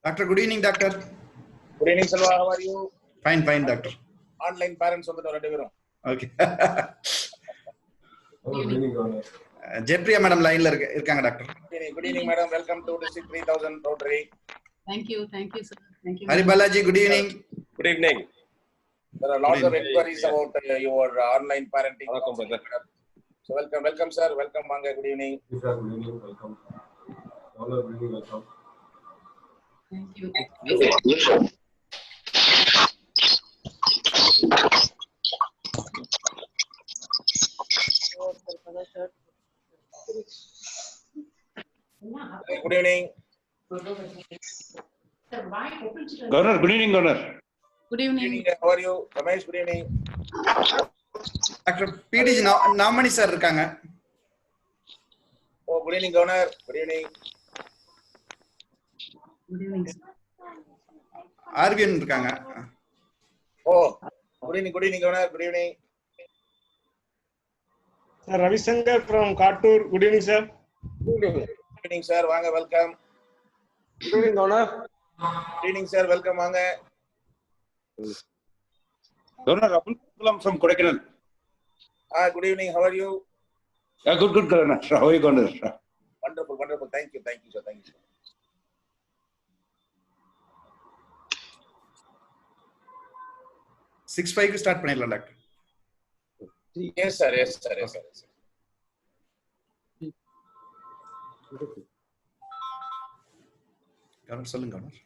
Doctor, good evening, doctor. Good evening, Selva. How are you? Fine, fine, doctor. Online parents on the door. Okay. Good evening, Governor. Jepriya madam line la irukanga doctor. Good evening, madam. Welcome to District 3000 Rotary. Thank you, sir. Thank you. Hari Balaji, good evening. Good evening. There are lots of inquiries about your online parenting. So welcome, sir. Welcome, Manga. Good evening. Yes, sir. Good evening. Welcome. Governor, good evening. Welcome. Thank you. Good evening. Governor, good evening, Governor. Good Good evening. evening. How are you? Ramesh, good evening. Doctor PDG nominee sir irukanga. Oh, good evening, Governor. Good evening. Good evening, sir. RVN irukanga. Oh, good evening, Governor. Good evening. Sir Ravi Shankar from Kattur. Good evening, sir. Good evening, sir. Vanga, welcome. Good evening, Governor. Good evening, sir. Welcome, Vanga. Governor, Abdul Kalam from Kodaikanal. Good evening. How are you? Good, Governor. How are you, Governor? Wonderful. Thank you, sir. Thank you, sir. 6:05 start பண்ணிடலாம் doctor. Yes, sir. Governor சொல்லுங்க governor.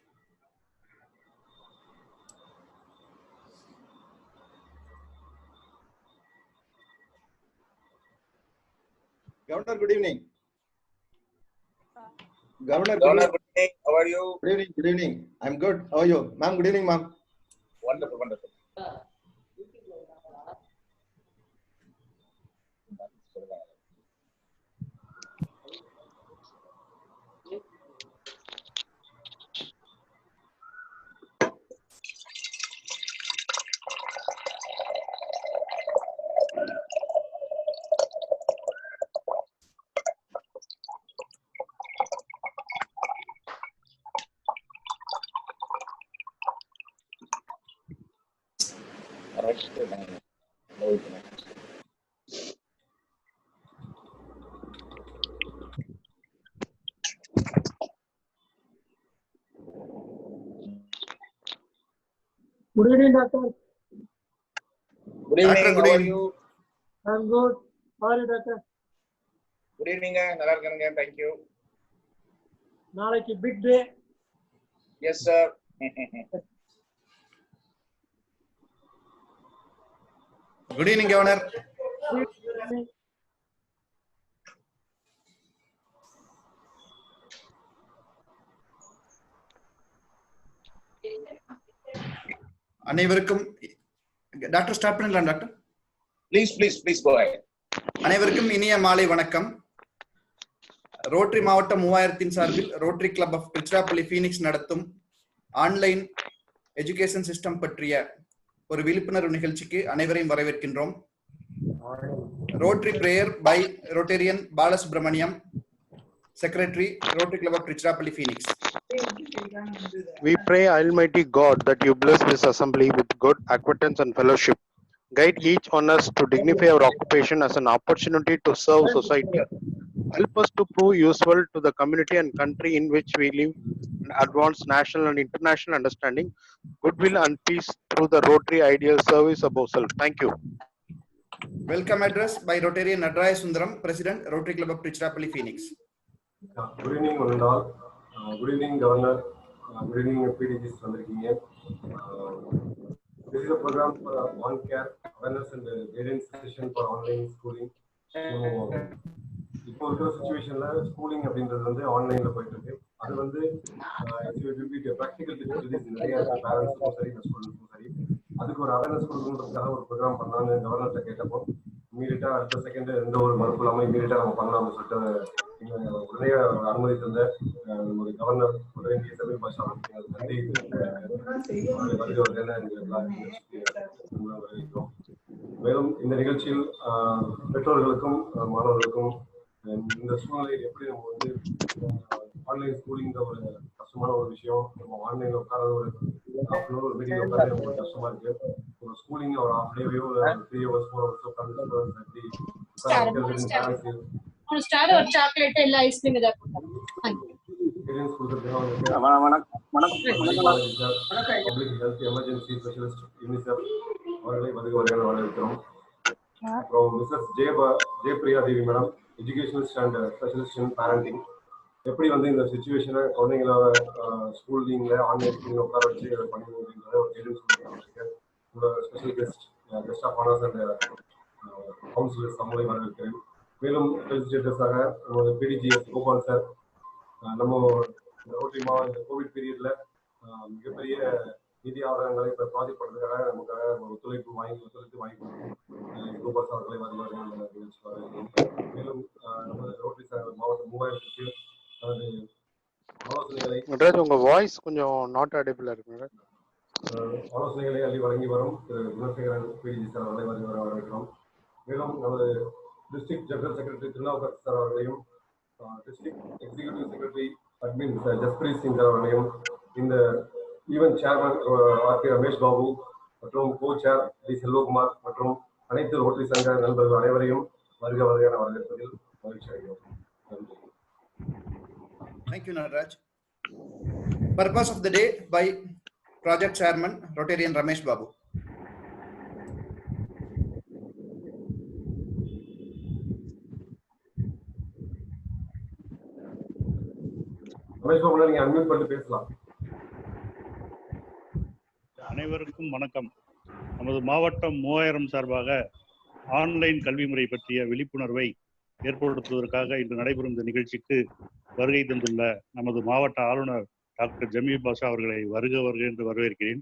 Governor, good evening. Governor, good evening. How are you? Good evening. I'm good. How are you? Ma'am, good evening, ma'am. Wonderful. Good evening, doctor. Good evening. Doctor, good How are evening. you? I'm good. How are you, doctor? Good evening. நல்லா இருக்கேங்க. Thank you. நாளைக்கு big day. Yes, sir. Good evening, Governor. அனைவருக்கும் doctor start பண்ணலாம் doctor. Please go ahead. அனைவருக்கும் இனிய மாலை வணக்கம். Rotary மாவட்டம் 3000 சார்பில் Rotary Club of Tiruchirappalli Phoenix நடத்தும் ஆன்லைன் எஜுகேஷன் சிஸ்டம் பற்றிய ஒரு விழிப்புணர்வு நிகழ்ச்சிக்கு அனைவரையும் வரவேற்கின்றோம். Rotary prayer by Rotarian Balasubramaniam, secretary Rotary Club of Tiruchirappalli Phoenix. We pray Almighty God that you bless this assembly with good acquaintance and fellowship. Guide each on us to dignify our occupation as an opportunity to serve society. Help us to prove useful to the community and country in which we live and advance national and international understanding, goodwill and peace through the Rotary ideal service above self. Thank you. Welcome address by Rotarian Nadraya Sundaram, President, Rotary Club of Trichirappalli Phoenix. Good evening, one and all. Good evening, Governor. Good evening, PDGs வந்திருக்கீங்க. This is a program for on care awareness and guidance session for online schooling. So, சுச்சுவேஷன்ல schooling அப்படின்றது வந்து ஆன்லைன்ல போயிட்டு இருக்கு. அது வந்து practical difficulties நிறைய இருக்கு பேரண்ட்ஸுக்கும் சரி ஸ்டூடெண்ட்ஸுக்கும் சரி. அதுக்கு ஒரு அவேர்னஸ் கொடுக்கணுன்றதுக்காக ஒரு ப்ரோக்ராம் பண்ணலாம்னு கவர்னர்கிட்ட கேட்டப்போ இமீடியட்டா அடுத்த செகண்ட் எந்த ஒரு மறுப்பு இல்லாமல் இமீடியட்டா நம்ம பண்ணலாம்னு சொல்லிட்டு உடனே அனுமதி தந்த ஒரு கவர்னர் உதயநிதி சமீர் பாஷா நன்றி வருகிறோம். மேலும் இந்த நிகழ்ச்சியில் பெற்றோர்களுக்கும் மாணவர்களுக்கும் இந்த சூழ்நிலையில் எப்படி நம்ம வந்து ஆன்லைன் ஸ்கூலிங் ஒரு கஷ்டமான ஒரு விஷயம், நம்ம ஆன்லைன்ல உட்காராத ஒரு ஒரு மீட்டிங் உட்காந்து நமக்கு கஷ்டமா இருக்கு. ஒரு ஸ்கூலிங் ஒரு ஹாஃப் டேவையோ ஒரு 3 hours 4 hours உட்காந்து அவர்களை வருக வரவேற்கிறோம். அப்புறம் Mrs Jayapriya Devi madam, educationalist and specialist in parenting. எப்படி வந்து இந்த சுச்சுவேஷனை குழந்தைங்கள ஸ்கூலிங்ல ஆன்லைன் ஸ்கூலில் உட்கார வச்சு அதை பண்ணணும் அப்படின்றத ஒரு கைடன்ஸ் கொடுத்துருக்கேன். உங்களோட special guest of honours and councillors அவங்களை வரவேற்கிறேன். மேலும் ஃபெலிசிட்டேட்டர்ஸாக நம்மளோட பிடிஜிஎஸ் கோபால் சார், நம்ம ரோட்டரி இந்த கோவிட் பீரியட்ல மிகப்பெரிய நிதி ஆதாரங்களை இப்போ ப்ராஜெக்ட் பண்ணுறதுக்காக நமக்காக ஒத்துழைத்து வாங்கி கோபால் சார் அவர்களை வருவார்கள். மேலும் நம்ம ரோட்டரி மாவட்டம் 3000க்கு ஆலோசனைகளை உங்க வாய்ஸ் கொஞ்சம் நாட் ஆடிபிளா இருக்கு. ஆலோசனைகளை அள்ளி வழங்கி வரும் திரு குணசேகரன் பிடிஜி சார் அவர்களை வரவேற்கிறோம். மேலும் நமது district general secretary Thirunavukkarasu sir அவர்களையும் district executive secretary admin Jaspreet Singh sir அவர்களையும் இந்த event chairman R P. Ramesh Babu மற்றும் கோ சேர் டி செல்வகுமார் மற்றும் அனைத்து ரோட்டரி சங்க நண்பர்கள் அனைவரையும் வருக வருகையான வரவேற்பதில் மகிழ்ச்சி அடைகிறோம். Thank you, Nataraj. Purpose of the day by Project Chairman Rotarian Ramesh Babu. Ramesh Babu, நீங்க அன்மியூட் பண்ணி பேசலாம். அனைவருக்கும் வணக்கம். நமது மாவட்டம் 3000 சார்பாக ஆன்லைன் கல்வி முறை பற்றிய விழிப்புணர்வை ஏற்படுத்துவதற்காக இன்று நடைபெறும் இந்த நிகழ்ச்சிக்கு வருகை தந்துள்ள நமது மாவட்ட ஆளுநர் டாக்டர் ஜமீர் பாஷா அவர்களை வருக என்று வரவேற்கிறேன்.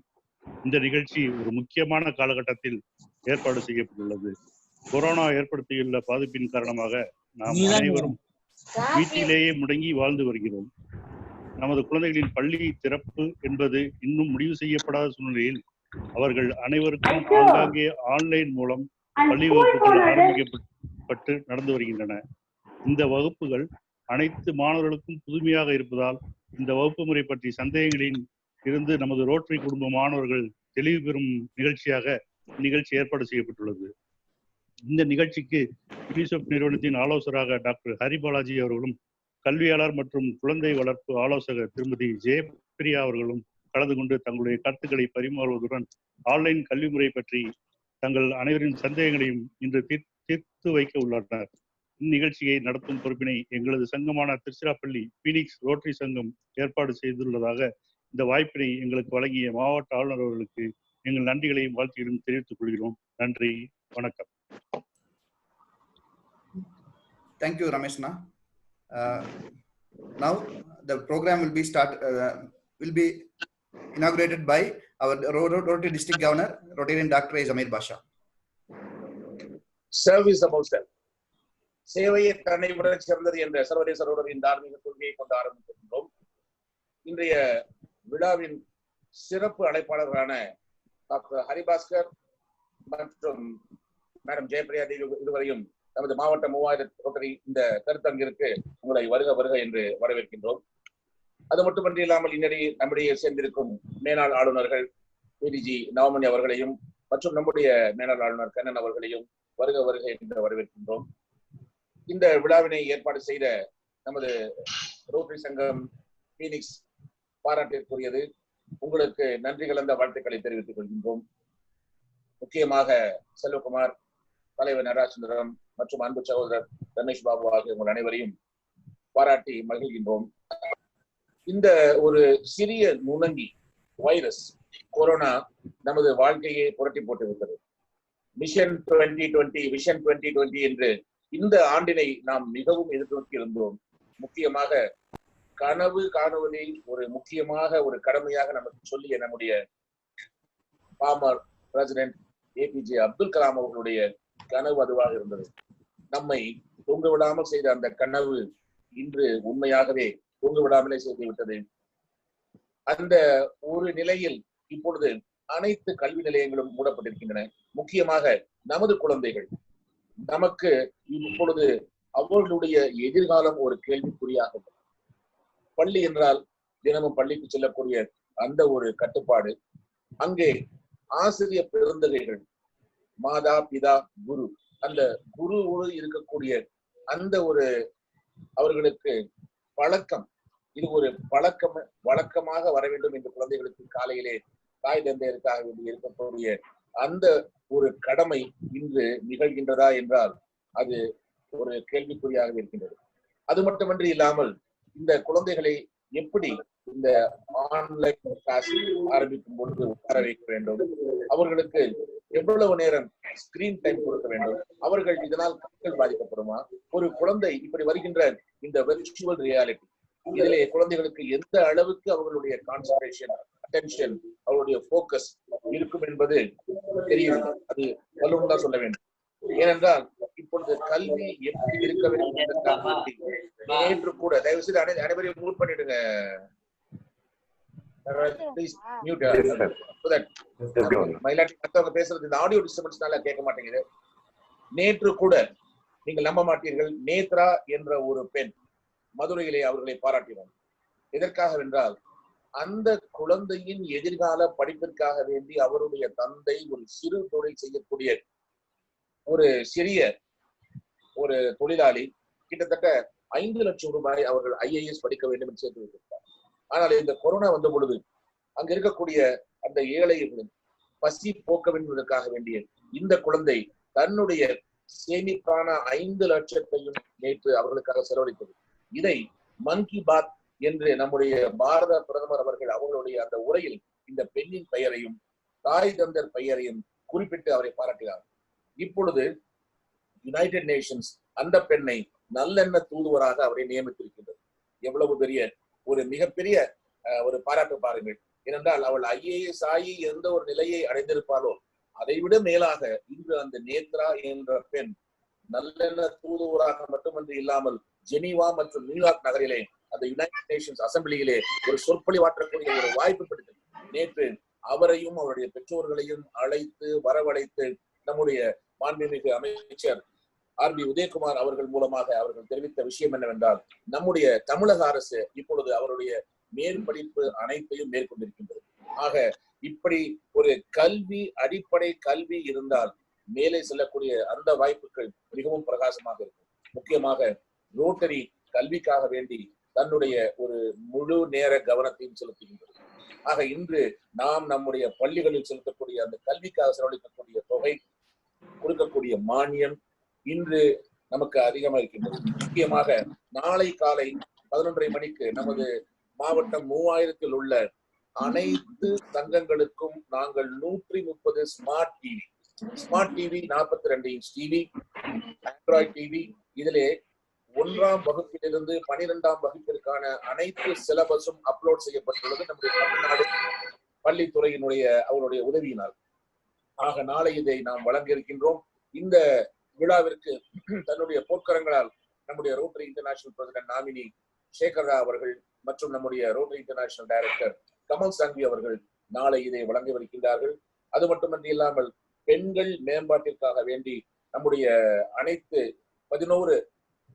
இந்த நிகழ்ச்சி ஒரு முக்கியமான காலகட்டத்தில் ஏற்பாடு செய்யப்பட்டுள்ளது. கொரோனா ஏற்படுத்தியுள்ள பாதிப்பின் காரணமாக நாம் அனைவரும் வீட்டிலேயே முடங்கி வாழ்ந்து வருகிறோம். நமது குழந்தைகளின் பள்ளி திறப்பு என்பது இன்னும் முடிவு செய்யப்படாத சூழ்நிலையில் அவர்கள் அனைவருக்கும் ஆங்காங்கே ஆன்லைன் மூலம் பள்ளி வகுப்புகள் ஆரம்பிக்கப்பட்டு நடந்து வருகின்றன. இந்த வகுப்புகள் அனைத்து மாணவர்களுக்கும் புதுமையாக இருப்பதால் இந்த வகுப்பு முறை பற்றி சந்தேகங்களில் இருந்து நமது ரோட்டரி குடும்ப மாணவர்கள் தெளிவு பெறும் நிகழ்ச்சியாக நிகழ்ச்சி ஏற்பாடு செய்யப்பட்டுள்ளது. இந்த நிகழ்ச்சிக்கு யூனிசெஃப் நிறுவனத்தின் ஆலோசகராக டாக்டர் ஹரிபாலாஜி அவர்களும் கல்வியாளர் மற்றும் குழந்தை வளர்ப்பு ஆலோசகர் திருமதி ஜெயபிரியா அவர்களும் கலந்து கொண்டு தங்களுடைய கருத்துக்களை பரிமாறுவதுடன் ஆன்லைன் கல்வி முறை பற்றி தங்கள் அனைவரின் சந்தேகங்களையும் இன்று தீர்த்து வைக்க உள்ளனர். இந்நிகழ்ச்சியை நடத்தும் பொறுப்பினை எங்களது சங்கமான திருச்சிராப்பள்ளி பீனிக்ஸ் ரோட்டரி சங்கம் ஏற்பாடு செய்துள்ளதாக இந்த வாய்ப்பினை எங்களுக்கு வழங்கிய மாவட்ட ஆளுநர் அவர்களுக்கு எங்கள் நன்றிகளையும் வாழ்த்துக்களையும் தெரிவித்துக் கொள்கிறோம். நன்றி, வணக்கம். Thank you, Rameshna. Now the program will be inaugurated by our Rotary District Governor, Rotarian Dr. Zamir Basha. Service about self. சேவையை தன்னை விட சிறந்தது என்ற சர்வதேச ரோட்டரியின் தார்மீக கொள்கையை கொண்டு ஆரம்பித்திருக்கிறோம். இன்றைய விழாவின் சிறப்பு அழைப்பாளர்களான டாக்டர் ஹரிபாஸ்கர் மற்றும் மேடம் ஜெயபிரியா தேவி இருவரையும் நமது மாவட்ட 3000 ரோட்டரி இந்த கருத்தரங்கிற்கு உங்களை வருக என்று வரவேற்கின்றோம். அது மட்டுமன்றி இல்லாமல் நம்முடைய சேர்ந்திருக்கும் மேலாள் ஆளுநர்கள் பிடிஜி நவமணி அவர்களையும் மற்றும் நம்முடைய மேலாள் ஆளுநர் கண்ணன் அவர்களையும் வருக என்று வரவேற்கின்றோம். இந்த விழாவினை ஏற்பாடு செய்த நமது ரோட்டரி சங்கம் பீனிக்ஸ் பாராட்டிற்குரியது. உங்களுக்கு நன்றி கலந்த வாழ்த்துக்களை தெரிவித்துக் கொள்கின்றோம். முக்கியமாக செல்வகுமார், தலைவர் நடராஜசுந்தரம் மற்றும் அன்பு சகோதரர் ரமேஷ் பாபு ஆகிய உங்கள் அனைவரையும் பாராட்டி மகிழ்கின்றோம். இந்த ஒரு சிறிய நுணங்கி வைரஸ் கொரோனா நமது வாழ்க்கையை புரட்டி போட்டு விட்டது. விஷன் 2020 என்று இந்த ஆண்டினை நாம் மிகவும் எதிர்நோக்கி இருந்தோம். முக்கியமாக கனவு காணுவதை ஒரு முக்கியமாக ஒரு கடமையாக நமக்கு சொல்லிய நம்முடைய former president APJ Abdul Kalam அவர்களுடைய கனவு அதுவாக இருந்தது. நம்மை தொங்க விடாமல் செய்த அந்த கனவு இன்று உண்மையாகவே தொங்க விடாமலே செய்து விட்டது. அந்த ஒரு நிலையில் இப்பொழுது அனைத்து கல்வி நிலையங்களும் மூடப்பட்டிருக்கின்றன. முக்கியமாக நமது குழந்தைகள், நமக்கு இப்பொழுது அவர்களுடைய எதிர்காலம் ஒரு கேள்விக்குறியாக. பள்ளி என்றால் தினமும் பள்ளிக்கு செல்லக்கூடிய அந்த ஒரு கட்டுப்பாடு, அங்கே ஆசிரியர் பெருந்தகைகள், மாதா பிதா குரு, அந்த குருவோடு இருக்கக்கூடிய அந்த ஒரு அவர்களுக்கு பழக்கம், இது ஒரு வழக்கமாக வர வேண்டும் என்று குழந்தைகளுக்கு காலையிலே தாய் தந்தையருக்காக வேண்டி இருக்கக்கூடிய அந்த ஒரு கடமை இன்று நிகழ்கின்றதா என்றால் அது ஒரு கேள்விக்குறியாக இருக்கின்றது. அது மட்டுமன்றி இல்லாமல் இந்த குழந்தைகளை எப்படி இந்த ஆன்லைன் கிளாஸ் ஆரம்பிக்கும் பொழுது உட்கார வைக்க வேண்டும், அவர்களுக்கு எவ்வளவு நேரம் ஸ்கிரீன் டைம் கொடுக்க வேண்டும், அவர்கள் இதனால் கண்கள் பாதிக்கப்படுமா, ஒரு குழந்தை இப்படி வருகின்ற இந்த வெர்ச்சுவல் ரியாலிட்டி இதிலே குழந்தைகளுக்கு எந்த அளவுக்கு அவர்களுடைய கான்சன்ட்ரேஷன், அட்டென்ஷன், அவருடைய போக்கஸ் இருக்கும் என்பது தெரியவில்லை. அது வல்லுநர் தான் சொல்ல வேண்டும். ஏனென்றால் இப்பொழுது கல்வி எப்படி இருக்க வேண்டும் என்பதற்காக நேற்று கூட தயவு செய்து அனைவரையும் மூட் பண்ணிடுங்க. மற்றவங்க பேசுறது இந்த ஆடியோ டிஸ்டர்பன்ஸ்னால கேட்க மாட்டேங்குது. நேற்று கூட நீங்கள் நம்ப மாட்டீர்கள், நேத்ரா என்ற ஒரு பெண் மதுரையிலே அவர்களை பாராட்டினார். எதற்காக என்றால் அந்த குழந்தையின் எதிர்கால படிப்பிற்காக வேண்டி அவருடைய தந்தை ஒரு சிறு தொழில் செய்யக்கூடிய ஒரு சிறிய ஒரு தொழிலாளி கிட்டத்தட்ட 5 லட்சம் ரூபாய் அவர்கள் IAS படிக்க வேண்டும் என்று சேர்த்து வைத்திருந்தார். ஆனால் இந்த கொரோனா வந்த பொழுது அங்க இருக்கக்கூடிய அந்த ஏழைகளின் பசி போக்க வேண்டும் என்பதற்காக வேண்டிய இந்த குழந்தை தன்னுடைய சேமிப்பான 5 லட்சத்தையும் நேற்று அவர்களுக்காக செலவழித்தது. இதை மன் கி பாத் என்று நம்முடைய பாரத பிரதமர் அவர்கள் அவர்களுடைய அந்த உரையில் இந்த பெண்ணின் பெயரையும் தாய் தந்தர் பெயரையும் குறிப்பிட்டு அவரை பாராட்டினார். இப்பொழுது யுனைடெட் நேஷன்ஸ் அந்த பெண்ணை நல்லெண்ண தூதுவராக அவரை நியமித்திருக்கின்றது. எவ்வளவு பெரிய ஒரு மிகப்பெரிய ஒரு பாராட்டு பாருங்கள். ஏனென்றால் அவள் IAS ஆகி எந்த ஒரு நிலையை அடைந்திருப்பாளோ அதை விட மேலாக இன்று அந்த நேத்ரா என்ற பெண் நல்லெண்ண தூதுவராக மட்டுமன்றி இல்லாமல் ஜெனீவா மற்றும் நியூயார்க் நகரிலே அந்த யுனைடெட் நேஷன்ஸ் அசம்பிளியிலே ஒரு சொற்பொழிவாற்றக்கூடிய ஒரு வாய்ப்பு கிடைத்தது. நேற்று அவரையும் அவருடைய பெற்றோர்களையும் அழைத்து வரவழைத்து நம்முடைய மாண்புமிகு அமைச்சர் RB உதயகுமார் அவர்கள் மூலமாக அவர்கள் தெரிவித்த விஷயம் என்னவென்றால், நம்முடைய தமிழக அரசு இப்பொழுது அவருடைய மேற்படிப்பு அனைத்தையும் மேற்கொண்டிருக்கின்றது. ஆக இப்படி ஒரு கல்வி, அடிப்படை கல்வி இருந்தால் மேலே செல்லக்கூடிய அந்த வாய்ப்புகள் மிகவும் பிரகாசமாக இருக்கும். முக்கியமாக ரோட்டரி கல்விக்காக வேண்டி தன்னுடைய ஒரு முழு நேர கவனத்தையும் செலுத்துகின்றது. ஆக இன்று நாம் நம்முடைய பள்ளிகளில் செலுத்தக்கூடிய அந்த கல்விக்காக செலவழிக்கக்கூடிய தொகை, கொடுக்கக்கூடிய மானியம் இன்று நமக்கு அதிகமாக இருக்கின்றது. முக்கியமாக நாளை காலை 11:30 மணிக்கு நமது மாவட்டம் 3000 உள்ள அனைத்து சங்கங்களுக்கும் நாங்கள் 130 smart TV 42 inch TV, Android TV, இதிலே 1ஆம் வகுப்பிலிருந்து 12ஆம் வகுப்பிற்கான அனைத்து சிலபஸும் அப்லோட் செய்யப்பட்டுள்ளது நம்முடைய தமிழ்நாடு பள்ளித்துறையினுடைய அவருடைய உதவியினால். ஆக நாளை இதை நாம் வழங்க இருக்கின்றோம். இந்த விழாவிற்கு தன்னுடைய போர்க்கரங்களால் நம்முடைய ரோட்டரி இன்டர்நேஷனல் பிரசிடென்ட் நாமினி சேகர்ரா அவர்கள் மற்றும் நம்முடைய rotary international director Kamal Sanghavi அவர்கள் நாளை இதை வழங்கவிருக்கின்றார்கள். அது மட்டுமன்றி இல்லாமல் பெண்கள் மேம்பாட்டிற்காக வேண்டி நம்முடைய அனைத்து 11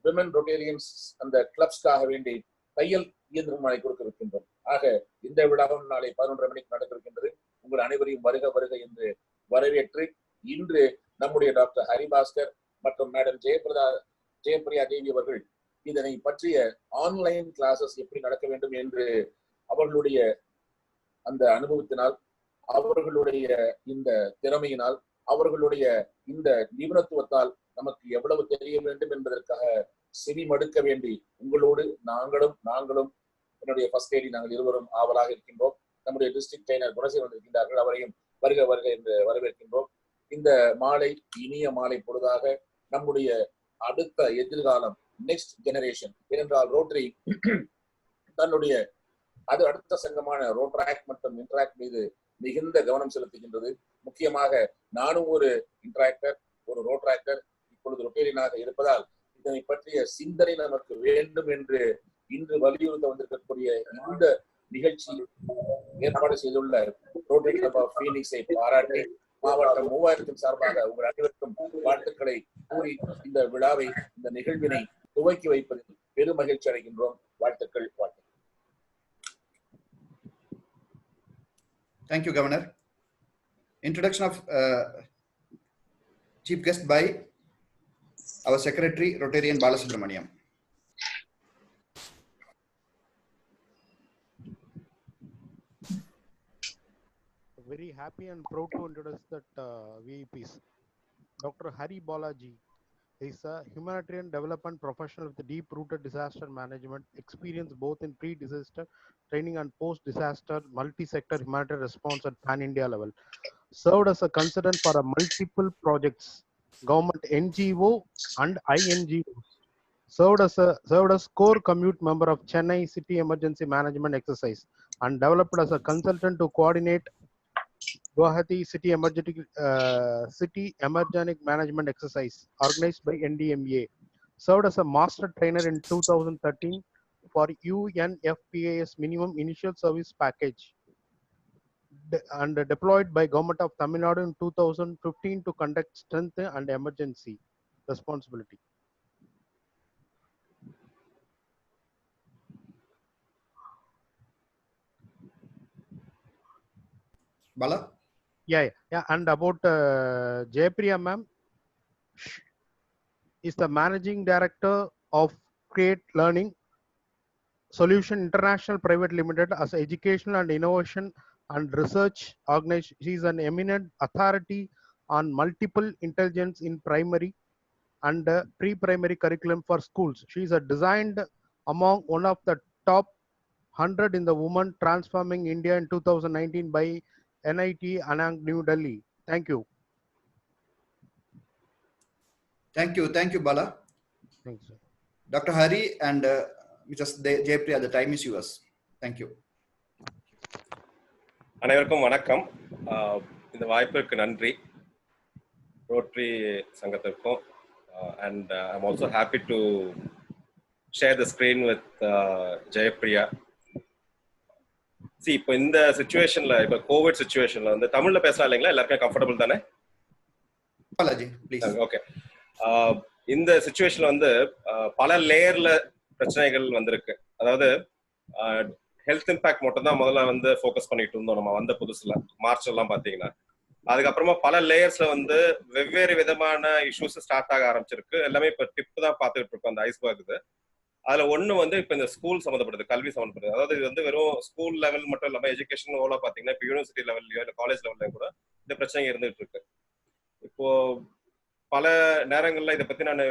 விமன் ரொட்டேரியன்ஸ் அந்த கிளப்ஸ்க்காக வேண்டி தையல் இயந்திரமானை கொடுக்க இருக்கின்றோம். ஆக இந்த விழாவும் நாளை 11:30 மணிக்கு நடக்க இருக்கின்றது. உங்கள் அனைவரையும் வருக வருக என்று வரவேற்று இன்று நம்முடைய டாக்டர் ஹரிபாஸ்கர் மற்றும் மேடம் ஜெயபிரியா தேவி அவர்கள் இதனை பற்றிய ஆன்லைன் கிளாஸஸ் எப்படி நடக்க வேண்டும் என்று அவர்களுடைய அந்த அனுபவத்தினால், அவர்களுடைய இந்த திறமையினால், அவர்களுடைய இந்த நிபுணத்துவத்தால் நமக்கு எவ்வளவு தெரிய வேண்டும் என்பதற்காக செவி மடுக்க வேண்டி உங்களோடு நாங்களும் என்னுடைய ஃபர்ஸ்ட் லேடி நாங்கள் இருவரும் ஆவலாக இருக்கின்றோம். நம்முடைய டிஸ்ட்ரிக்ட் ட்ரெயினர் குணசேகரன் இருக்கின்றார்கள், அவரையும் வருக வருக என்று வரவேற்கின்றோம். இந்த மாலை இனிய மாலை பொழுதாக நம்முடைய அடுத்த எதிர்காலம், நெக்ஸ்ட் ஜெனரேஷன். ஏனென்றால் ரோட்டரி தன்னுடைய அது அடுத்த சங்கமான ரோட்ராக்ட் மற்றும் இன்டராக்ட் மீது மிகுந்த கவனம் செலுத்துகின்றது. முக்கியமாக நானும் ஒரு இன்டராக்டர், ஒரு ரோட்ராக்டர், இப்பொழுது ரொட்டேரியனாக இருப்பதால் இதனை பற்றிய சிந்தனை நமக்கு வேண்டும் என்று இன்று வலியுறுத்த வந்திருக்கக்கூடிய இந்த நிகழ்ச்சி ஏற்பாடு செய்துள்ள ரோட்டரி கிளப் ஆஃப் பீனிக்ஸை பாராட்டி மாவட்டம் 3000 சார்பாக உங்கள் அனைவருக்கும் வாழ்த்துக்களை கூறி இந்த விழாவை, இந்த நிகழ்வினை துவக்கி வைப்பதில் பெரும் மகிழ்ச்சி அடைகின்றோம். வாழ்த்துக்கள். Thank you, Governor. Introduction of chief guest by our Secretary, Rotarian Balasubramaniam. Very happy and proud to introduce that VIPs. Dr. Hari Balaji is a humanitarian development professional with deep-rooted disaster management experience both in pre-disaster training and post-disaster multi-sector humanitarian response at pan-India level. Served as a consultant for multiple projects, government NGO and INGO. Served as core commute member of Chennai City Emergency Management Exercise and developed as a consultant to coordinate Guwahati City Emergency Management Exercise organized by NDMA. Served as a master trainer in 2013 for UNFPA's minimum initial service package and deployed by Government of Tamil Nadu in 2015 to conduct strength and emergency responsibility. Bala? Yeah. And about Jayapriya ma'am, is the managing director of Create Learning Solution International Private Limited as educational and innovation and research organization. She is an eminent authority on multiple intelligence in primary and pre-primary curriculum for schools. She is designed among one of the top 100 in the Women Transforming India in 2019 by NIT Anand, New Delhi. Thank you. Thank you, Bala. Thanks, sir. Dr. Hari and Mrs. Jayapriya, the time is yours. Thank you. அனைவருக்கும் வணக்கம். இந்த வாய்ப்பிற்கு நன்றி rotary சங்கத்திற்கும். And I'm also happy to share the screen with Jayapriya. See, இப்போ இந்த சிச்சுவேஷன்ல, இப்போ Covid சிச்சுவேஷன்ல வந்து தமிழ்ல பேசலாம் இல்லைங்களா? எல்லாருக்கும் கம்ஃபர்டபுள் தானே? ஓகே. இந்த சிச்சுவேஷன்ல வந்து பல லேயர்ல பிரச்சனைகள் வந்திருக்கு. அதாவது ஹெல்த் இம்பாக்ட் மட்டும் தான் முதல்ல வந்து ஃபோக்கஸ் பண்ணிட்டு இருந்தோம் நம்ம வந்த புதுசுல, மார்ச் எல்லாம் பாத்தீங்கன்னா. அதுக்கப்புறமா பல லேயர்ஸ்ல வந்து வெவ்வேறு விதமான இஷ்யூஸ் ஸ்டார்ட் ஆக ஆரம்பிச்சிருக்கு. எல்லாமே இப்ப டிப் தான் பார்த்துட்டு இருக்கோம் அந்த ஐஸ்பர்க் இது. அதுல ஒண்ணு வந்து இப்ப இந்த ஸ்கூல் சம்மந்தப்படுது, கல்வி சம்மந்தப்படுது. அதாவது இது வந்து வெறும் ஸ்கூல் லெவல் மட்டும் இல்லாம எஜுகேஷன் ஓவலா பாத்தீங்கன்னா இப்ப யூனிவர்சிட்டி லெவல்லயோ இல்ல காலேஜ் லெவல்லயும் கூட இந்த பிரச்சனை இருந்துட்டு இருக்கு. இப்போ பல நேரங்கள்ல இதை பத்தி நான்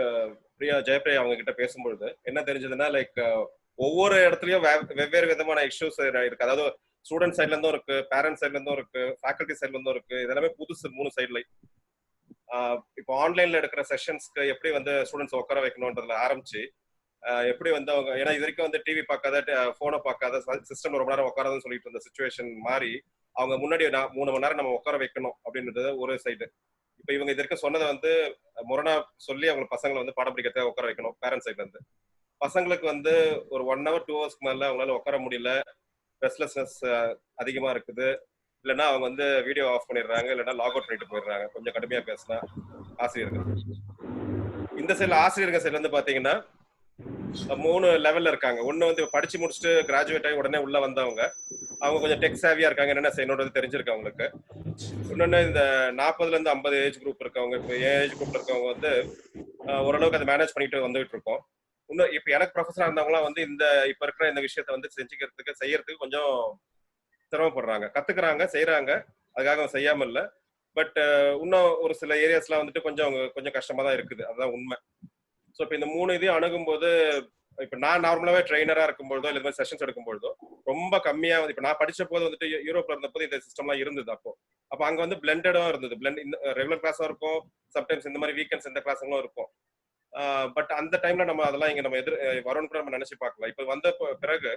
ஜெயப்பிரியா அவங்க கிட்ட பேசும்பொழுது என்ன தெரிஞ்சதுன்னா, லைக் ஒவ்வொரு இடத்துலயும் வெவ்வேறு விதமான இஷ்யூஸ் இருக்கு. அதாவது ஸ்டூடெண்ட் சைட்ல இருந்தும் இருக்கு, பேரண்ட்ஸ் சைட்ல இருந்தும் இருக்கு, ஃபேக்கல்டி சைட்ல இருந்தும் இருக்கு. இதெல்லாமே புதுசு 3 சைட்ல. இப்போ ஆன்லைன்ல எடுக்கிற செஷன்ஸ்க்கு எப்படி வந்து ஸ்டூடெண்ட்ஸ் உட்கார வைக்கணும்ன்றதுல ஆரம்பிச்சு எப்படி வந்து அவங்க, ஏன்னா இது வரைக்கும் வந்து டிவி பார்க்காத, போனை பார்க்காத, சிஸ்டம் ரொம்ப நேரம் உட்காராதுன்னு சொல்லிட்டு இருந்த சிச்சுவேஷன் மாறி அவங்க முன்னாடி 3 மணி நேரம் நம்ம உட்கார வைக்கணும் அப்படின்றது ஒரு சைடு. இப்ப இவங்க இது வரைக்கும் சொன்னதை வந்து முரணா சொல்லி அவங்க பசங்களை வந்து பாடம் படிக்கிறதுக்காக உட்கார வைக்கணும். பேரண்ட்ஸ் சைட்ல இருந்து பசங்களுக்கு வந்து ஒரு 1 hour 2 hours மேல அவங்களால உட்கார முடியல, ரெஸ்ட்லெஸ்னஸ் அதிகமா இருக்குது. இல்லைன்னா அவங்க வந்து வீடியோ ஆஃப் பண்ணிடுறாங்க, இல்லைன்னா லாக் அவுட் பண்ணிட்டு போயிடுறாங்க. கொஞ்சம் கடுமையா பேசினா ஆசிரியர்கள். இந்த சைட்ல ஆசிரியர்கள் சைட்ல இருந்து பாத்தீங்கன்னா 3 லெவல்ல இருக்காங்க. ஒண்ணு வந்து படிச்சு முடிச்சுட்டு கிராஜுவேட் ஆகி உடனே உள்ள வந்தவங்க, அவங்க கொஞ்சம் டெக் சேவியா இருக்காங்க, என்னென்ன செய்யணும்ன்றது தெரிஞ்சிருக்கு அவங்களுக்கு. இன்னொன்னு இந்த 40ல இருந்து 50 ஏஜ் குரூப் இருக்கவங்க, இப்போ ஏஜ் குரூப்ல இருக்கவங்க வந்து ஓரளவுக்கு அதை மேனேஜ் பண்ணிட்டு வந்துட்டு இருக்கோம். இன்னும் இப்ப எனக்கு ப்ரொஃபஸரா இருந்தவங்களாம் வந்து இந்த இப்ப இருக்கிற இந்த விஷயத்த வந்து செய்யறதுக்கு கொஞ்சம் சிரமப்படுறாங்க. கத்துக்கிறாங்க, செய்யறாங்க, அதுக்காக அவங்க செய்யாம இல்ல. பட் இன்னும் ஒரு சில ஏரியாஸ்லாம் வந்துட்டு கொஞ்சம் கஷ்டமா தான் இருக்குது. அதுதான் உண்மை. ஸோ இப்போ இந்த 3 இதையும் அணுகும்போது, இப்போ நான் நார்மலாவே ட்ரெயினரா இருக்கும்பொழுதோ இல்லை செஷன்ஸ் எடுக்கும்பொழுதோ ரொம்ப கம்மியா வந்து, இப்போ நான் படிச்ச போது வந்துட்டு யூரோப்ல இருந்தபோது இந்த சிஸ்டம்லாம் இருந்தது. அப்போ அங்க வந்து பிளெண்டடும் இருந்தது. ரெகுலர் கிளாஸும் இருக்கும், சம்டைம்ஸ் இந்த மாதிரி வீக்கெண்ட்ஸ் இந்த கிளாஸுங்களும் இருக்கும். பட் அந்த டைம்ல நம்ம அதெல்லாம் இங்க நம்ம வரும்னு கூட நம்ம நினைச்சு பார்க்கலாம். இப்ப வந்த பிறகு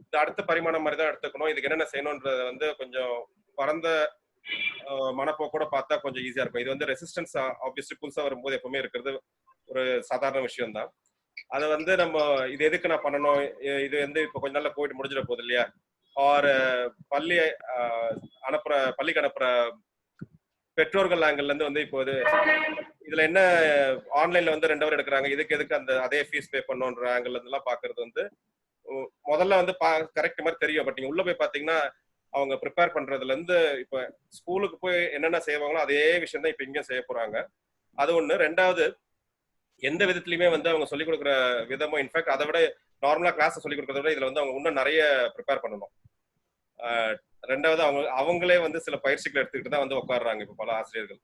இந்த அடுத்த பரிமாணம் மாதிரி தான் எடுத்துக்கணும், இதுக்கு என்னென்ன செய்யணும்ன்றத வந்து கொஞ்சம் பரந்த மனப்போக்கோட பார்த்தா கொஞ்சம் ஈஸியா இருக்கும். இது வந்து ரெசிஸ்டன்ஸ் ஆப்வியஸ்லி புதுசா வரும்போது எப்பவுமே இருக்கிறது ஒரு சாதாரண விஷயம் தான். அதை வந்து நம்ம இது எதுக்கு நான் பண்ணணும், இது வந்து இப்போ கொஞ்ச நாள்ல கோவிட் முடிஞ்சிட போகுது இல்லையா, ஆர் பள்ளிக்கு அனுப்புற பெற்றோர்கள் ஆங்கிள் இருந்து வந்து இப்போ இதுல என்ன ஆன்லைன்ல வந்து 2 hour எடுக்கிறாங்க, இதுக்கு எதுக்கு அந்த அதே ஃபீஸ் பே பண்ணணுன்ற ஆங்கிள் இருந்தெல்லாம் பாக்குறது வந்து முதல்ல வந்து கரெக்ட் மாதிரி தெரியும். பட் நீங்க உள்ள போய் பாத்தீங்கன்னா அவங்க ப்ரிப்பேர் பண்றதுல இருந்து இப்ப ஸ்கூலுக்கு போய் என்னென்ன செய்வாங்களோ அதே விஷயம் தான் இப்ப இங்க செய்ய போறாங்க. அது ஒண்ணு. ரெண்டாவது, எந்த விதத்துலயுமே வந்து அவங்க சொல்லிக் கொடுக்குற விதமும் இன்ஃபேக்ட் அதை விட நார்மலா கிளாஸ் சொல்லிக் கொடுக்கறத விட இதுல வந்து அவங்க இன்னும் நிறைய ப்ரிப்பேர் பண்ணணும். ரெண்டாவது, அவங்களே வந்து சில பயிற்சிகள் எடுத்துக்கிட்டு தான் வந்து உட்காடுறாங்க இப்ப பல ஆசிரியர்கள்.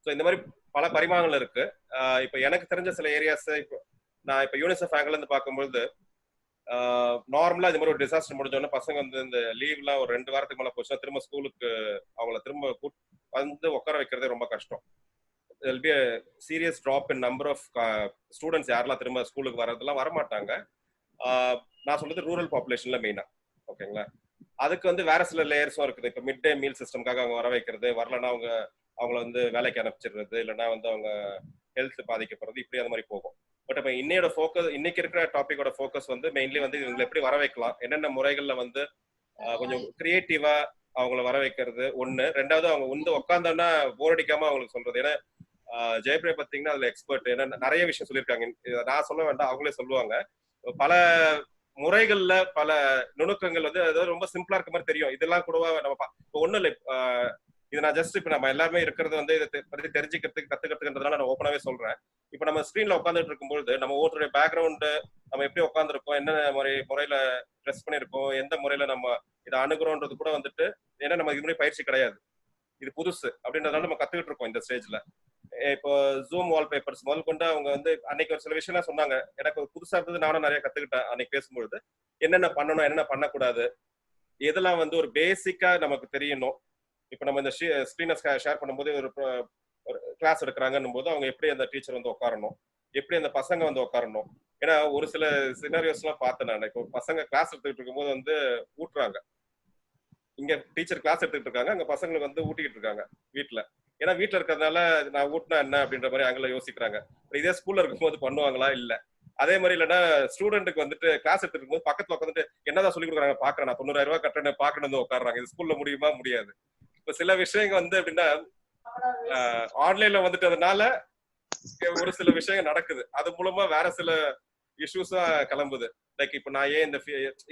ஸோ இந்த மாதிரி பல பரிமாணங்கள் இருக்கு. இப்ப எனக்கு தெரிஞ்ச சில ஏரியாஸ் இப்போ நான் இப்ப யூனிசெஃப் ஆங்கிள் இருந்து பார்க்கும்போது நார்மலா இது மாதிரி ஒரு டிசாஸ்டர் முடிஞ்சோடனே பசங்க வந்து இந்த லீவ்லாம் ஒரு 2 வாரத்துக்கு மேல போச்சுன்னா திரும்ப ஸ்கூலுக்கு அவங்கள திரும்ப வந்து உட்கார வைக்கிறதே ரொம்ப கஷ்டம். there'll be a serious drop in number of students யாரெல்லாம் திரும்ப ஸ்கூலுக்கு வரதெல்லாம் வரமாட்டாங்க. நான் சொல்றது ரூரல் பாப்புலேஷன்ல மெயினா. ஓகேங்களா, அதுக்கு வந்து வேற சில லேயர்ஸும் இருக்குது. இப்போ மிட் டே மீல் சிஸ்டம்காக அவங்க வர வைக்கிறது, வரலன்னா அவங்கள வந்து வேலைக்கு அனுப்பிச்சிடுறது, இல்லைன்னா வந்து அவங்க ஹெல்த் பாதிக்கப்படுறது, இப்படி அந்த மாதிரி போகும். பட் இப்போ இன்னைக்கு இருக்கிற டாபிக்கோட ஃபோக்கஸ் வந்து மெயின்லி வந்து இவங்களை எப்படி வர வைக்கலாம், என்னென்ன முறைகள்ல வந்து கொஞ்சம் கிரியேட்டிவா அவங்கள வர வைக்கிறது ஒண்ணு. ரெண்டாவது, அவங்க வந்து உட்காந்தோன்னா போர் அடிக்காம அவங்களுக்கு சொல்றது. ஏன்னா ஜெயபிரியா பார்த்தீங்கன்னா அதுல எக்ஸ்பர்ட். ஏன்னா நிறைய விஷயம் சொல்லியிருக்காங்க, நான் சொல்ல வேண்டாம், அவங்களே சொல்லுவாங்க. பல முறைகள்ல பல நுணுக்கங்கள் வந்து அதாவது ரொம்ப சிம்பிளா இருக்க மாதிரி தெரியும். இதெல்லாம் கூட நம்ம இப்போ ஒண்ணும் இல்லை, இது நான் ஜஸ்ட் இப்ப நம்ம எல்லாருமே இருக்கிறது வந்து இதை பத்தி தெரிஞ்சுக்கிறதுக்கு கத்துக்கிறதுன்றதுனால நான் ஓப்பனாவே சொல்றேன். இப்ப நம்ம ஸ்கிரீன்ல உட்காந்துட்டு இருக்கும்போது நம்ம ஒவ்வொருடைய பேக்ரவுண்டு, நம்ம எப்படி உட்காந்துருக்கோம், என்ன முறையில ட்ரெஸ் பண்ணிருக்கோம், எந்த முறையில நம்ம இதை அணுகுறோன்றது கூட வந்துட்டு, ஏன்னா நம்ம இது மாதிரி பயிற்சி கிடையாது, இது புதுசு அப்படின்றதுனால நம்ம கத்துக்கிட்டு இருக்கோம் இந்த ஸ்டேஜ்ல. இப்போ ஜூம் வால்பேப்பர்ஸ் முதல் கொண்டு அவங்க வந்து அன்னைக்கு ஒரு சில விஷயம்லாம் சொன்னாங்க, எனக்கு புதுசா இருந்தது, நானும் நிறைய கத்துக்கிட்டேன் அன்னைக்கு பேசும்பொழுது. என்னென்ன பண்ணணும், என்னென்ன பண்ணக்கூடாது, இதெல்லாம் வந்து ஒரு பேசிக்கா நமக்கு தெரியணும். இப்போ நம்ம இந்த ஸ்கிரீனை ஷேர் பண்ணும்போது ஒரு கிளாஸ் எடுக்கிறாங்கன்னும் போது அவங்க எப்படி அந்த டீச்சர் வந்து உட்காரணும், எப்படி அந்த பசங்க வந்து உட்காரணும். ஏன்னா ஒரு சில சினாரியோஸ் எல்லாம் பார்த்தேன் நான். இப்போ பசங்க கிளாஸ் எடுத்துக்கிட்டு இருக்கும்போது வந்து ஊட்டுறாங்க, இங்க டீச்சர் கிளாஸ் எடுத்துக்கிட்டு இருக்காங்க, அங்க பசங்களுக்கு வந்து ஊட்டிக்கிட்டு இருக்காங்க வீட்டுல. ஏன்னா வீட்டுல இருக்கிறதுனால நான் ஊட்டினா என்ன அப்படின்ற மாதிரி அங்கே யோசிக்கிறாங்க. இதே ஸ்கூல்ல இருக்கும்போது பண்ணுவாங்களா? இல்ல. அதே மாதிரி இல்லைன்னா ஸ்டூடெண்ட்டுக்கு வந்துட்டு கிளாஸ் எடுத்துட்டு இருக்கும்போது பக்கத்துல உட்காந்துட்டு என்னதான் சொல்லி கொடுக்குறாங்க பாக்குறேன், நான் 90,000 ரூபாய் கட்டணம் பாக்கணும் வந்து உட்காடுறாங்க. இது ஸ்கூல்ல முடியுமா? முடியாது. இப்ப சில விஷயங்கள் வந்து எப்படின்னா ஆன்லைன்ல வந்துட்டதுனால ஒரு சில விஷயங்கள் நடக்குது, அது மூலமா வேற சில இஷ்யூஸா கிளம்புது. லைக் இப்ப நான் ஏன்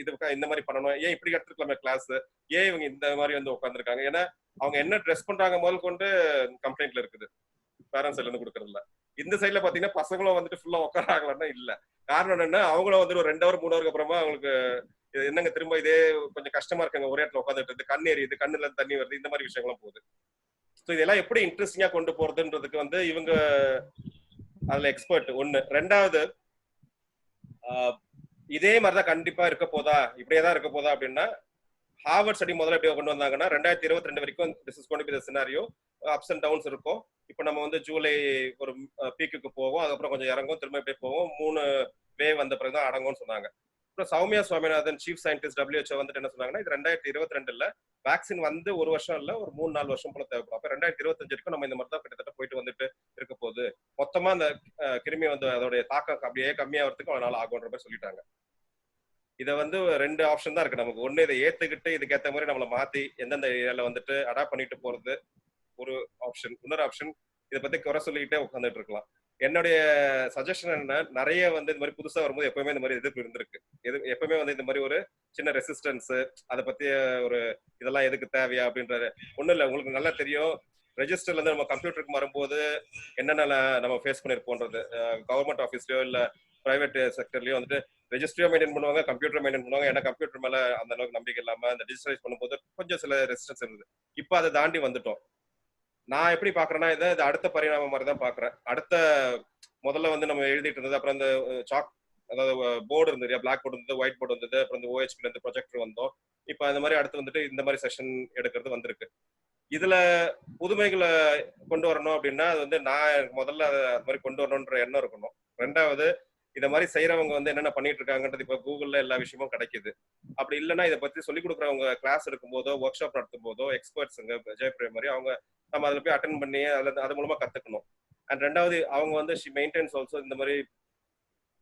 இந்த மாதிரி பண்ணணும், ஏன் இப்படி எடுத்துக்கலாமே கிளாஸ், ஏன் இவங்க இந்த மாதிரி வந்து உட்காந்துருக்காங்க, ஏன்னா அவங்க என்ன ட்ரெஸ் பண்றாங்க முதல் கொண்டு கம்ப்ளைண்ட்ல இருக்குது பேரண்ட்ஸ் சைட்ல இருந்து கொடுக்கறதுல. இந்த சைட்ல பாத்தீங்கன்னா பசங்களும் வந்துட்டு ஃபுல்லா உட்காராங்களான்னா இல்ல. காரணம் என்னன்னா அவங்களும் வந்து ஒரு 2 hour 3 hour அப்புறமா அவங்களுக்கு என்னங்க திரும்ப இதே கொஞ்சம் கஷ்டமா இருக்காங்க, ஒரே இடத்துல உட்காந்துட்டு கண் எரியுது, கண்ணுல இருந்து தண்ணி வருது, இந்த மாதிரி விஷயங்களும் போகுது. ஸோ இதெல்லாம் எப்படி இன்ட்ரெஸ்டிங்கா கொண்டு போறதுன்றதுக்கு வந்து இவங்க அதுல எக்ஸ்பர்ட் ஒண்ணு. ரெண்டாவது, இதே மாதிரிதான் கண்டிப்பா இருக்க போதா, இப்படியேதான் இருக்க போதா அப்படின்னா ஹார்வர்ட் ஸ்டடி முதல்ல எப்படி கொண்டு வந்தாங்கன்னா 2022 வரைக்கும் this is going to be the scenario, ups and downs இருக்கும். இப்போ நம்ம வந்து ஜூலை ஒரு பீக்குக்கு போவோம், அதுக்கப்புறம் கொஞ்சம் இறங்கும், திரும்ப இப்படியே போவோம், 3 வேவ் வந்த பிறகுதான் அடங்கும்னு சொன்னாங்க. அப்புறம் Soumya Swaminathan chief scientist WHO வந்துட்டு என்ன சொன்னாங்கன்னா, இது 2022 வேக்சின் வந்து 1 வருஷம் இல்ல, ஒரு 3-4 வருஷம் போல தேவைப்படும். அப்ப 2025 வரைக்கும் நம்ம இந்த மாதிரி தான் கிட்டத்தட்ட போயிட்டு வந்துட்டு இருக்க போகுது. மொத்தமா அந்த கிருமி வந்து அதோடைய தாக்கம் அப்படியே கம்மியாகிறதுக்கு அதனால ஆகுன்ற மாதிரி சொல்லிட்டாங்க. இதை வந்து 2 ஆப்ஷன் தான் இருக்கு நமக்கு. ஒண்ணு, இதை ஏத்துக்கிட்டு இதுக்கேற்ற மாதிரி நம்மளை மாத்தி எந்தெந்த ஏரியால வந்துட்டு அடாப்ட் பண்ணிட்டு போறது ஒரு ஆப்ஷன். இன்னொரு ஆப்ஷன், இதை பத்தி குறை சொல்லிக்கிட்டே உட்காந்துட்டு இருக்கலாம். என்னுடைய சஜஷன் என்ன, நிறைய வந்து இந்த மாதிரி புதுசா வரும்போது எப்பவுமே இந்த மாதிரி எதிர்ப்பு இருந்திருக்கு. எப்பவுமே வந்து இந்த மாதிரி ஒரு சின்ன ரெசிஸ்டன்ஸ், அதை பத்திய ஒரு இதெல்லாம் எதுக்கு தேவையா அப்படின்றது ஒண்ணும் இல்லை. உங்களுக்கு நல்லா தெரியும், ரெஜிஸ்டர்ல இருந்து நம்ம கம்ப்யூட்டருக்கு வரும்போது என்னென்ன நம்ம ஃபேஸ் பண்ணிருப்போன்றது. கவர்மெண்ட் ஆஃபீஸ்லயோ இல்ல பிரைவேட் செக்டர்லயோ வந்துட்டு ரெஜிஸ்டரியா மெயின்டைன் பண்ணுவாங்க, கம்ப்யூட்டர் மெயின்டைன் பண்ணுவாங்க. ஏன்னா கம்ப்யூட்டர் மேல அந்த அளவுக்கு நம்பிக்கை இல்லாம அந்த டிஜிட்டலைஸ் பண்ணும்போது கொஞ்சம் சில ரெசிஸ்டன்ஸ் இருந்தது. இப்போ அதை தாண்டி வந்துட்டோம். நான் எப்படி பாக்குறேன்னா, இது அடுத்த பரிணாமம் மாதிரி தான் பாக்குறேன். அடுத்த முதல்ல வந்து நம்ம எழுதிட்டு இருந்தது, அப்புறம் அந்த அதாவது போர்டு இருந்தது, பிளாக் போர்டு இருந்தது, ஒயிட் போர்டு வந்தது, அப்புறம் இந்த OHP இருந்து ப்ரொஜெக்டர் வந்தோம். இப்போ அந்த மாதிரி அடுத்து வந்துட்டு இந்த மாதிரி செஷன் எடுக்கிறது வந்திருக்கு. இதுல புதுமைகளை கொண்டு வரணும் அப்படின்னா அது வந்து நான் முதல்ல அது மாதிரி கொண்டு வரணும்ன்ற எண்ணம் இருக்கணும். ரெண்டாவது இதை மாதிரி செய்யறவங்க வந்து என்னென்ன பண்ணிட்டு இருக்காங்கன்றது இப்ப கூகுள்ல எல்லா விஷயமும் கிடைக்குது. அப்படி இல்லைன்னா இதை பத்தி சொல்லிக் கொடுக்குறவங்க கிளாஸ் எடுக்கும் போதோ ஒர்க் ஷாப் நடத்தும் போதோ எக்ஸ்பர்ட்ஸுங்க ஜெயபிரியா மாதிரி அவங்க நம்ம அதில் போய் அட்டன் பண்ணி அது மூலமா கத்துக்கணும். அண்ட் ரெண்டாவது அவங்க வந்து ஷி மெயின்டைன்ஸ் ஆல்சோ இந்த மாதிரி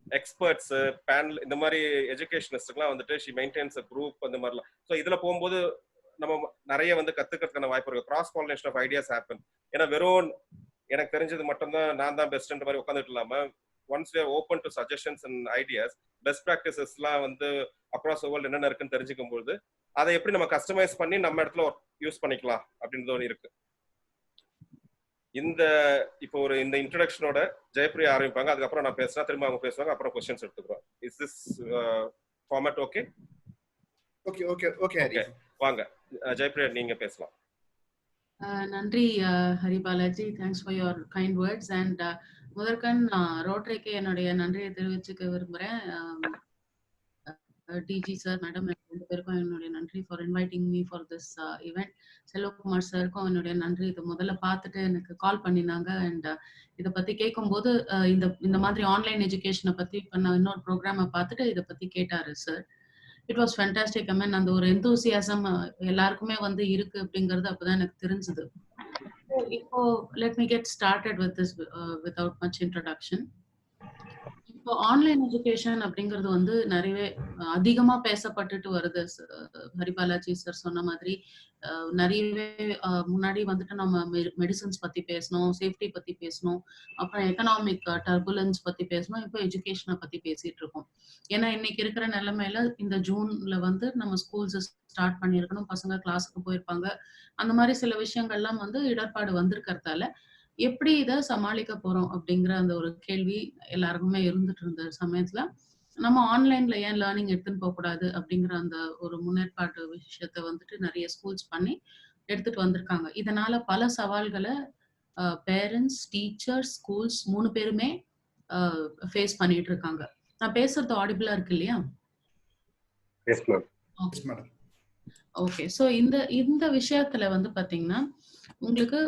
எக்ஸ்பர்ட்ஸ் பேனல் இந்த மாதிரி எஜுகேஷனிஸ்ட்லாம் வந்துட்டு ஷி மெயின்டைன்ஸ் குரூப் அந்த மாதிரிலாம். ஸோ இதுல போகும்போது நம்ம நிறைய வந்து கத்துக்கிறதுக்கான வாய்ப்பு இருக்கு. Cross pollination of ideas happen. ஏன்னா வெறும் எனக்கு தெரிஞ்சது மட்டும்தான் நான் தான் பெஸ்ட்ன்ற மாதிரி உட்காந்துட்டு இல்லாம once we are open to suggestions and ideas, best practices எல்லாம் வந்து across the world என்னென்ன இருக்குன்னு தெரிஞ்சுக்கும் போது அதை எப்படி நம்ம கஸ்டமைஸ் பண்ணி நம்ம இடத்துல யூஸ் பண்ணிக்கலாம் அப்படின்றது ஒன்று இருக்கு. இந்த இப்போ ஒரு இந்த இன்ட்ரோடக்ஷனோட ஜெயபிரியா ஆரம்பிப்பாங்க, அதுக்கப்புறம் நான் பேசுறேன், திரும்ப அவங்க பேசுவாங்க, அப்புறம் கொஸ்டின்ஸ் எடுத்துக்கிறோம். Is this format okay? Okay okay okay Hari. வாங்க ஜெயபிரியா நீங்க பேசலாம். நன்றி Haribalaji, thanks for your kind words. And முதற்கண் ரோட்டரிக்கு என்னுடைய நன்றியை தெரிவிச்சுக்க விரும்புகிறேன். டிஜி சார், மேடம், ரெண்டு பேருக்கும் என்னுடைய நன்றி for inviting me for this event. Selvakumar சாருக்கும் என்னுடைய நன்றி. இதை முதல்ல பார்த்துட்டு எனக்கு கால் பண்ணினாங்க. அண்ட் இதை பற்றி கேட்கும்போது இந்த மாதிரி ஆன்லைன் எஜுகேஷனை பற்றி பண்ண இன்னொரு ப்ரோக்ராமை பார்த்துட்டு இதை பற்றி கேட்டாரு sir. It was fantastic. I mean அந்த ஒரு எந்தூசியாசம் எல்லாருக்குமே வந்து இருக்கு அப்படிங்கிறது அப்போதான் எனக்கு தெரிஞ்சுது. இப்போ let me get started with this without much introduction. இப்போ ஆன்லைன் எஜுகேஷன் அப்படிங்கிறது வந்து நிறையவே அதிகமா பேசப்பட்டுட்டு வருது. ஹரிபாலாஜி சார் சொன்ன மாதிரி நிறையவே முன்னாடி வந்துட்டு நம்ம மெடிசன்ஸ் பத்தி பேசணும், சேஃப்டி பத்தி பேசணும், அப்புறம் எக்கனாமிக் டர்புலன்ஸ் பத்தி பேசணும், இப்போ எஜுகேஷனை பத்தி பேசிட்டு இருக்கோம். ஏன்னா இன்னைக்கு இருக்கிற நிலைமையில இந்த ஜூன்ல வந்து நம்ம ஸ்கூல்ஸ் ஸ்டார்ட் பண்ணியிருக்கணும், பசங்க கிளாஸுக்கு போயிருப்பாங்க. அந்த மாதிரி சில விஷயங்கள்லாம் வந்து இடர்பாடு வந்திருக்கிறதால எப்படி இதை சமாளிக்க போறோம் அப்படிங்கிற அந்த ஒரு கேள்வி எல்லாருக்குமே இருந்துட்டு இருந்த சமயத்துல நம்ம ஆன்லைன்ல ஏன் லேர்னிங் எடுத்துன்னு போக கூடாது அப்படிங்கிற அந்த ஒரு முன்னேற்பாட்டு விஷயத்த வந்துட்டு நிறைய ஸ்கூல்ஸ் பண்ணி எடுத்துட்டு வந்திருக்காங்க. இதனால பல சவால்களை பேரண்ட்ஸ், டீச்சர்ஸ், ஸ்கூல்ஸ் 3 பேருமே ஃபேஸ் பண்ணிட்டு இருக்காங்க. நான் பேசுறது ஆடிபிளா இருக்கு இல்லையா? ஓகே. ஸோ இந்த விஷயத்துல வந்து பாத்தீங்கன்னா உங்களுக்கு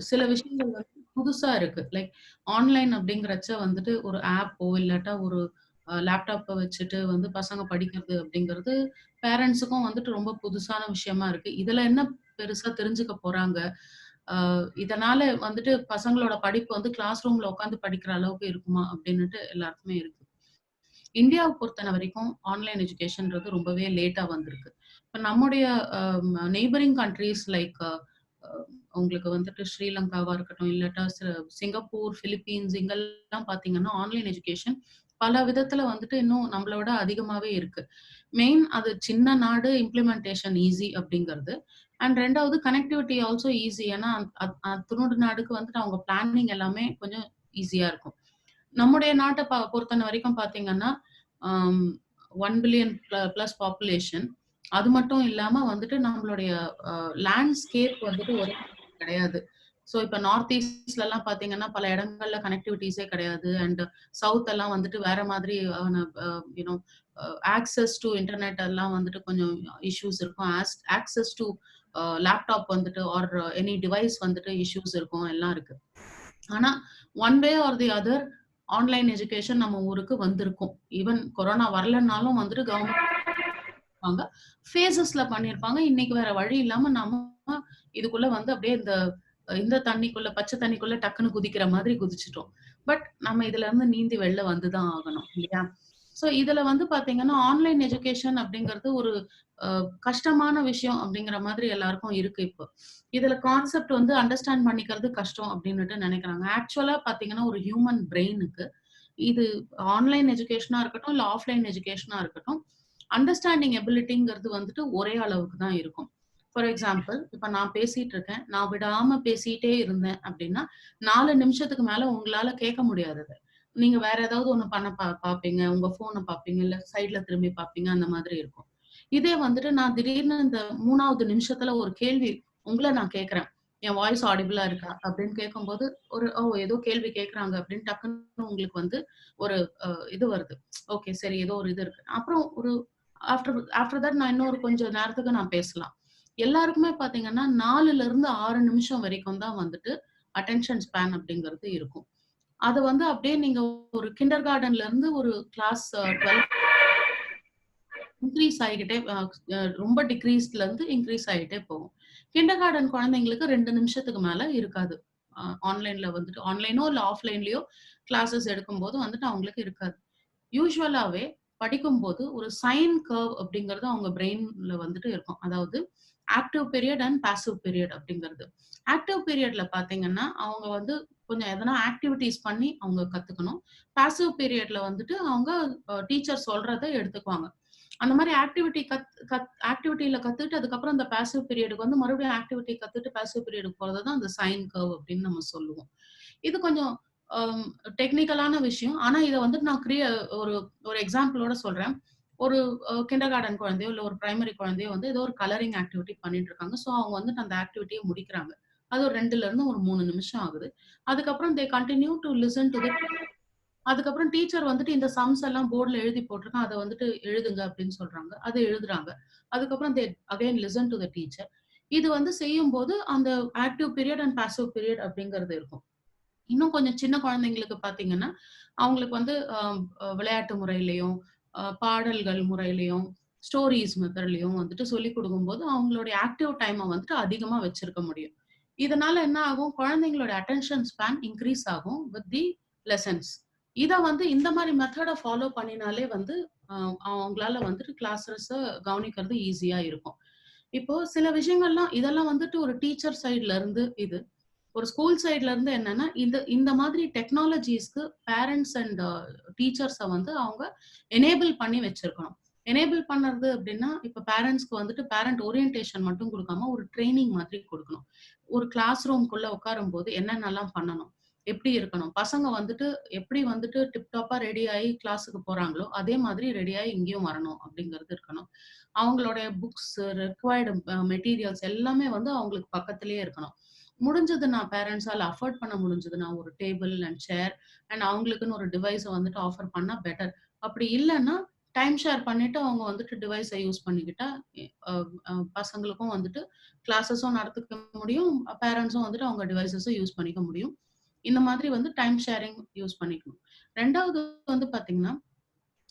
சில விஷயங்கள் வந்து புதுசா இருக்கு. லைக் ஆன்லைன் அப்படிங்கிறச்ச வந்துட்டு ஒரு ஆப்போ இல்லாட்டா ஒரு லேப்டாப்பை வச்சுட்டு வந்து பசங்க படிக்கிறது அப்படிங்கிறது பேரண்ட்ஸுக்கும் வந்துட்டு ரொம்ப புதுசான விஷயமா இருக்கு. இதுல என்ன பெருசா தெரிஞ்சுக்க போறாங்க, இதனால வந்துட்டு பசங்களோட படிப்பு வந்து கிளாஸ் ரூம்ல உட்காந்து படிக்கிற அளவுக்கு இருக்குமா அப்படின்னுட்டு எல்லாருக்குமே இருக்கு. இந்தியாவை பொறுத்தன வரைக்கும் ஆன்லைன் எஜுகேஷன்றது ரொம்பவே லேட்டா வந்திருக்கு. இப்போ நம்முடைய நெய்பரிங் கண்ட்ரீஸ் லைக் உங்களுக்கு வந்துட்டு ஸ்ரீலங்காவா இருக்கட்டும், இல்லாட்டா சிங்கப்பூர், பிலிப்பீன்ஸ், இங்கெல்லாம் பாத்தீங்கன்னா ஆன்லைன் எஜுகேஷன் பல விதத்துல வந்துட்டு இன்னும் நம்மளோட அதிகமாவே இருக்கு. மெயின் அது சின்ன நாடு, இம்ப்ளிமெண்டேஷன் ஈஸி அப்படிங்கிறது. அண்ட் ரெண்டாவது கனெக்டிவிட்டி ஆல்சோ ஈஸி. ஏன்னா துணோடு நாடுக்கு வந்துட்டு அவங்க பிளானிங் எல்லாமே கொஞ்சம் ஈஸியா இருக்கும். நம்முடைய நாட்டை பொறுத்தன வரைக்கும் பாத்தீங்கன்னா 1 பில்லியன் பிளஸ் பாப்புலேஷன். அது மட்டும் இல்லாம வந்துட்டு நம்மளுடைய லேண்ட்ஸ்கேப் வந்துட்டு ஒரு கிடையாது. ஸோ இப்போ நார்த் ஈஸ்ட்ல எல்லாம் பாத்தீங்கன்னா பல இடங்கள்ல கனெக்டிவிட்டிஸே கிடையாது. அண்ட் சவுத் எல்லாம் வந்துட்டு வேற மாதிரி யூனோ ஆக்சஸ் டு இன்டர்நெட் எல்லாம் வந்துட்டு கொஞ்சம் இஷ்யூஸ் இருக்கும். ஆக்சஸ் டு லேப்டாப் வந்துட்டு ஆர் எனி டிவைஸ் வந்துட்டு இஷ்யூஸ் இருக்கும், எல்லாம் இருக்கு. ஆனா one way or the other online education நம்ம ஊருக்கு வந்திருக்கும். ஈவன் கொரோனா வரலன்னாலும் வந்துட்டு கவர்மெண்ட் ஃபேசஸ்ல பண்ணிருப்பாங்க. இன்னைக்கு வேற வழி இல்லாம நம்ம இதுக்குள்ள வந்து அப்படியே இந்த தண்ணிக்குள்ள, பச்சை தண்ணிக்குள்ள டக்குன்னு குதிக்கிற மாதிரி குதிச்சிட்டோம். பட் நம்ம இதுல இருந்து நீந்தி வெளில வந்துதான் ஆகணும் இல்லையா? சோ இதுல வந்து பாத்தீங்கன்னா ஆன்லைன் எஜுகேஷன் அப்படிங்கிறது ஒரு கஷ்டமான விஷயம் அப்படிங்கிற மாதிரி எல்லாருக்கும் இருக்கு. இப்போ இதுல கான்செப்ட் வந்து அண்டர்ஸ்டாண்ட் பண்ணிக்கிறது கஷ்டம் அப்படின்னுட்டு நினைக்கிறாங்க. ஆக்சுவலா பாத்தீங்கன்னா ஒரு ஹியூமன் பிரெயினுக்கு இது ஆன்லைன் எஜுகேஷனா இருக்கட்டும் இல்ல ஆஃப்லைன் எஜுகேஷனா இருக்கட்டும், அண்டர்ஸ்டாண்டிங் எபிலிட்டிங்கிறது வந்துட்டு ஒரே அளவுக்கு தான் இருக்கும். ஃபார் எக்ஸாம்பிள், இப்ப நான் பேசிட்டு இருக்கேன், நான் விடாம பேசிட்டே இருந்தேன் அப்படின்னா 4 நிமிஷத்துக்கு மேல உங்களால கேட்க முடியாது. நீங்க வேற ஏதாவது ஒண்ணு பண்ண பாப்பீங்க, உங்க போனை பாப்பீங்க, இல்ல சைட்ல திரும்பி பாப்பீங்க, அந்த மாதிரி இருக்கும். இதே வந்துட்டு நான் திடீர்னு இந்த 3வது நிமிஷத்துல ஒரு கேள்வி உங்களை நான் கேட்கிறேன், என் வாய்ஸ் ஆடிபிளா இருக்கா அப்படின்னு கேட்கும்போது ஒரு ஏதோ கேள்வி கேட்கறாங்க அப்படின்னு டக்குன்னு உங்களுக்கு வந்து ஒரு இது வருது. ஓகே சரி, ஏதோ ஒரு இது இருக்கு. அப்புறம் ஒரு ஆஃப்டர் தட் நான் இன்னொரு கொஞ்சம் நேரத்துக்கு நான் பேசலாம். எல்லாருக்குமே பாத்தீங்கன்னா 4ல இருந்து 6 நிமிஷம் வரைக்கும் தான் வந்துட்டு அட்டென்ஷன் ஸ்பேன் அப்படிங்கிறது இருக்கும். அது வந்து அப்படியே நீங்க ஒரு கிண்டர் கார்டன்ல இருந்து ஒரு கிளாஸ் 12 இன்க்ரீஸ் ஆகிக்கிட்டே ரொம்ப டிக்ரீஸ்ல இருந்து இன்க்ரீஸ் ஆகிட்டே போகும். கிண்டர் கார்டன் குழந்தைங்களுக்கு 2 நிமிஷத்துக்கு மேல இருக்காது. ஆன்லைன்ல வந்துட்டு ஆன்லைனோ இல்ல ஆஃப்லைன்லயோ கிளாஸஸ் எடுக்கும்போது வந்துட்டு அவங்களுக்கு இருக்காது. யூசுவலாவே படிக்கும்போது ஒரு சைன் கர்வ் அப்படிங்கிறது அவங்க பிரெயின்ல வந்துட்டு இருக்கும். அதாவது active period and passive period அப்படிங்கிறது. ஆக்டிவ் பீரியட்ல பாத்தீங்கன்னா அவங்க வந்து கொஞ்சம் எதனா ஆக்டிவிட்டிஸ் பண்ணி அவங்க கத்துக்கணும். பாசிவ் பீரியட்ல வந்துட்டு அவங்க டீச்சர் சொல்றதை எடுத்துக்குவாங்க. அந்த மாதிரி ஆக்டிவிட்டியில கத்துட்டு அதுக்கப்புறம் அந்த பாசிவ் பீரியடுக்கு வந்து மறுபடியும் ஆக்டிவிட்டி கத்துட்டு பாசிவ் பீரியடுக்கு போறதுதான் அந்த சைன் கர்வ் அப்படின்னு நம்ம சொல்லுவோம். இது கொஞ்சம் டெக்னிக்கலான விஷயம். ஆனா இதை வந்து நான் ஒரு எக்ஸாம்பிளோட சொல்றேன். ஒரு கிண்டர் கார்டன் குழந்தையோ இல்ல ஒரு பிரைமரி குழந்தையோ வந்து ஏதோ ஒரு கலரிங் ஆக்டிவிட்டி பண்ணிட்டு இருக்காங்க. ஸோ அவங்க வந்துட்டு அந்த ஆக்டிவிட்டியை முடிக்கிறாங்க. அது ஒரு 2ல இருந்து ஒரு 3 நிமிஷம் ஆகுது. அதுக்கப்புறம் they continue to listen to தி அதுக்கப்புறம் டீச்சர் வந்துட்டு இந்த சம்ஸ் எல்லாம் போர்டுல எழுதி போட்டிருக்கான், அதை வந்துட்டு எழுதுங்க அப்படின்னு சொல்றாங்க. அதை எழுதுறாங்க. அதுக்கப்புறம் they again listen to the teacher. இது வந்து செய்யும் போது அந்த active period and passive period அப்படிங்கிறது இருக்கும். இன்னும் கொஞ்சம் சின்ன குழந்தைங்களுக்கு பாத்தீங்கன்னா அவங்களுக்கு வந்து விளையாட்டு முறையிலையும் பாடல்கள் முறையிலையும் ஸ்டோரிஸ் மெத்தட்லயும் வந்துட்டு சொல்லி கொடுக்கும்போது அவங்களுடைய ஆக்டிவ் டைமை வந்துட்டு அதிகமா வச்சிருக்க முடியும். இதனால என்ன ஆகும், குழந்தைங்களோட அட்டென்ஷன் ஸ்பேன் இன்க்ரீஸ் ஆகும் வித் தி லெசன்ஸ். இதை வந்து இந்த மாதிரி மெத்தடை ஃபாலோ பண்ணினாலே வந்து அவங்களால வந்துட்டு கிளாஸஸ் கவனிக்கிறது ஈஸியா இருக்கும். இப்போ சில விஷயங்கள்லாம் இதெல்லாம் வந்துட்டு ஒரு டீச்சர் சைட்ல இருந்து இது ஒரு ஸ்கூல் சைட்ல இருந்து என்னன்னா இந்த மாதிரி டெக்னாலஜிஸ்க்கு பேரண்ட்ஸ் அண்ட் டீச்சர்ஸை வந்து அவங்க எனேபிள் பண்ணி வச்சிருக்கணும். எனேபிள் பண்ணுறது அப்படின்னா இப்போ பேரண்ட்ஸ்க்கு வந்துட்டு பேரண்ட் ஓரியன்டேஷன் மட்டும் கொடுக்காம ஒரு ட்ரைனிங் மாதிரி கொடுக்கணும். ஒரு கிளாஸ் ரூம்குள்ள உட்காரும் போது என்னென்னலாம் பண்ணணும், எப்படி இருக்கணும், பசங்க வந்துட்டு எப்படி வந்துட்டு டிப்டாப்பா ரெடி ஆகி கிளாஸுக்கு போறாங்களோ அதே மாதிரி ரெடி ஆகி இங்கேயும் வரணும் அப்படிங்கிறது இருக்கணும். அவங்களுடைய புக்ஸ் ரெக்வயர்டு மெட்டீரியல்ஸ் எல்லாமே வந்து அவங்களுக்கு பக்கத்திலேயே இருக்கணும். முடிஞ்சதுன்னா பேரண்ட்ஸால அஃபோர்ட் பண்ண முடிஞ்சதுன்னா ஒரு டேபிள் அண்ட் சேர் அண்ட் அவங்களுக்குன்னு ஒரு டிவைஸை வந்துட்டு ஆஃபர் பண்ணா பெட்டர். அப்படி இல்லைன்னா டைம் ஷேர் பண்ணிட்டு அவங்க வந்துட்டு டிவைஸை யூஸ் பண்ணிக்கிட்டா பசங்களுக்கும் வந்துட்டு கிளாஸஸும் நடத்திக்க முடியும், பேரண்ட்ஸும் வந்துட்டு அவங்க டிவைசஸும் யூஸ் பண்ணிக்க முடியும். இந்த மாதிரி வந்து டைம் ஷேரிங் யூஸ் பண்ணிக்கணும். 2வது வந்து பாத்தீங்கன்னா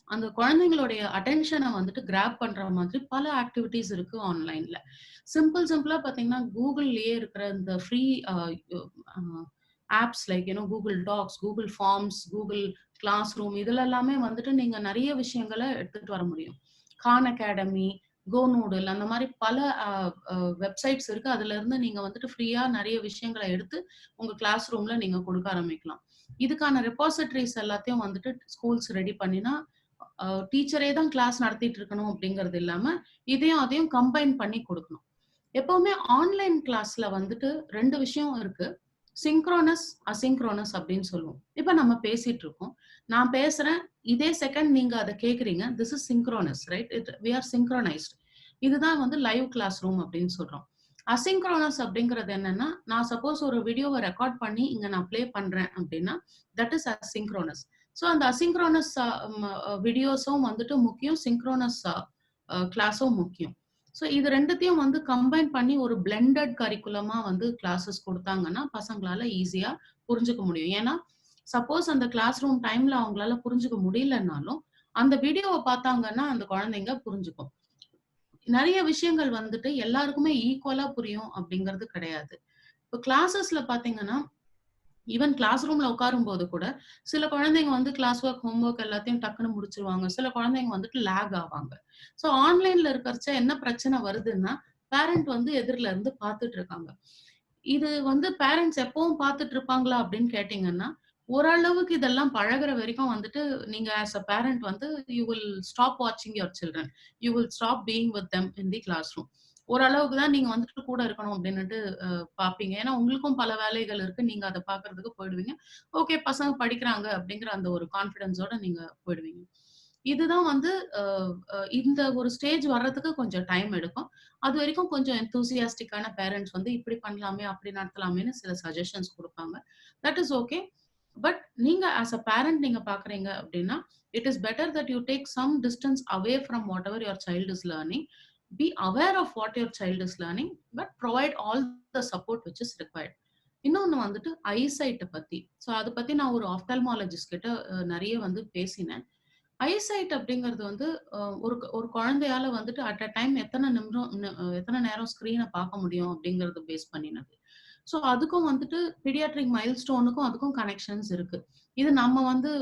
அந்த குழந்தைங்களுடைய அட்டென்ஷனை வந்துட்டு கிராப் பண்ற மாதிரி பல ஆக்டிவிட்டிஸ் இருக்கு ஆன்லைன்ல. சிம்பிளா பாத்தீங்கன்னா கூகுள்லயே இருக்கிற இந்த free apps like Google Docs, Google Forms, Google Classroom இதுல எல்லாமே வந்துட்டு நீங்க நிறைய விஷயங்களை எடுத்துட்டு வர முடியும். கான் அகாடமி, கோ நூடுல் அந்த மாதிரி பல வெப்சைட்ஸ் இருக்கு. அதுல இருந்து நீங்க வந்துட்டு ஃப்ரீயா நிறைய விஷயங்களை எடுத்து உங்க கிளாஸ் ரூம்ல நீங்க கொடுக்க ஆரம்பிக்கலாம். இதுக்கான ரெபாசிட்டரிஸ் எல்லாத்தையும் வந்துட்டு ஸ்கூல்ஸ் ரெடி பண்ணினா டீச்சரே தான் கிளாஸ் நடத்திட்டு இருக்கணும் அப்படிங்கிறது இல்லாம இதையும் அதையும் கம்பைன் பண்ணி கொடுக்கணும். எப்பவுமே ஆன்லைன் கிளாஸ்ல வந்துட்டு 2 விஷயம் இருக்கு, சிங்க்ரோனஸ் அசிங்க்ரோனஸ் அப்படின்னு சொல்லுவோம். இப்ப நம்ம பேசிட்டு இருக்கோம், நான் பேசுறேன், இதே செகண்ட் நீங்க அதை கேக்குறீங்க, this is synchronous, right? We are synchronised. இதுதான் வந்து லைவ் கிளாஸ் ரூம் அப்படின்னு சொல்றோம். அசிங்க்ரோனஸ் அப்படிங்கிறது என்னன்னா, நான் சப்போஸ் ஒரு வீடியோவை ரெக்கார்ட் பண்ணி இங்க நான் பிளே பண்றேன் அப்படின்னா தட் இஸ் அசிங்க்ரோனஸ். ஸோ அந்த அசிங்க்ரோனஸ் வீடியோஸும் வந்துட்டு முக்கியம், சிங்க்ரோனஸ் கிளாஸும் முக்கியம். ஸோ இது 2த்தையும் வந்து கம்பைன் பண்ணி ஒரு பிளெண்டட் கரிக்குலமா வந்து கிளாஸஸ் கொடுத்தாங்கன்னா பசங்களால ஈஸியா புரிஞ்சுக்க முடியும். ஏன்னா சப்போஸ் அந்த கிளாஸ் ரூம் டைம்ல அவங்களால புரிஞ்சுக்க முடியலன்னாலும் அந்த வீடியோவை பார்த்தாங்கன்னா அந்த குழந்தைங்க புரிஞ்சுக்கும். நிறைய விஷயங்கள் வந்துட்டு எல்லாருக்குமே ஈக்குவலா புரியும் அப்படிங்கிறது கிடையாது. இப்போ கிளாஸஸ்ல பாத்தீங்கன்னா ஈவன் கிளாஸ் ரூம்ல உட்காரும் போது கூட சில குழந்தைங்க வந்து கிளாஸ் ஒர்க், ஹோம் ஒர்க் எல்லாத்தையும் டக்குன்னு முடிச்சிருவாங்க. சில குழந்தைங்க வந்துட்டு லேக் ஆவாங்க. ஸோ ஆன்லைன்ல இருக்கிறச்ச என்ன பிரச்சனை வருதுன்னா, பேரண்ட் வந்து எதிரில இருந்து பார்த்துட்டு இருக்காங்க. இது வந்து பேரண்ட்ஸ் எப்பவும் பார்த்துட்டு இருப்பாங்களா அப்படின்னு கேட்டீங்கன்னா, ஓரளவுக்கு இதெல்லாம் பழகுற வரைக்கும் வந்துட்டு நீங்க ஆஸ் அ பேரண்ட் வந்து யூ வில் ஸ்டாப் வாட்சிங் your children, you will stop being with them in the classroom. ஓரளவுக்கு தான் நீங்க வந்துட்டு கூட இருக்கணும் அப்படின்னுட்டு பாப்பீங்க. ஏன்னா உங்களுக்கும் பல வேலைகள் இருக்கு, நீங்க அதை பாக்குறதுக்கு போயிடுவீங்க. ஓகே பசங்க படிக்கிறாங்க அப்படிங்கிற அந்த ஒரு கான்பிடன்ஸோட நீங்க போயிடுவீங்க. இதுதான் வந்து இந்த ஒரு ஸ்டேஜ் வர்றதுக்கு கொஞ்சம் டைம் எடுக்கும். அது வரைக்கும் கொஞ்சம் எந்தூசியாஸ்டிக்கான பேரண்ட்ஸ் வந்து இப்படி பண்ணலாமே அப்படி நடத்தலாமேன்னு சில சஜஷன்ஸ் கொடுப்பாங்க. That is okay. பட் நீங்க ஆஸ் அ பேரண்ட் நீங்க பாக்குறீங்க அப்படின்னா it is better that you take some distance away from whatever your child is learning. be aware of what your child is learning, but provide all the support which is required. இன்னொன்னு வந்துட்டு ஐசைட்டை பத்தி. So அதை பத்தி நான் ஒரு ஆப்தால்மாலஜிஸ்ட் கிட்ட நிறைய வந்து பேசினேன். ஐசைட் அப்படிங்கிறது வந்து ஒரு குழந்தையால வந்துட்டு அட் அ டைம் எத்தனை நேரம் ஸ்கிரீனை பார்க்க முடியும் அப்படிங்கறது பேஸ் பண்ணினது. ஸோ அதுக்கும் வந்துட்டு பீடியாட்ரிக் மைல்ஸ்டோனுக்கும் அதுக்கும் கனெக்ஷன்ஸ் இருக்கு. இது நம்ம வந்து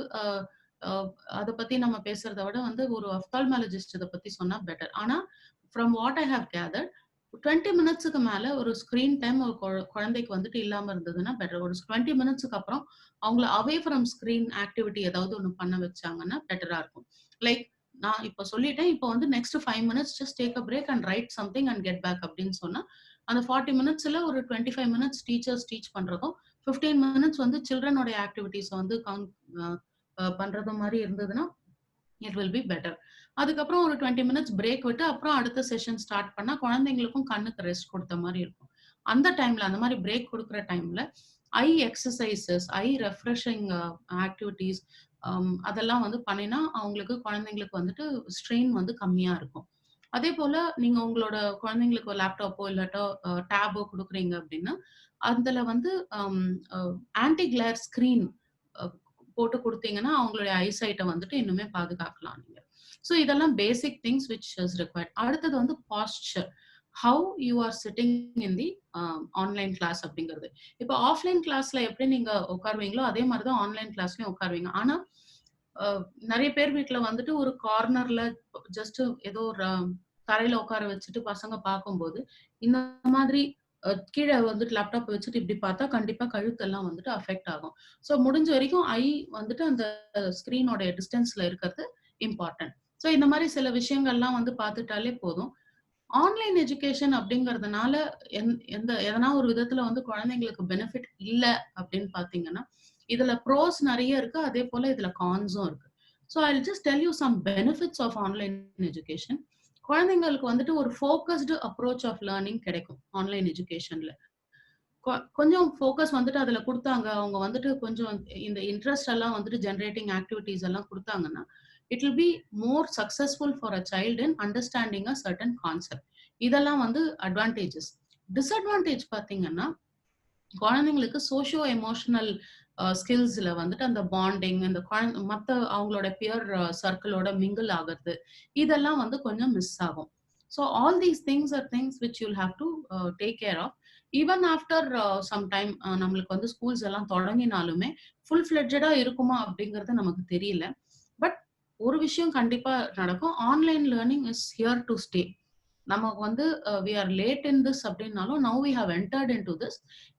அதை பத்தி நம்ம பேசுறத விட வந்து ஒரு ஆப்தால்மாலஜிஸ்ட் இதை பத்தி சொன்னா பெட்டர். ஆனா from what I have gathered 20 மினிட்ஸுக்கு மேல ஒரு ஸ்கிரீன் டைம் ஒரு குழந்தைக்கு வந்துட்டு இல்லாம இருந்ததுன்னா பெட்டர். ஒரு 20 மினிட்ஸுக்கு அப்புறம் அவங்கள அவே ஃப்ரம் ஸ்கிரீன் ஆக்டிவிட்டி ஏதாவது ஒன்று பண்ண வச்சாங்கன்னா பெட்டரா இருக்கும். லைக் நான் இப்போ சொல்லிட்டேன், இப்போ வந்து next 5 minutes just take a break and write something and get back அப்படின்னு சொன்னா அந்த 40 மினிட்ஸ்ல ஒரு 25 மினிட்ஸ் டீச்சர்ஸ் டீச் பண்றதும் 15 மினிட்ஸ் வந்து சில்ட்ரனோட ஆக்டிவிட்டிஸ் வந்து பண்றது மாதிரி இருந்ததுன்னா இட் வில் பி பெட்டர். அதுக்கப்புறம் ஒரு 20 மினிட்ஸ் பிரேக் விட்டு அப்புறம் அடுத்த செஷன் ஸ்டார்ட் பண்ணா குழந்தைங்களுக்கும் கண்ணுக்கு ரெஸ்ட் கொடுத்த மாதிரி இருக்கும். அந்த டைம்ல அந்த மாதிரி பிரேக் கொடுக்குற டைம்ல ஐ எக்ஸசைசஸ், ஐ ரெஃப்ரெஷிங் ஆக்டிவிட்டிஸ் அதெல்லாம் வந்து பண்ணினா அவங்களுக்கு குழந்தைங்களுக்கு வந்துட்டு ஸ்ட்ரெயின் வந்து கம்மியா இருக்கும். அதே போல நீங்க உங்களோட குழந்தைங்களுக்கு லேப்டாப்போ இல்லாட்டோ டேபோ கொடுக்குறீங்க அப்படின்னா அதுல வந்து ஆன்டி கிளேர் ஸ்கிரீன் போட்டு கொடுத்தீங்கன்னா அவங்களுடைய ஐசைட்டை வந்துட்டு இன்னுமே பாதுகாக்கலாம் நீங்க. ஸோ இதெல்லாம் basic things which is required. அடுத்தது வந்து posture, how you are sitting in the online class அப்படிங்கிறது. இப்போ ஆஃப்லைன் கிளாஸ்ல எப்படி நீங்க உட்காருவீங்களோ அதே மாதிரிதான் ஆன்லைன் கிளாஸ்லயும் உட்காருவீங்க. ஆனா நிறைய பேர் வீட்டுல வந்துட்டு ஒரு கார்னர்ல ஜஸ்ட் ஏதோ ஒரு தரையில உட்கார வச்சுட்டு பசங்க பார்க்கும்போது இந்த மாதிரி கீழே வந்துட்டு லேப்டாப் வச்சுட்டு இப்படி பார்த்தா கண்டிப்பா கழுத்தெல்லாம் வந்துட்டு அஃபெக்ட் ஆகும். ஸோ முடிஞ்ச வரைக்கும் ஐ வந்துட்டு அந்த ஸ்கிரீனோட டிஸ்டன்ஸ்ல இருக்கிறது இம்பார்ட்டன்ட். ஸோ இந்த மாதிரி சில விஷயங்கள்லாம் வந்து பார்த்துட்டாலே போதும். ஆன்லைன் எஜுகேஷன் அப்படிங்கறதுனால எதனா ஒரு விதத்துல வந்து குழந்தைங்களுக்கு பெனிஃபிட் இல்லை அப்படின்னு பாத்தீங்கன்னா இதுல ப்ரோஸ் நிறைய இருக்கு, அதே போல இதுல கான்ஸும் இருக்கு. So I just tell you some benefits of online education. குழந்தைங்களுக்கு வந்துட்டு ஒரு ஃபோக்கஸ்டு அப்ரோச் ஆஃப் லேர்னிங் கிடைக்கும் ஆன்லைன் எஜுகேஷன்ல. கொஞ்சம் ஃபோக்கஸ் வந்துட்டு அதுல கொடுத்தாங்க, அவங்க வந்துட்டு கொஞ்சம் இந்த இன்ட்ரெஸ்ட் எல்லாம் வந்துட்டு ஜென்ரேட்டிங் ஆக்டிவிட்டிஸ் எல்லாம் கொடுத்தாங்கன்னா it will be more successful for a child in understanding a certain concept. இதெல்லாம் வந்து அட்வான்டேஜஸ். டிஸ்அட்வான்டேஜ் பாத்தீங்கன்னா குழந்தைங்களுக்கு சோஷியோ எமோஷனல் ஸ்கில்ஸ்ல வந்துட்டு அந்த பாண்டிங், அந்த மற்ற அவங்களோட பியர் சர்க்கிளோட மிங்கிள் ஆகிறது இதெல்லாம் வந்து கொஞ்சம் மிஸ் ஆகும். So all these things are things which you'll have to take care of. Even after some time நம்மளுக்கு வந்து ஸ்கூல்ஸ் எல்லாம் தொடங்கினாலுமே ஃபுல் ஃபிளெட்ஜடா இருக்குமா அப்படிங்கிறது நமக்கு தெரியல. பட் ஒரு விஷயம் கண்டிப்பா நடக்கும், online learning is here to stay. நமக்கு வந்து we are late in this அப்படின்னாலும் now we have entered into this.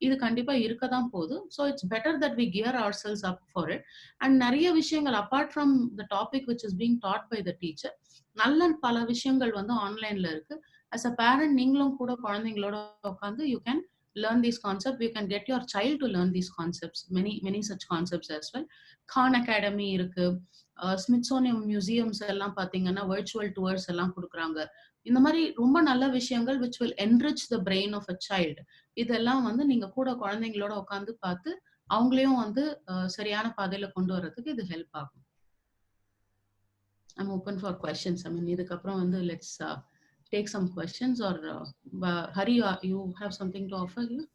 இது கண்டிப்பா இருக்கதான் போகுது. So it's better that we gear ourselves up for it. And நிறைய விஷயங்கள் apart from the topic which is being taught by the teacher, நல்ல பல விஷயங்கள் வந்து ஆன்லைன்ல இருக்கு. As a parent நீங்களும் கூட குழந்தைங்களோட உட்காந்து you can learn these concepts. You can get your child to learn these concepts, many such concepts as well. Khan Academy இருக்கு, ஸ்மித்சோனியம் மியூசியம்ஸ் எல்லாம் பாத்தீங்கன்னா வர்ச்சுவல் டூர்ஸ் எல்லாம் கொடுக்குறாங்க. இந்த மாதிரி ரொம்ப நல்ல விஷயங்கள் which will enrich the brain of a child. இதெல்லாம் வந்து நீங்க கூட குழந்தைங்களோட உட்காந்து பார்த்து அவங்களையும் வந்து சரியான பாதையில கொண்டு வர்றதுக்கு இது ஹெல்ப் ஆகும். I'm open for questions. I mean இதுக்கப்புறம் வந்து let's take some questions or Hari, you have something to offer here?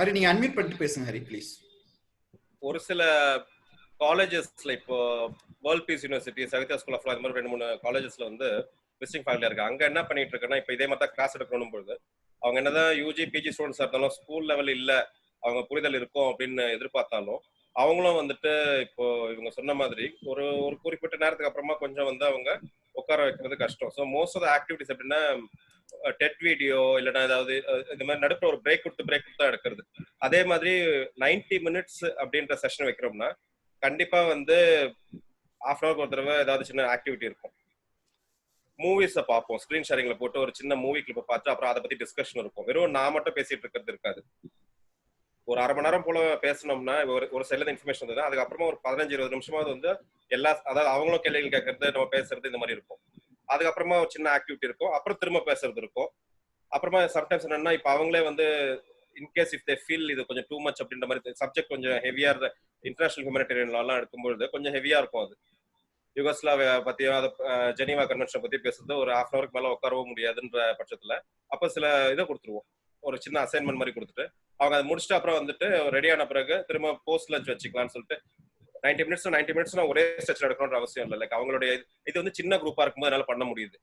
Hari நீங்க அன்மியூட் பண்ணிட்டு பேசுங்க ஹரி ப்ளீஸ். ஒரு சில காலேஜஸ்ல இப்போ World Peace University, Saveetha School of Law, இந்த மாதிரி 2-3 காலேஜஸ்ல வந்து விசிட்டிங் ஃபேக்கல்ட்டியா இருக்கு. அங்க என்ன பண்ணிட்டு இருக்குன்னா இப்போ இதே மாதிரி தான் கிளாஸ் எடுக்கணும் பொழுது அவங்க என்னதான் யூஜி பிஜி ஸ்டூடெண்ட்ஸா இருந்தாலும் ஸ்கூல் லெவல் இல்ல அவங்க புரிதல் இருக்கும் அப்படின்னு எதிர்பார்த்தாலும் அவங்களும் வந்துட்டு இப்போ இவங்க சொன்ன மாதிரி ஒரு ஒரு குறிப்பிட்ட நேரத்துக்கு அப்புறமா கொஞ்சம் வந்து அவங்க உட்கார வைக்கிறது கஷ்டம். So most of the activities எப்படின்னா டெட் வீடியோ இல்லைன்னா ஏதாவது இந்த மாதிரி நடுப்புற ஒரு பிரேக் கொடுத்து தான் எடுக்கிறது. அதே மாதிரி 90 மினிட்ஸ் அப்படின்ற செஷன் வைக்கிறோம்னா கண்டிப்பா வந்து ஹாஃப் அன் ஹவர் ஒரு தடவை ஏதாவது சின்ன ஆக்டிவிட்டி இருக்கும். மூவிஸை பார்ப்போம், ஸ்கிரீன் ஷேரிங்ல போட்டு ஒரு சின்ன மூவி கிளிப்பை பார்த்து அப்புறம் அதை பத்தி டிஸ்கஷன் இருக்கும். வெறும் நான் மட்டும் பேசிட்டு இருக்கிறது இருக்காது. ஒரு அரை மணி நேரம் போல பேசணும்னா ஒரு சைட்ல இன்ஃபர்மேஷன் வந்தது, அதுக்கப்புறமா ஒரு 15-20 நிமிஷமாவது வந்து அதாவது அவங்களும் கேள்விகள் கேட்கறது, நம்ம பேசுறது, இந்த மாதிரி இருக்கும். அதுக்கப்புறமா ஒரு சின்ன ஆக்டிவிட்டி இருக்கும், அப்புறம் திரும்ப பேசுறது இருக்கும். அப்புறமா சம்டைம்ஸ் என்னன்னா இப்போ அவங்களே வந்து இன்கேஸ் இஃப் தே ஃபீல் இது கொஞ்சம் டூ மச் அப்படின்ற மாதிரி சப்ஜெக்ட் கொஞ்சம் ஹெவியா இன்டர்நேஷனல் ஹியூமனிடேரியன் லாலாம் எடுக்கும்பொழுது கொஞ்சம் ஹெவியா இருக்கும். அது யுகோஸ்லாவியா பத்தியும் அதை ஜெனீவா கன்வென்ஷன் பத்தி பேசுறது ஒரு ஹாஃப் அன் அவருக்கு மேல உட்காரவும் முடியாதுன்ற பட்சத்துல அப்ப சில இதை கொடுத்துருவோம், ஒரு சின்ன அசைன்மெண்ட் மாதிரி கொடுத்துட்டு அவங்க அதை முடிச்சுட்டு அப்புறம் வந்துட்டு ரெடியான பிறகு திரும்ப போஸ்ட் லஞ்ச் வச்சுக்கலாம்னு சொல்லிட்டு 90 மினிட்ஸ் ஒரே ஸ்ட்ரெச் எடுக்கணும்ன்ற அவசியம் இல்லை. லைக் அவங்களுடைய இது வந்து சின்ன குரூப்பா இருக்கும்போது என்னால பண்ண முடியுது.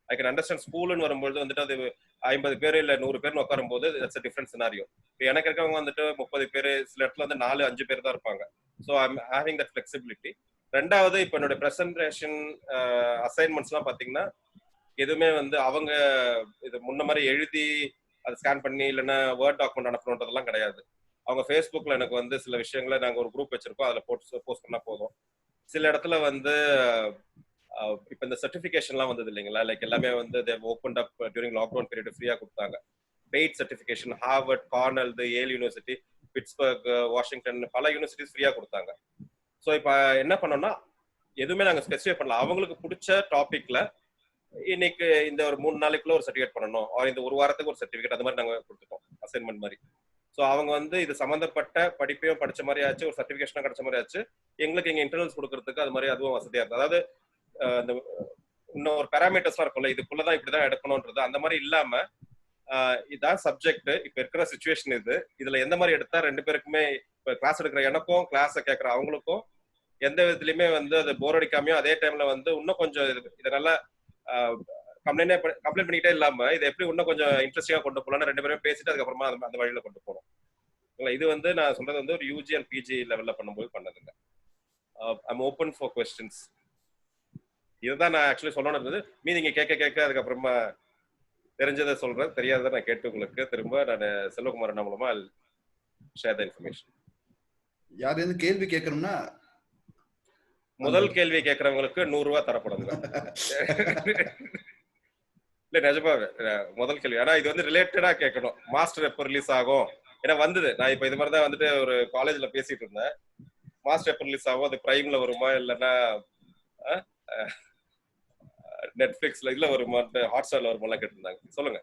I can understand. ஸ்கூல்னு வரும்போது வந்துட்டு அது 50 பேர் இல்ல 100 பேர்னு உட்காரும் போது இட்ஸ் டிஃபரெண்ட் சினாரியோ. இப்போ எனக்கு இருக்கவங்க வந்துட்டு 30 பேர், சில இடத்துல வந்து 4-5 பேர் தான் இருப்பாங்க. So I am having that flexibility. ரெண்டாவது இப்போ என்னோட ப்ரெசன்டேஷன் அசைன்மெண்ட்ஸ் எல்லாம் பாத்தீங்கன்னா எதுவுமே வந்து அவங்க இது முன்ன மாதிரி எழுதி அதை ஸ்கேன் பண்ணி இல்லைன்னா வேர்ட் டாக்குமெண்ட் அனுப்பணுன்றதெல்லாம் கிடையாது. அவங்க ஃபேஸ்புக்ல எனக்கு வந்து சில விஷயங்களை நாங்க ஒரு குரூப் வச்சிருக்கோம், அதில் போஸ்ட் பண்ணா போதும். சில இடத்துல வந்து இப்போ இந்த சர்டிஃபிகேஷன்லாம் வந்தது இல்லைங்களா, லைக் எல்லாமே வந்து open up during lockdown period ஃப்ரீயா கொடுத்தாங்க. பெய்ட் சர்டிஃபிகேஷன் ஹார்வர்ட், கார்னல், ஏல் யூனிவர்சிட்டி, பிட்ஸ்பர்க், வாஷிங்டன், பல யூனிவர்சிட்டிஸ் ஃப்ரீயா கொடுத்தாங்க. ஸோ இப்போ என்ன பண்ணோம்னா எதுவுமே நாங்கள் ஸ்பெசிஃபை பண்ணல. அவங்களுக்கு பிடிச்ச டாபிக்ல இன்னைக்கு இந்த ஒரு 3 நாளைக்குள்ள ஒரு சர்டிஃபிகேட் பண்ணணும், இந்த ஒரு வாரத்துக்கு ஒரு சர்டிஃபிகேட், அந்த மாதிரி நாங்கள் கொடுத்துட்டோம் அசைன்மெண்ட் மாதிரி. ஸோ அவங்க வந்து இது சம்மந்தப்பட்ட படிப்பையும் படிச்ச மாதிரி ஆச்சு, ஒரு சர்டிஃபிகேஷனும் கிடைச்ச மாதிரி ஆச்சு. எங்களுக்கு எங்க இன்டர்னல்ஸ் கொடுக்கறதுக்கு அது மாதிரி அதுவும் வசதியா இருக்கு. அதாவது இந்த இன்னும் ஒரு பேராமீட்டர்ஸ்லாம் இருக்கும்ல, இதுக்குள்ளதான் இப்படிதான் எடுக்கணும்ன்றது அந்த மாதிரி இல்லாம இதான் சப்ஜெக்ட், இப்ப இருக்கிற சிச்சுவேஷன் இதுல எந்த மாதிரி எடுத்தா 2 பேருக்குமே, இப்ப கிளாஸ் எடுக்கிற எனக்கும் கிளாஸை கேட்கற அவங்களுக்கும் எந்த விதத்துலயுமே வந்து அது போர் அடிக்காமையும், அதே டைம்ல வந்து இன்னும் கொஞ்சம் இதை நல்லா கம்ப்ளைண்ட் பண்ணிக்கிட்டே இல்லாம இதை எப்படி இன்னும் கொஞ்சம் இன்ட்ரெஸ்டிங்கா கொண்டு போகலாம்னு 2 பேரும் பேசிட்டு அதுக்கப்புறமா அந்த வழியில கொண்டு போகணும். இது வந்து நான் சொல்றது வந்து ஒரு யூஜி அண்ட் பிஜி லெவல்ல பண்ணும்போது பண்ணதுங்க. I'm open for questions. இதுதான் நான் ஆக்சுவலி சொல்லணும் இருந்தது. மீதி நீங்க கேட்க அதுக்கப்புறமா தெரிஞ்சதை சொல்றேன், தெரியாததை நான் கேட்டு உங்களுக்கு திரும்ப நான் செல்வகுமார் அண்ணா மூலமா ஷேர் த இன்ஃபர்மேஷன். யாரு கேள்வி கேட்கணும்னா முதல் கேள்வி கேட்கறவங்களுக்கு 100 ரூபாய் தரப்படுங்க. இல்ல நிஜமா முதல் கேள்வி, ஆனா இது வந்து ரிலேட்டடா கேட்கணும். மாஸ்டர் எப்போ ரிலீஸ் ஆகும்? ஏன்னா வந்தது, நான் இப்ப இது மாதிரிதான் வந்துட்டு ஒரு காலேஜ்ல பேசிட்டு இருந்தேன். மாஸ்டர் எப்போ ரிலீஸ் ஆகும், அது பிரைம்ல வருமா இல்லைன்னா நெட்ஃபிளிக்ஸ்ல இல்ல வருமா, ஹாட்ஸ்டார்ல வருமா கேட்டிருந்தாங்க. சொல்லுங்க.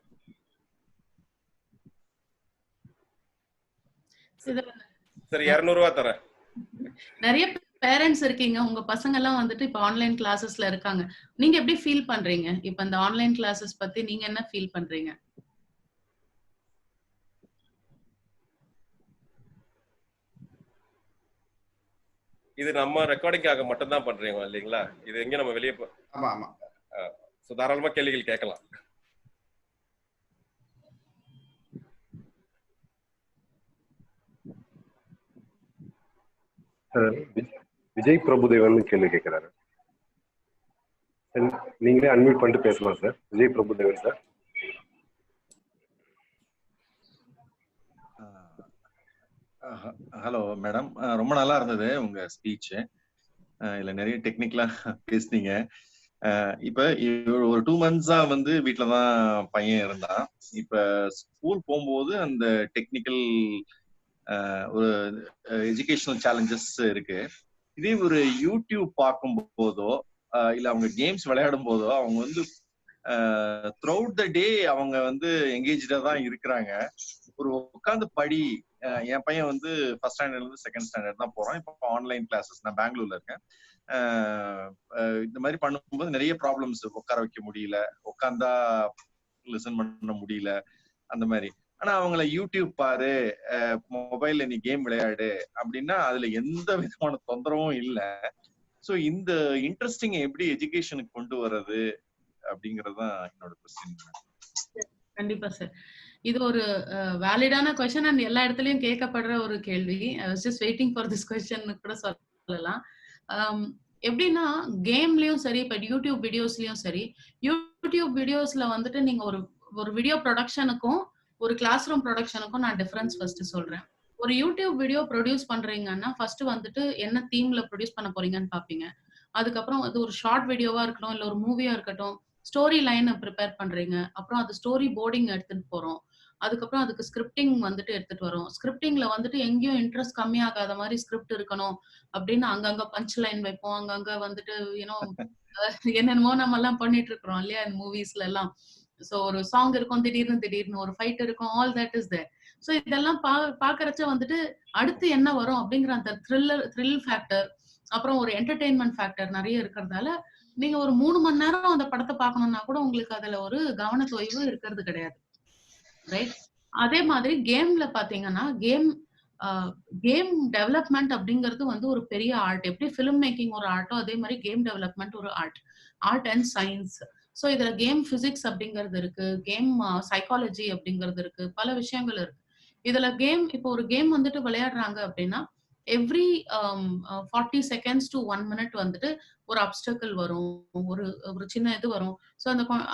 சரி 200 ரூபாய் தரேன். நிறைய பேரண்ட்ஸ் இருக்கீங்க, உங்க பசங்க எல்லாம் வந்துட்டு இப்ப ஆன்லைன் கிளாஸஸ்ல இருக்காங்க. நீங்க எப்படி ஃபீல் பண்றீங்க? இப்ப இந்த ஆன்லைன் கிளாஸஸ் பத்தி நீங்க என்ன ஃபீல் பண்றீங்க? இது நம்ம ரெக்கார்டிங்காக மட்டும் தான் பண்றீங்க இல்லைங்களா? இது எங்க நம்ம வெளியே ஆமா ஆமா தாராளமா கேள்விகள் கேட்கலாம். விஜய் பிரபுதேவன் கேள்வி கேட்கிறாரு. நீங்களே அன்மியூட் பண்ணிட்டு பேசலாம் sir. Vijay Prabhudevan sir. Hello madam, ரொம்ப நல்லா இருந்தது உங்க ஸ்பீச். இதுல நிறைய டெக்னிக்கலா பேசுனீங்க. இப்ப ஒரு 2 months வந்து வீட்டுலதான் பையன் இருந்தான். இப்ப ஸ்கூல் போகும்போது அந்த டெக்னிக்கல் ஒரு எஜுகேஷனல் சேலஞ்சஸ் இருக்கு. இதே ஒரு யூடியூப் பார்க்கும் போதோ இல்ல அவங்க கேம்ஸ் விளையாடும் போதோ அவங்க வந்து த்ரூஅவுட் த டே அவங்க வந்து எங்கேஜா தான் இருக்கிறாங்க. ஒரு உட்காந்து படி, என் பையன் வந்து ஃபர்ஸ்ட் ஸ்டாண்டர்ட்ல இருந்து செகண்ட் ஸ்டாண்டர்ட் தான் போறான். இப்போ ஆன்லைன் கிளாஸஸ், நான் பெங்களூர்ல இருக்கேன். இந்த மாதிரி பண்ணும்போது நிறைய ப்ராப்ளம்ஸ், உட்கார வைக்க முடியல, உட்காந்தா லிசன் பண்ண முடியல அந்த மாதிரி. ஆனா அவங்கள யூடியூப் பாரு, மொபைல்ல நீ கேம் விளையாடு அப்படின்னா அதுல எந்த விதமான தொந்தரவும் இல்லை. சோ இந்த இன்ட்ரெஸ்டிங் எப்படி எஜுகேஷனுக்கு கொண்டு வர்றது அப்படிங்கறதுதான் என்னோட கொஸ்டின். கண்டிப்பா சார், இது ஒரு வேலிடான கொஸ்டின் அண்ட் எல்லா இடத்துலயும் கேட்கப்படுற ஒரு கேள்வி. I was just waiting for this question கூட சொல்லலாம். எப்படின்னா கேம்லயும் சரி, இப்ப யூடியூப் வீடியோஸ்லயும் சரி, யூடியூப் வீடியோஸ்ல வந்துட்டு நீங்க ஒரு வீடியோ ப்ரொடக்ஷனுக்கும் ஒரு கிளாஸ் ரூம் ப்ரொடக்ஷனுக்கும் நான் டிஃபரன்ஸ் ஃபர்ஸ்ட் சொல்றேன். ஒரு யூடியூப் வீடியோ ப்ரொடியூஸ் பண்றீங்கன்னா ஃபர்ஸ்ட் வந்துட்டு என்ன தீம்ல ப்ரொடியூஸ் பண்ண போறீங்கன்னு பாப்பீங்க. அதுக்கப்புறம் அது ஒரு ஷார்ட் வீடியோவா இருக்கட்டும், இல்ல ஒரு மூவியா இருக்கட்டும், ஸ்டோரி லைனை ப்ரிப்பேர் பண்றீங்க. அப்புறம் அது ஸ்டோரி போர்டிங் எடுத்துட்டு போறோம். அதுக்கப்புறம் அதுக்கு ஸ்கிரிப்டிங் வந்துட்டு எடுத்துட்டு வரோம். ஸ்கிரிப்டிங்ல வந்துட்டு எங்கேயும் இன்ட்ரெஸ்ட் கம்மியாகாத மாதிரி ஸ்கிரிப்ட் இருக்கணும் அப்படின்னு அங்கங்க பஞ்ச் லைன் வைப்போம். அங்கங்க வந்துட்டு என்னென்னமோ நம்ம எல்லாம் பண்ணிட்டு இருக்கிறோம் இல்லையா மூவிஸ்ல எல்லாம். சோ ஒரு சாங் இருக்கும், திடீர்னு ஒரு ஃபைட் இருக்கும், all that is there. So இதெல்லாம் பாக்குறச்ச வந்துட்டு அடுத்து என்ன வரும் அப்படிங்கிற அந்த த்ரில் ஃபேக்டர், அப்புறம் ஒரு என்டர்டெயின்மெண்ட் ஃபேக்டர் நிறைய இருக்கிறதால நீங்க ஒரு 3 மணி நேரம் அந்த படத்தை பார்க்கணும்னா கூட உங்களுக்கு அதுல ஒரு கவன தொய்வு இருக்கிறது கிடையாது, ரைட்? அதே மாதிரி கேம்ல பாத்தீங்கன்னா கேம் டெவலப்மெண்ட் அப்படிங்கிறது வந்து ஒரு பெரிய ஆர்ட். எப்படி ஃபிலிம் மேக்கிங் ஒரு ஆர்ட்டோ அதே மாதிரி கேம் டெவலப்மெண்ட் ஒரு ஆர்ட் அண்ட் சயின்ஸ். ஸோ இதுல கேம் பிசிக்ஸ் அப்படிங்கிறது இருக்கு, கேம் சைக்காலஜி அப்படிங்கிறது இருக்கு, பல விஷயங்கள் இருக்கு. இதுல இப்போ ஒரு கேம் வந்துட்டு விளையாடுறாங்க அப்படின்னா எவ்ரி 40 செகண்ட்ஸ் டு 1 மினிட் வந்துட்டு ஒரு அப்டக்கிள் வரும், ஒரு சின்ன இது வரும். ஸோ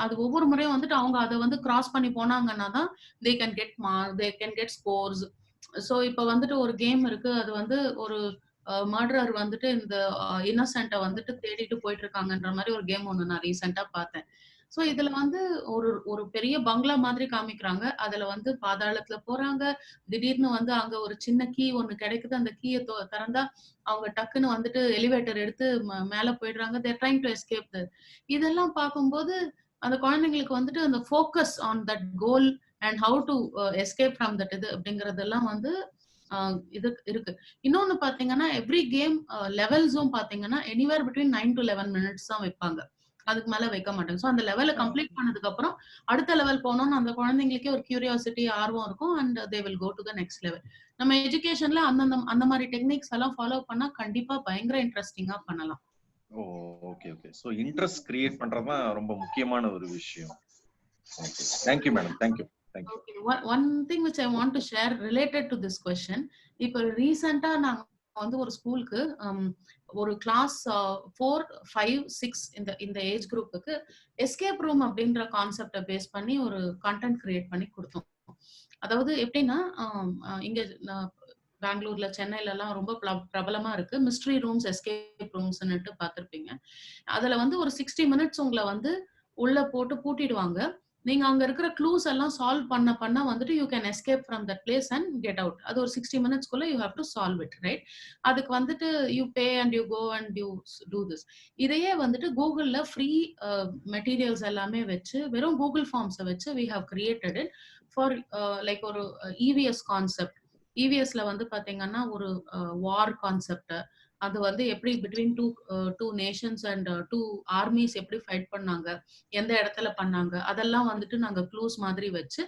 அது ஒவ்வொரு முறையும் வந்துட்டு அவங்க அதை வந்து கிராஸ் பண்ணி போனாங்கன்னா தான் they can get scores. So இப்போ வந்துட்டு ஒரு கேம் இருக்கு, அது வந்து ஒரு மர்டரர் வந்துட்டு இந்த இன்னசென்ட்டை வந்துட்டு தேடிட்டு போயிட்டு இருக்காங்கன்ற மாதிரி ஒரு கேம் ஒன்று நான் ரீசெண்டா பார்த்தேன். ஸோ இதுல வந்து ஒரு பெரிய பங்களா மாதிரி காமிக்கிறாங்க. அதுல வந்து பாதாளத்துல போறாங்க, திடீர்னு வந்து அங்க ஒரு சின்ன கீ ஒண்ணு கிடைக்குது, அந்த கீயை திறந்தா அவங்க டக்குன்னு வந்துட்டு எலிவேட்டர் எடுத்து மேல போயிடுறாங்க. தேர் ட்ரைங் டு எஸ்கேப். இதெல்லாம் பார்க்கும்போது அந்த குழந்தைங்களுக்கு வந்துட்டு அந்த focus on that goal and how to escape from that இது அப்படிங்கறதெல்லாம் வந்து இது இருக்கு. இன்னொன்னு பாத்தீங்கன்னா எவ்ரி கேம் லெவல்ஸும் பாத்தீங்கன்னா எனிவேர் பிட்வீன் 9 to 11 மினிட்ஸ் தான் வைப்பாங்க, அதுக்கு மேல வைக்க மாட்டாங்க. ஸோ அந்த லெவலை கம்ப்ளீட் பண்ணதுக்கு அப்புறம் அடுத்த லெவல் போனோம்னு அந்த குழந்தைங்களுக்கே ஒரு கியூரியாசிட்டி, ஆர்வம் இருக்கும், and they will go to the next level. நம்ம எஜுகேஷன்ல அந்த மாதிரி டெக்னிக்ஸ் எல்லாம் ஃபாலோ பண்ணா கண்டிப்பா பயங்கர இன்ட்ரெஸ்டிங்கா பண்ணலாம். Okay okay. So interest create பண்றதுதான் ரொம்ப முக்கியமான ஒரு விஷயம். Okay, thank you madam, thank you. Okay, one thing which I want to share related to this question. இப்போ ரீசெண்டா நாங்க வந்து ஒரு ஸ்கூலுக்கு ஒரு கிளாஸ் 4, 5, 6 இந்த ஏஜ் குரூப்புக்கு எஸ்கேப் ரூம் அப்படின்ற கான்செப்டை பேஸ் பண்ணி ஒரு கண்டென்ட் கிரியேட் பண்ணி கொடுத்தோம். அதாவது எப்படின்னா இங்க பெங்களூர்ல, சென்னையில எல்லாம் ரொம்ப பிரபலமா இருக்கு மிஸ்ட்ரி ரூம்ஸ், எஸ்கேப் ரூம்ஸ்னுட்டு பார்த்திருப்பீங்க. அதுல வந்து ஒரு 60 மினிட்ஸ் உங்களை வந்து உள்ள போட்டு பூட்டிடுவாங்க. நீங்க அங்க இருக்கிற க்ளூஸ் எல்லாம் சால்வ் பண்ண வந்துட்டு you can escape from that place and get out. அது ஒரு 60 மினிட்ஸ்க்குள்ள you have to solve it, right? அதுக்கு வந்துட்டு you pay and you go and you do this. இதையே வந்துட்டு கூகுள்ல ஃப்ரீ மெட்டீரியல்ஸ் எல்லாமே வச்சு, வெறும் கூகுள் ஃபார்ம்ஸை வச்சு we have created it for like ஒரு இவிஎஸ் கான்செப்ட். இவிஎஸ்ல வந்து பாத்தீங்கன்னா ஒரு வார் கான்செப்ட், அது வந்து எப்படி between two nations and 2 armies எப்படி ஃபைட் பண்ணாங்க, எந்த இடத்துல பண்ணாங்க, அதெல்லாம் வந்துட்டு நாங்க க்ளூஸ் மாதிரி வச்சு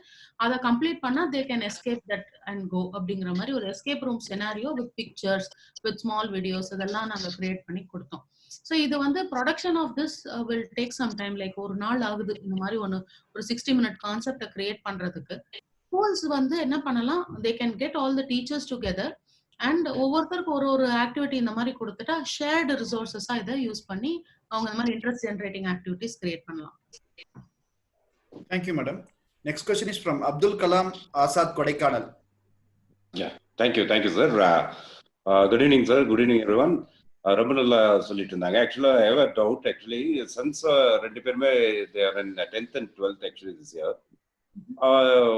அதை கம்ப்ளீட் பண்ணா they can escape that and go அப்படிங்கிற மாதிரி ஒரு escape room scenario with pictures, with small videos இதெல்லாம் நாங்க கிரியேட் பண்ணி கொடுத்தோம். ஸோ இது வந்து production of this will take some time, like ஒரு நாள் ஆகுது இந்த மாதிரி ஒரு 60 மினிட் கான்செப்டை கிரியேட் பண்றதுக்கு. ஸ்கூல்ஸ் வந்து என்ன பண்ணலாம், they can get all the teachers together and ஒவ்வொருத்தருக்கு ஒரு ஆக்டிவிட்டி இந்த மாதிரி கொடுத்துட்டா ஷேர்டு ரிசோர்சஸா இதை யூஸ் பண்ணி அவங்க இந்த மாதிரி இன்ட்ரெஸ்ட் ஜெனரேட்டிங் ஆக்டிவிட்டிஸ் கிரியேட் பண்ணலாம். Thank you madam. Next question is from Abdul Kalam Azad, Kodaikanal. Yeah, thank you sir. Good evening sir, good evening everyone. ரொம்ப நல்லா சொல்லிட்டு இருந்தாங்க. Actually I have a doubt actually, since ரெண்டு பேருமே they are in 10th and 12th actually this year.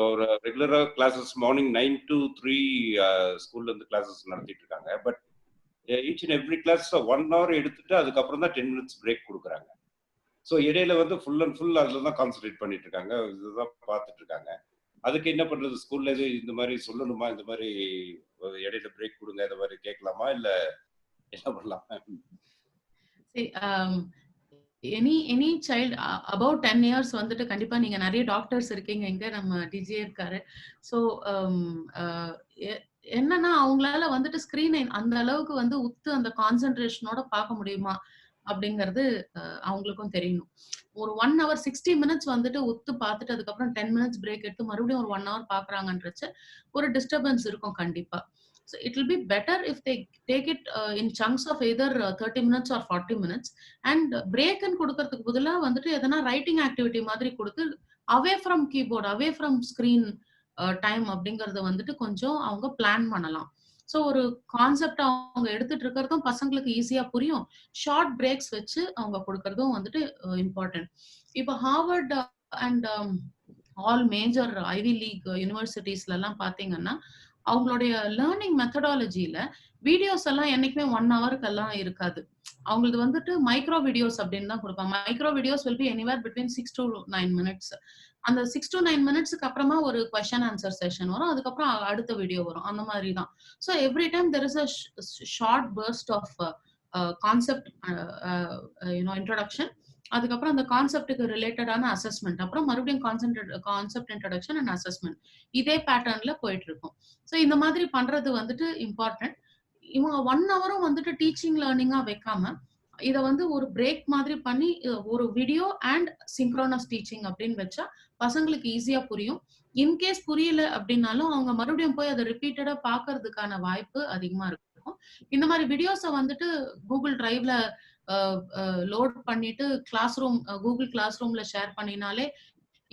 ஒரு ரெகுலரா classes morning 9 to 3 ஸ்கூல்ல இருந்து கிளாஸஸ் நடத்திட்டு இருக்காங்க. But each and every class 1 hour எடுத்துட்டு அதுக்கப்புறம் தான் 10 minutes பிரேக் கொடுக்குறாங்க. ஸோ இடையில வந்து ஃபுல் அண்ட் ஃபுல் அதில் தான் கான்சன்ட்ரேட் பண்ணிட்டு இருக்காங்க, இதுதான் பார்த்துட்டு இருக்காங்க. அதுக்கு என்ன பண்றது? ஸ்கூல்ல எது இந்த மாதிரி சொல்லணுமா, இந்த மாதிரி இடையில பிரேக் கொடுங்க, இந்த மாதிரி கேட்கலாமா, இல்லை என்ன பண்ணலாம்? எனி சைல்டு அபவுட் 10 years வந்துட்டு கண்டிப்பா நீங்க நிறைய டாக்டர்ஸ் இருக்கீங்க, இங்க நம்ம டிஜே இருக்காரு. ஸோ என்னன்னா அவங்களால வந்துட்டு ஸ்கிரீனை அந்த அளவுக்கு வந்து உத்து அந்த கான்சென்ட்ரேஷனோட பார்க்க முடியுமா அப்படிங்கிறது அவங்களுக்கும் தெரியணும். ஒரு 1 hour 60 minutes வந்துட்டு உத்து பார்த்துட்டு அதுக்கப்புறம் 10 minutes பிரேக் எடுத்து மறுபடியும் ஒரு 1 hour பாக்குறாங்கன்றச்ச ஒரு டிஸ்டர்பன்ஸ் இருக்கும் கண்டிப்பா. So it will be better if they take it in chunks of either 30 minutes or 40 minutes and break and கொடுக்கிறதுக்கு பதிலா வந்துட்டு எதனா ரைட்டிங் ஆக்டிவிட்டி மாதிரி கொடுத்து away from keyboard, away from screen time அப்படிங்கறத வந்துட்டு கொஞ்சம் அவங்க பிளான் பண்ணலாம். ஸோ ஒரு கான்செப்ட் அவங்க எடுத்துட்டு இருக்கிறதும் பசங்களுக்கு ஈஸியா புரியும், ஷார்ட் பிரேக்ஸ் வச்சு அவங்க கொடுக்கறதும் வந்துட்டு இம்பார்ட்டன்ட். இப்போ Harvard and all major Ivy League யூனிவர்சிட்டிஸ்ல எல்லாம் பாத்தீங்கன்னா அவங்களுடைய லேர்னிங் மெத்தடாலஜில வீடியோஸ் எல்லாம் என்னைக்குமே 1 hour எல்லாம் இருக்காது. அவங்களுக்கு வந்துட்டு மைக்ரோ வீடியோஸ் அப்படின்னு தான் கொடுப்பாங்க. Micro videos will be anywhere between 6 to 9 minutes. அந்த 6 to 9 மினிட்ஸ்க்கு அப்புறமா ஒரு கொஸ்டின் ஆன்சர் செஷன் வரும். அதுக்கப்புறம் அடுத்த வீடியோ வரும். அந்த மாதிரி தான். So every time there is a short burst of concept introduction. அதுக்கப்புறம் அந்த கான்செப்டுக்கு ரிலேட்டடான அசஸ்மெண்ட், அப்புறம் மறுபடியும் கான்செப்ட் இன்ட்ரோடக்ஷன் அண்ட் அசஸ்மெண்ட். இதே பேட்டர்ன்ல போயிட்டு இருக்கும். ஸோ இந்த மாதிரி பண்றது வந்துட்டு இம்பார்ட்டன்ட். இவங்க 1 ஹவரும் வந்துட்டு டீச்சிங் லேர்னிங்கா வைக்காம இதை வந்து ஒரு பிரேக் மாதிரி பண்ணி ஒரு வீடியோ அண்ட் சிங்க்ரோனஸ் டீச்சிங் அப்படின்னு வச்சா பசங்களுக்கு ஈஸியா புரியும். இன்கேஸ் புரியல அப்படின்னாலும் அவங்க மறுபடியும் போய் அதை ரிப்பீட்டடா பாக்குறதுக்கான வாய்ப்பு அதிகமா இருக்கும். இந்த மாதிரி வீடியோஸை வந்துட்டு கூகுள் டிரைவ்ல லோட் பண்ணிட்டு கூகுள் கிளாஸ் ரூம்ல ஷேர் பண்ணினாலே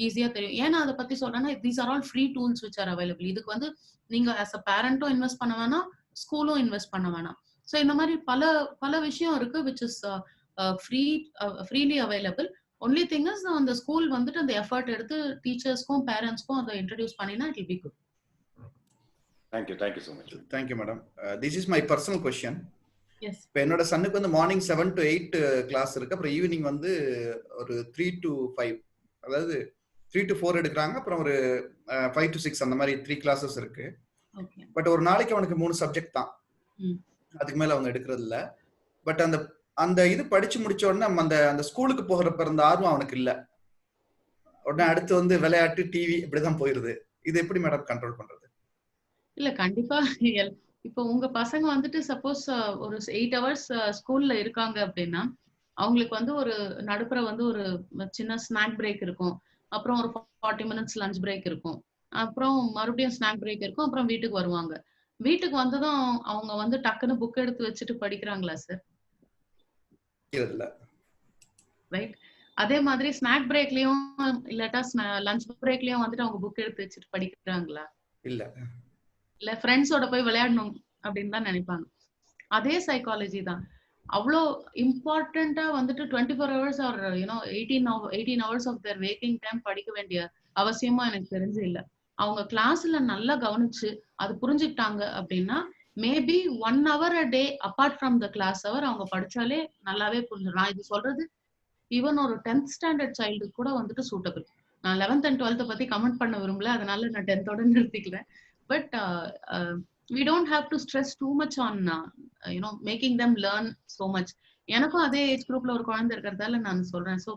ஈஸியா தெரியும். ஏன்னா அதை பத்தி சொல்றேன்னா these are all free tools which are available. இதுக்கு வந்து நீங்க ஆஸ் அ பேரண்ட்டும் இன்வெஸ்ட் பண்ண வேணாம், ஸ்கூலும் இன்வெஸ்ட் பண்ண வேணாம். ஸோ இந்த மாதிரி பல விஷயம் இருக்கு which is freely available. Only thing is அந்த ஸ்கூல் வந்துட்டு அந்த எஃபர்ட் எடுத்து டீச்சர்ஸ்க்கும் பேரண்ட்ஸ்க்கும் அதை இன்ட்ரடியூஸ் பண்ணினா it will be good. Thank you so much. Thank you madam. This is my personal question. Yes. இப்போ என்னோட சன்னுக்கு வந்து மார்னிங் 7 to 8 கிளாஸ் இருக்கு. அப்புறம் ஈவினிங் வந்து ஒரு 3 to 5, அதாவது 3 to 4 எடுக்கிறாங்க. அப்புறம் ஒரு 5 to 6 அந்த மாதிரி 3 கிளாஸஸ் இருக்கு. பட் ஒரு நாளைக்கு அவனுக்கு 3 சப்ஜெக்ட் தான், அதுக்கு மேல அவங்க எடுக்கிறது இல்ல. பட் அந்த இது படிச்சு முடிச்ச உடனே அந்த ஸ்கூலுக்கு போகிறப்ப இருந்த ஆர்வம் அவனுக்கு இல்ல. உடனே அடுத்து வந்து விளையாட்டு, டிவி இப்படிதான் போயிருது. இது எப்படி மேடம் கண்ட்ரோல் பண்றது? இல்ல கண்டிப்பா இப்போ உங்க பசங்க வந்துட்டு சப்போஸ் ஒரு 8 ஹவர்ஸ் ஸ்கூல்ல இருக்காங்க அப்படின்னா அவங்களுக்கு வந்து ஒரு நடுப்புற வந்து ஒரு சின்ன ஸ்நாக் பிரேக் இருக்கும். அப்புறம் ஒரு 40 மினிட்ஸ் லஞ்ச் பிரேக் இருக்கும். அப்புறம் மறுபடியும் ஸ்நாக் பிரேக் இருக்கும். அப்புறம் வீட்டுக்கு வருவாங்க. வீட்டுக்கு வந்ததும் அவங்க வந்து டக்குன்னு புக் எடுத்து வச்சுட்டு படிக்கிறாங்களா சார்? ரைட். அதே மாதிரி ஸ்நாக் பிரேக்லயும் இல்லாட்டா லஞ்ச் பிரேக்லயும் வந்துட்டு அவங்க புக் எடுத்து வச்சுட்டு படிக்கிறாங்களா? இல்ல ஃப்ரெண்ட்ஸோட போய் விளையாடணும் அப்படின்னு தான் நினைப்பாங்க. அதே சைக்காலஜி தான். அவ்வளோ இம்பார்ட்டண்டா வந்துட்டு 24 hours or 18 hours of their waking time படிக்க வேண்டிய அவசியமா எனக்கு தெரிஞ்சு இல்லை. அவங்க கிளாஸ்ல நல்லா கவனிச்சு அது புரிஞ்சுக்கிட்டாங்க அப்படின்னா maybe 1 hour a day apart from the class hour அவங்க படிச்சாலே நல்லாவே புரிஞ்சிடும். நான் இது சொல்றது ஈவன் ஒரு 10th ஸ்டாண்டர்ட் சைல்டு கூட வந்துட்டு சூட்டபிள். நான் 11th and 12th பத்தி கமெண்ட் பண்ண விரும்பல, அதனால நான் 10th நிறுத்திக்கிறேன். But we don't have to stress too much on making them learn so much. எனக்கும் அதே ஏஜ் குரூப்ல ஒரு குழந்தை இருக்கிறதால நான் சொல்றேன். So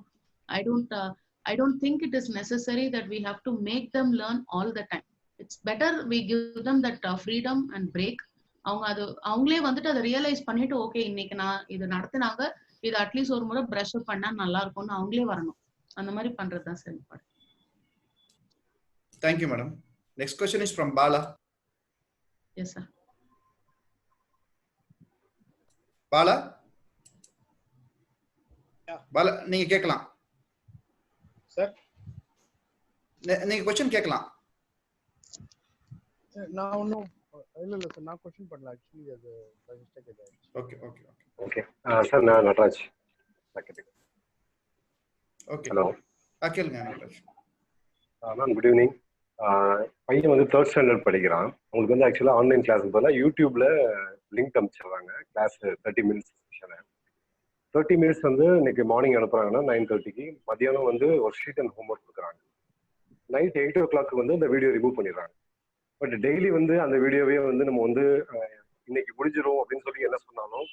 I don't think it is necessary that we have to make them learn all the time. It's better we give them that freedom and break. அவங்களே வந்துட்டு அதை ரியலைஸ் பண்ணிட்டு ஓகே இன்னைக்கு நான் இது நடத்தினாங்க, இது அட்லீஸ்ட் ஒரு முறை பிரஷ் அப் பண்ணா நல்லா இருக்கும்னு அவங்களே வரணும். அந்த மாதிரி பண்றதுதான் சரி. Thank you madam. Next question is from Bala. Yes sir. Bala? Bala, நீங்க கேட்கலாம் சார். நீங்க क्वेश्चन கேட்கலாம். நான் ஒன்னும் இல்ல சார், நான் क्वेश्चन பண்ணல. एक्चुअली அது மிஸ்டேக் ஆயிடுச்சு. ஓகே சார், நான் நட்ராஜ். Okay hello. கேளுங்க நட்ராஜ். Ma'am good evening. பையன் வந்து 3rd ஸ்டாண்டர்ட் படிக்கிறான். அவங்களுக்கு வந்து ஆக்சுவலாக ஆன்லைன் கிளாஸ் போல யூடியூப்ல லிங்க் அனுப்பிச்சிடுறாங்க. கிளாஸ் 30 மினிட்ஸ் செஷனை. 30 மினிட்ஸ் வந்து இன்னைக்கு மார்னிங் அனுப்புறாங்கன்னா 9:30க்கு, மதியானம் வந்து ஒரு ஷீட் அண்ட் ஹோம்ஒர்க் கொடுக்குறாங்க. நைட் 8 o'clock வந்து அந்த வீடியோ ரிமூவ் பண்ணிடுறாங்க. பட் டெய்லி வந்து அந்த வீடியோவே வந்து நம்ம வந்து இன்னைக்கு முடிஞ்சிடும் அப்படின்னு சொல்லி என்ன சொன்னாலும்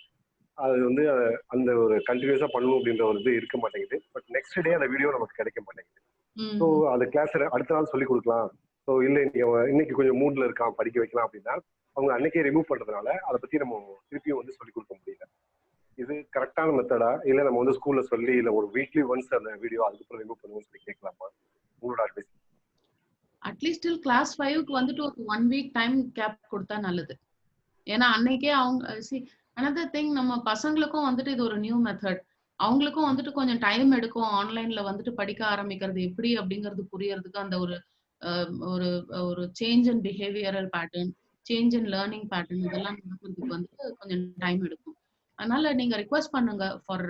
அது வந்து அந்த ஒரு கண்டினியூஸா பண்ணணும் அப்படின்ற ஒரு இது இருக்க மாட்டேங்குது. பட் நெக்ஸ்ட் டே அந்த வீடியோ நமக்கு கிடைக்க மாட்டேங்குது. ஸோ அது கிளாஸ் அடுத்த நாள் சொல்லி கொடுக்கலாம். ஸோ இல்லை இன்னைக்கு கொஞ்சம் மூட்ல இருக்கான் படிக்க வைக்கலாம் அப்படின்னா அவங்க அன்னைக்கே ரிமூவ் பண்றதுனால அதை பத்தி நம்ம திருப்பியும் வந்து சொல்லி கொடுக்க முடியல. இது கரெக்டான மெத்தடா இல்லை நம்ம வந்து ஸ்கூல்ல சொல்லி இல்லை ஒரு வீக்லி ஒன்ஸ் அந்த வீடியோ அதுக்கப்புறம் ரிமூவ் பண்ணுவோம்னு சொல்லி கேட்கலாமா? உங்களோட அட்வைஸ். அட்லீஸ்ட் கிளாஸ் 5க்கு வந்துட்டு ஒரு 1 week டைம் கேப் கொடுத்தா நல்லது. ஏன்னா அன்னைக்கே அவங்க another thing, நம்ம பசங்களுக்கும் வந்துட்டு இது ஒரு நியூ மெத்தட். அவங்களுக்கும் வந்துட்டு கொஞ்சம் டைம் எடுக்கும் ஆன்லைன்ல வந்துட்டு படிக்க ஆரம்பிக்கிறது எப்படி அப்படிங்கிறது புரியறதுக்கு. அந்த ஒரு change in behavioural pattern, change in learning pattern இதெல்லாம் நடக்கிறதுக்கு வந்துட்டு கொஞ்சம் டைம் எடுக்கும். அதனால நீங்க ரிக்வெஸ்ட் பண்ணுங்க for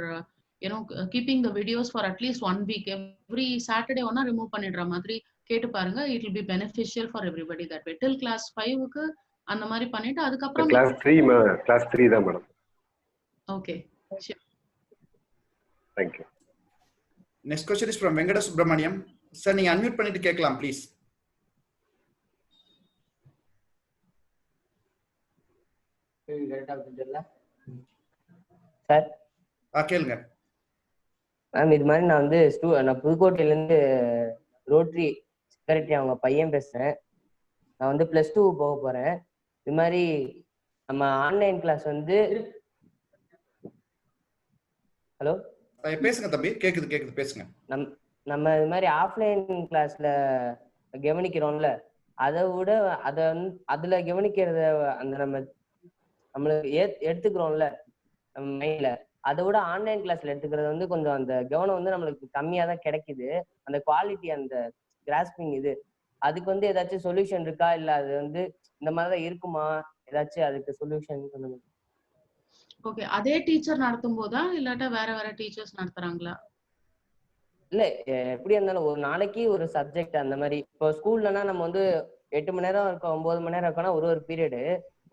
keeping the videos for at least 1 week. Every Saturday ஒன்னா ரிமூவ் பண்ணிடுற மாதிரி கேட்டு பாருங்க. It will be beneficial for everybody that way. Till class 5க்கு அந்த மாதிரி பண்ணிட்டு அதுக்கப்புறம் கிளாஸ் 3 தான் madam. Okay thank you. Next question is from Venkata Subramaniam. Sir நீங்க அன்மியூட் பண்ணிட்டு கேட்கலாம் ப்ளீஸ். சார் கேளுங்க மேம். இது மாதிரி நான் வந்து நான் புதுக்கோட்டையிலேருந்து ரோட்ரி செக்ரட்டரி அவங்க பையன் பேசுகிறேன். நான் வந்து +2 போக போகிறேன். இது மாதிரி நம்ம ஆன்லைன் கிளாஸ் வந்து ஹலோ பேசுங்க தம்பி. கேக்குது பேசுங்க. நம்ம இது மாதிரி ஆஃப்லைன் கிளாஸ்ல கவனிக்கிறோம்ல, அதை விட அதுல கவனிக்கிறத அந்த நம்மளுக்கு எடுத்துக்கிறோம்ல நம்ம மைண்ட்ல, அதை விட ஆன்லைன் கிளாஸ்ல எடுத்துக்கிறது வந்து கொஞ்சம் அந்த கவனம் வந்து நம்மளுக்கு கம்மியா தான் கிடைக்குது. அந்த குவாலிட்டி, அந்த கிராஸ்பிங் அதுக்கு வந்து ஏதாச்சும் சொல்யூஷன் இருக்கா, இல்ல அது வந்து இந்த மாதிரிதான் இருக்குமா, ஏதாச்சும் அதுக்கு சொல்யூஷன் சொல்லுங்க. ஓகே, அதே டீச்சர் நடத்தும் போதா இல்லாட்டா வேற டீச்சர்ஸ் நடத்துறாங்களா? இல்ல எப்படி இருந்தாலும் ஒரு நாளைக்கு ஒரு சப்ஜெக்ட் அந்த மாதிரி. இப்போ ஸ்கூல்லனா நம்ம வந்து 8 மணி நேரம் இருக்கும், 9 மணி நேரம் இருக்கோம்னா ஒரு பீரியடு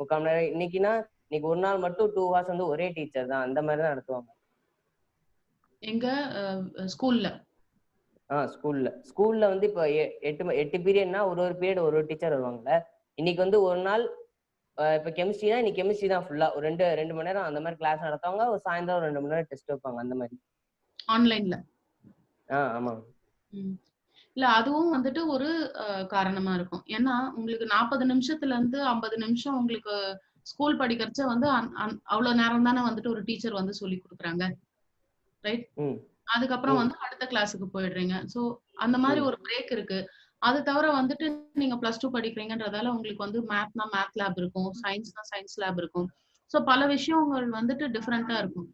3/4 மணி நேரம். இன்னைக்கு ஒரு நாள் மட்டும் 2 hours வந்து ஒரே டீச்சர் தான், அந்த மாதிரி தான் நடத்துவாங்க. எங்க ஸ்கூல்ல? ஸ்கூல்ல வந்து இப்போ 8 பீரியட்னா ஒரு பீரியட் ஒரு டீச்சர் வருவாங்கல்ல. இன்னைக்கு வந்து ஒரு நாள் இப்போ கெமிஸ்ட்ரினா இன்னைக்கு கெமிஸ்ட்ரி தான் ஃபுல்லா ஒரு 2 மணி நேரம் அந்த மாதிரி கிளாஸ் நடத்துவாங்க. ஒரு சாயந்தரம் 2 மணி நேரம் டெஸ்ட் வைப்பாங்க அந்த மாதிரி ஆன்லைன்ல. ஆமா. இல்ல அதுவும் வந்துட்டு ஒரு காரணமா இருக்கும். ஏன்னா உங்களுக்கு 40 நிமிஷத்துல இருந்து 50 நிமிஷம் உங்களுக்கு ஸ்கூல் படிக்கிறச்ச வந்து அவ்வளவு நேரம் தானே வந்துட்டு ஒரு டீச்சர் வந்து சொல்லி கொடுக்குறாங்க, ரைட்? அதுக்கப்புறம் வந்து அடுத்த கிளாஸுக்கு போயிடுறீங்க. சோ அந்த மாதிரி ஒரு பிரேக் இருக்கு. அது தவிர வந்துட்டு நீங்க +2 படிக்கிறீங்கன்றதால உங்களுக்கு வந்து மேத்னா மேத் லேப் இருக்கும், சயின்ஸ்னா சயின்ஸ் லேப் இருக்கும். சோ பல விஷயங்கள் வந்துட்டு டிஃபரெண்டா இருக்கும்.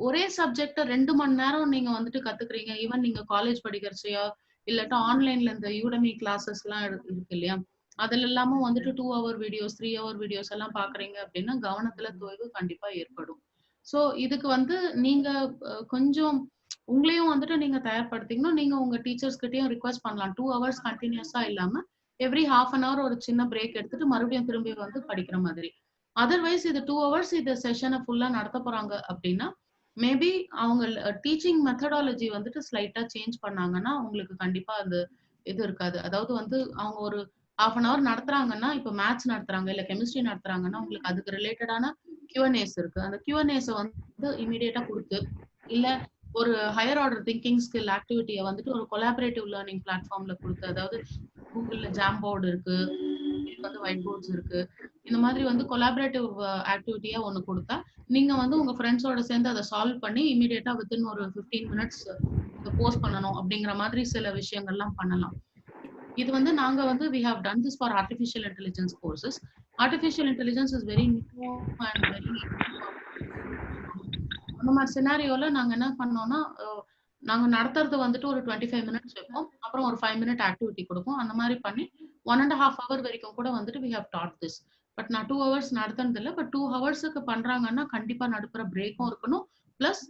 ஒரே சப்ஜெக்ட 2 மணி நேரம் நீங்க வந்துட்டு கத்துக்கிறீங்க. ஈவன் நீங்க காலேஜ் படிக்கிறச்சையோ இல்லாட்டா ஆன்லைன்ல இந்த யூடமி கிளாஸஸ் எல்லாம் இருக்கு இல்லையா, அதுல எல்லாமும் வந்துட்டு 2 hour வீடியோஸ் 3 hour வீடியோஸ் எல்லாம் பாக்குறீங்க அப்படின்னா கவனத்துல தொய்வு கண்டிப்பா ஏற்படும். சோ இதுக்கு வந்து நீங்க கொஞ்சம் உங்களையும் வந்துட்டு நீங்க தயார்படுத்திக்கணும். நீங்க உங்க டீச்சர்ஸ் கிட்டயும் ரிக்வெஸ்ட் பண்ணலாம். 2 hours கண்டினியூஸா இல்லாம எவ்ரி half an hour ஒரு சின்ன பிரேக் எடுத்துட்டு மறுபடியும் திரும்பி வந்து படிக்கிற மாதிரி. அதர்வைஸ் இது 2 hours இந்த செஷனை ஃபுல்லா நடத்த போறாங்க அப்படின்னா மேபி அவங்க டீச்சிங் மெத்தடாலஜி வந்துட்டு ஸ்லைட்டா சேஞ்ச் பண்ணாங்கன்னா உங்களுக்கு கண்டிப்பா அது இது இருக்காது. அதாவது வந்து அவங்க ஒரு half an hour நடத்துறாங்கன்னா, இப்ப மேத்ஸ் நடத்துறாங்க இல்ல கெமிஸ்ட்ரி நடத்துறாங்கன்னா உங்களுக்கு அதுக்கு ரிலேட்டடான Q&As இருக்கு. அந்த Q&As வந்து இமீடியட்டா கொடுத்து, இல்ல ஒரு ஹையர் ஆர்டர் திங்கிங் ஸ்கில் ஆக்டிவிட்டியை வந்துட்டு ஒரு கொலாபரேட்டிவ் லேர்னிங் பிளாட்ஃபார்ம்ல கொடுத்து, அதாவது கூகுள்ல ஜாம்போர்டு இருக்கு, வந்து ஒயிட் போர்ட்ஸ் இருக்கு, இந்த மாதிரி வந்து கொலாபரேட்டிவ் ஆக்டிவிட்டியா ஒண்ணு கொடுத்தா நீங்க வந்து உங்க ஃப்ரெண்ட்ஸோட சேர்ந்து அதை சால்வ் பண்ணி இமீடியட்டா வித்தின் ஒரு 15 minutes இதை போஸ்ட் பண்ணணும் அப்படிங்கிற மாதிரி சில விஷயங்கள்லாம் பண்ணலாம். இது வந்து நாங்க வந்து we have done this for artificial intelligence courses. Artificial intelligence is very new and very அந்த மாதிரி சினாரியோல நாங்க என்ன பண்ணோம்னா, நாங்க நடத்துறது வந்துட்டு ஒரு 25 minutes வைப்போம், அப்புறம் ஒரு 5 minute ஆக்டிவிட்டி கொடுப்போம். அந்த மாதிரி பண்ணி 1.5 hour வரைக்கும் கூட வந்துட்டு we have taught this. But நான் 2 hours நடத்துறது இல்லை. பட் 2 hours-க்கு பண்றாங்கன்னா கண்டிப்பா நடுப்புற பிரேக்கும் இருக்கணும், பிளஸ்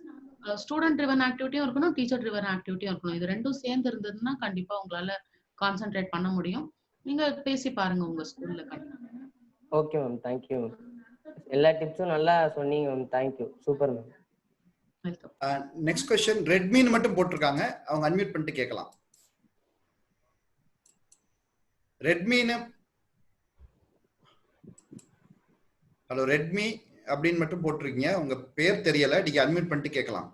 ஸ்டூடெண்ட் ட்ரிவன் ஆக்டிவிட்டியும் இருக்கணும், டீச்சர் ட்ரிவன் ஆக்டிவிட்டியும் இருக்கணும். இது ரெண்டும் சேர்ந்து இருந்ததுன்னா கண்டிப்பா உங்களால கான்சென்ட்ரேட் பண்ண முடியும். நீங்க பேசி பாருங்க உங்க ஸ்கூல்ல. Okay ma'am, thank you. எல்லா டிப்ஸும் நல்லா சொன்னீங்க ma'am, thank you, super ma'am. Next question ரெட்மின்னு மட்டும் போட்டுருக்காங்க, அவங்க அன்மியூட் பண்ணிட்டு கேட்கலாம். ரெட்மின்னு ஹலோ ரெட்மி அப்படின்னு மட்டும் போட்டிருக்கீங்க, உங்க பேர் தெரியல, நீங்க அன்மியூட் பண்ணிட்டு கேட்கலாம்.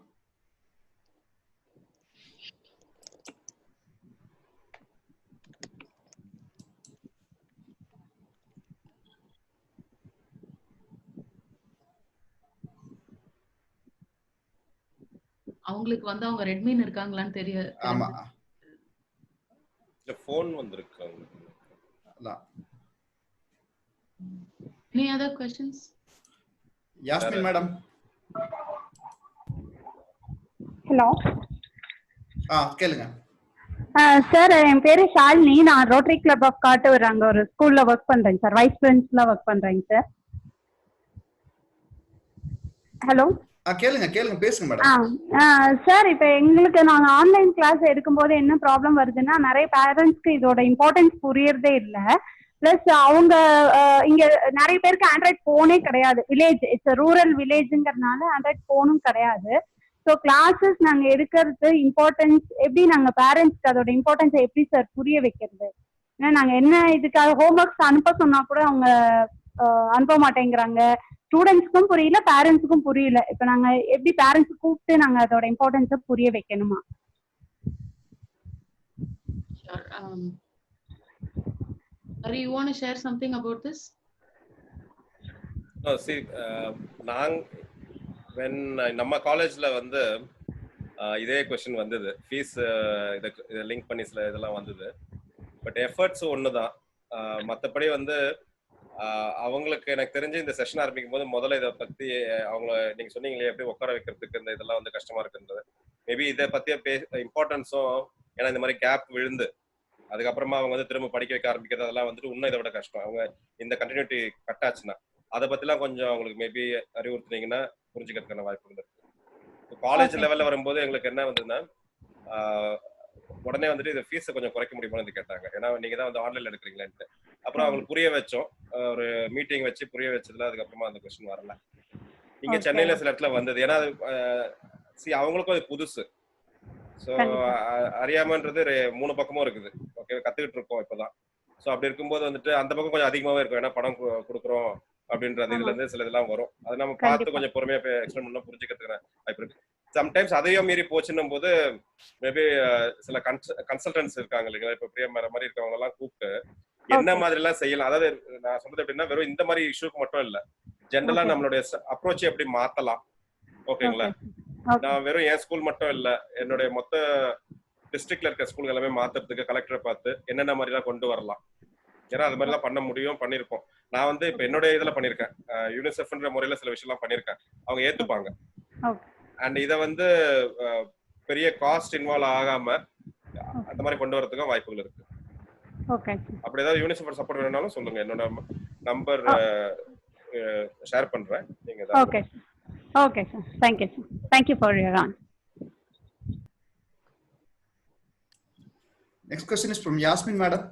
அவங்களுக்கு வந்து அவங்க ரெட்மின்னு இருக்காங்களான்னு தெரியாது. ஆமா, இல்ல ஃபோன் வந்திருக்கு. Any other questions? Yasmin madam. Hello. கேளுங்க. சார் என் பேரு ஷாலினி, நான் ரோட்டரி கிளப் ஆஃப் காட்டூர் அங்க ஒரு ஸ்கூல்ல ஒர்க் பண்றேங்க சார், வைஸ் பிரின்சிபலா ஒர்க் பண்றேங்க சார். ஹலோ. கேளுங்க கேளுங்க, பேசுங்க மேடம். சார் இப்போ எங்களுக்கு நாங்க ஆன்லைன் கிளாஸ் எடுக்கும்போது என்ன ப்ராப்ளம் வருதுன்னா, நிறைய பேரண்ட்ஸ்க்கு இதோட இம்பார்ட்டன்ஸ் புரியறதே இல்லை. பிளஸ் அவங்க இங்க நிறைய பேருக்கு ஆண்ட்ராய்ட் போனே கிடையாது. வில்லேஜ், இட்ஸ் ரூரல் வில்லேஜுங்கிறதுனால ஆண்ட்ராய்ட் போனும் கிடையாது. ஸோ கிளாஸஸ் நாங்க எடுக்கிறது இம்பார்ட்டன்ஸ் எப்படி நாங்க பேரண்ட்ஸ்க்கு அதோட இம்பார்ட்டன்ஸை எப்படி சார் புரிய வைக்கிறது? ஏன்னா நாங்க என்ன இதுக்காக ஹோம்ஒர்க்ஸ் அனுப்ப சொன்னா கூட அவங்க அனுப்ப மாட்டேங்கிறாங்க. ஸ்டூடெண்ட்ஸ்க்கும் புரியல, பேரண்ட்ஸுக்கும் புரியல. இப்ப நாங்க எப்படி பேரண்ட்ஸ் கூப்பிட்டு நாங்க அதோட இம்பார்ட்டன்ஸை புரிய வைக்கணுமா? Sure. Hari, you want to share something about this? No, see, when நம்ம காலேஜ்ல வந்து இதே கொஸ்டின் வந்தது, ஃபீஸ் இதை லிங்க் பண்ணி சில இதெல்லாம் வந்தது. பட் எஃபர்ட்ஸ் ஒன்று தான். மற்றபடி வந்து அவங்களுக்கு எனக்கு தெரிஞ்சு இந்த செஷன் ஆரம்பிக்கும் போது முதல்ல இதை பற்றி அவங்கள நீங்கள் சொன்னீங்களே எப்படி உட்கார வைக்கிறதுக்கு இந்த இதெல்லாம் வந்து கஷ்டமா இருக்குன்றது, மேபி இதை பற்றிய இம்பார்ட்டன்ஸும், ஏன்னா இந்த மாதிரி கேப் விழுந்து அதுக்கப்புறமா அவங்க வந்து திரும்ப படிக்க வைக்க ஆரம்பிக்கிறது அதெல்லாம் வந்துட்டு இன்னும் இதை விட கஷ்டம். அவங்க இந்த கண்டினியூட்டி கட் ஆச்சுன்னா அதை பற்றிலாம் கொஞ்சம் அவங்களுக்கு மேபி அறிவுறுத்துனீங்கன்னா புரிஞ்சுக்கிறதுக்கான வாய்ப்பு இருந்திருக்கு. இப்போ காலேஜ் லெவலில் வரும்போது எங்களுக்கு என்ன வந்ததுன்னா உடனே வந்துட்டு இந்த ஃபீஸை கொஞ்சம் குறைக்க முடியுமான்னு கேட்டாங்க. ஏன்னா நீங்கள் தான் வந்து ஆன்லைனில் எடுக்கிறீங்களேன்ட்டு. அப்புறம் அவங்களுக்கு புரிய வச்சோம், ஒரு மீட்டிங் வச்சு புரிய வச்சதுல அதுக்கப்புறமா அந்த கொஸ்டின் வரல. இங்கே சென்னையில் சில இடத்துல வந்தது, ஏன்னா அவங்களுக்கும் அது புதுசு. ஸோ அறியாமன்றது 3 பக்கமும் இருக்குது. ஓகே, கற்றுக்கிட்டு இருக்கோம் இப்போதான். ஸோ அப்படி இருக்கும்போது வந்துட்டு அந்த பக்கம் கொஞ்சம் அதிகமாகவே இருக்கும். ஏன்னா பணம் கொடுக்குறோம் அப்படின்றது இதுல இருந்து சில இதெல்லாம் வரும். அதை நம்ம பார்த்து கொஞ்சம் பொறுமையா எக்ஸ்பிளைன் பண்ணா புரிஞ்சுக்கிறதுக்கு வாய்ப்பு இருக்கு. சம்டைம்ஸ் அதையும் மீறி போச்சுன்னும் போது மேபி சில கன்சல்டன்ஸ் இருக்காங்க இல்லைங்களா, இப்போ பிரியா மாதிரி இருக்கவங்க எல்லாம் கூப்பிட்டு என்ன மாதிரி எல்லாம் செய்யலாம். அதாவது நான் சொல்றது எப்படின்னா வெறும் இந்த மாதிரி இஷ்யூக்கு மட்டும் இல்ல, ஜென்ரலா நம்மளுடைய அப்ரோச் எப்படி மாத்தலாம். ஓகேங்களா, நான் வெறும் என் ஸ்கூல் மட்டும் இல்ல, என்னுடைய மொத்த டிஸ்ட்ரிக்ட்ல இருக்க ஸ்கூல் எல்லாமே மாத்துறதுக்கு கலெக்டரை பார்த்து என்னென்ன மாதிரி எல்லாம் கொண்டு வரலாம். ஏன்னா அது மாதிரிலாம் பண்ண முடியும், பண்ணிருக்கோம். நான் வந்து இப்ப என்னுடைய இதுல பண்ணிருக்கேன், யூனிசெஃப்ன்ற முறையில சில விஷயம் எல்லாம் பண்ணிருக்கேன். அவங்க ஏத்துப்பாங்க. அண்ட் இதை வந்து பெரிய காஸ்ட் இன்வால்வ் ஆகாம அந்த மாதிரி கொண்டு வரதுக்கு வாய்ப்புகள் இருக்கு. அப்படி ஏதாவது யூனிசெஃப் சப்போர்ட் வேணும்னாலும் சொல்லுங்க, என்னோட நம்பர் ஷேர் பண்றேன். நீங்க okay okay sir, thank you sir, thank you for your on. Next question is from Yasmin madam.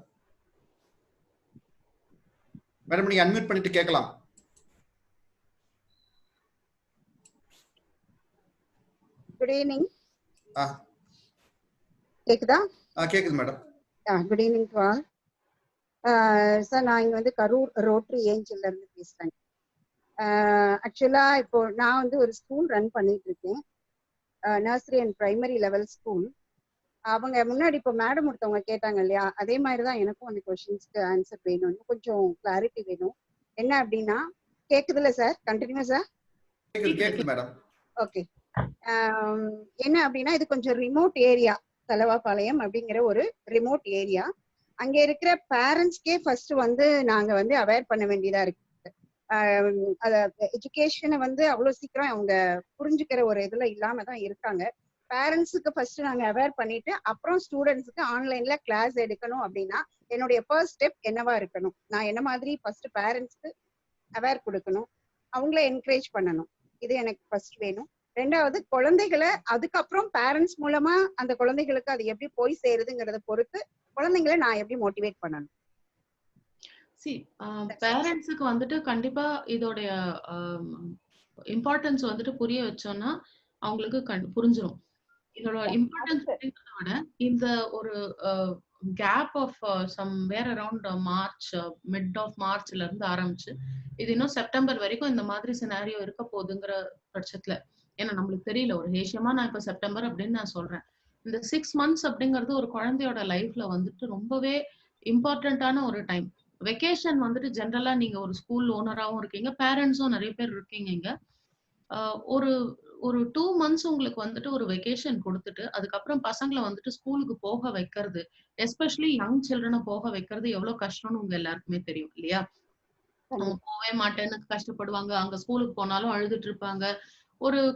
Madam நீங்க அன்மியூட் பண்ணிட்டு கேட்கலாம். Good evening. கேக்குதா? கேக்குது madam. Good evening to all. Sir நான் இங்க வந்து கரூர் ரோட்டரி ஏஞ்சல்ல இருந்து பேசுறேன். ஆக்சுவலா இப்போ நான் வந்து ஒரு ஸ்கூல் ரன் பண்ணிட்டு இருக்கேன், nursery and primary level school. அவங்க முன்னாடி இப்போ மேடம் ஒருத்தவங்க கேட்டாங்க இல்லையா, அதே மாதிரி தான் எனக்கும் அந்த கொஸ்டின்ஸ்க்கு ஆன்சர் வேணும், கொஞ்சம் கிளாரிட்டி வேணும். என்ன அப்படின்னா, கேக்குதுல்ல சார்? கண்டினியூஸா கேக்குது மேடம். ஓகே. என்ன அப்படின்னா, இது கொஞ்சம் ரிமோட் ஏரியா, தலவாபாளையம் அப்படிங்கிற ஒரு ரிமோட் ஏரியா. அங்க இருக்கிற பேரண்ட்ஸ்க்கே ஃபர்ஸ்ட் வந்து நாங்க வந்து அவேர் பண்ண வேண்டியதா இருக்கு. எஜுகேஷனை வந்து அவ்வளவு சீக்கிரம் அவங்க புரிஞ்சுக்கிற ஒரு இதுல இல்லாம தான் இருக்காங்க. பேரண்ட்ஸுக்கு ஃபர்ஸ்ட் நாங்க அவேர் பண்ணிட்டு அப்புறம் ஸ்டூடெண்ட்ஸுக்கு ஆன்லைன்ல கிளாஸ் எடுக்கணும் அப்படின்னா என்னுடைய ஃபர்ஸ்ட் ஸ்டெப் என்னவா இருக்கணும்? நான் என்ன மாதிரி ஃபர்ஸ்ட் பேரண்ட்ஸ்க்கு அவேர் கொடுக்கணும், அவங்கள என்கரேஜ் பண்ணணும். இது எனக்கு ஃபர்ஸ்ட் வேணும். ரெண்டாவது, குழந்தைகளை அதுக்கப்புறம் பேரண்ட்ஸ் மூலமா அந்த குழந்தைகளுக்கு அது எப்படி போய் சேருதுங்கிறத பொறுத்து குழந்தைங்களை நான் எப்படி மோட்டிவேட் பண்ணணும். பேரண்ட்ஸுக்கு வந்துட்டு கண்டிப்பா இதோடைய இம்பார்ட்டன்ஸ் வந்துட்டு புரிய வச்சோம்னா அவங்களுக்கு புரிஞ்சிடும். இதோட இம்பார்ட்டன்ஸ் அப்படிங்கிறத விட இந்த ஒரு gap of somewhere around March, mid of மார்ச்ல இருந்து ஆரம்பிச்சு இது இன்னும் செப்டம்பர் வரைக்கும் இந்த மாதிரி சினாரியோ இருக்க போகுதுங்கிற பட்சத்துல, ஏன்னா நம்மளுக்கு தெரியல, ஒரு ஏசியமா நான் இப்ப செப்டம்பர் அப்படின்னு நான் சொல்றேன். இந்த 6 months அப்படிங்கிறது ஒரு குழந்தையோட லைஃப்ல வந்துட்டு ரொம்பவே இம்பார்ட்டன்டான ஒரு டைம். வெக்கேஷன் வந்துட்டு ஜென்ரலா நீங்க ஒரு ஸ்கூல் ஓனராகவும் இருக்கீங்க, பேரண்ட்ஸும் நிறைய பேர் இருக்கீங்க இங்க. ஒரு 2 months உங்களுக்கு வந்துட்டு ஒரு வெக்கேஷன் கொடுத்துட்டு அதுக்கப்புறம் பசங்களை வந்துட்டு ஸ்கூலுக்கு போக வைக்கிறது, எஸ்பெஷலி யங் சில்ட்ரனை போக வைக்கிறது எவ்வளவு கஷ்டம்னு உங்க எல்லாருக்குமே தெரியும் இல்லையா? அவங்க போவே மாட்டேன்னு கஷ்டப்படுவாங்க, அங்க ஸ்கூலுக்கு போனாலும் அழுதுட்டு இருப்பாங்க.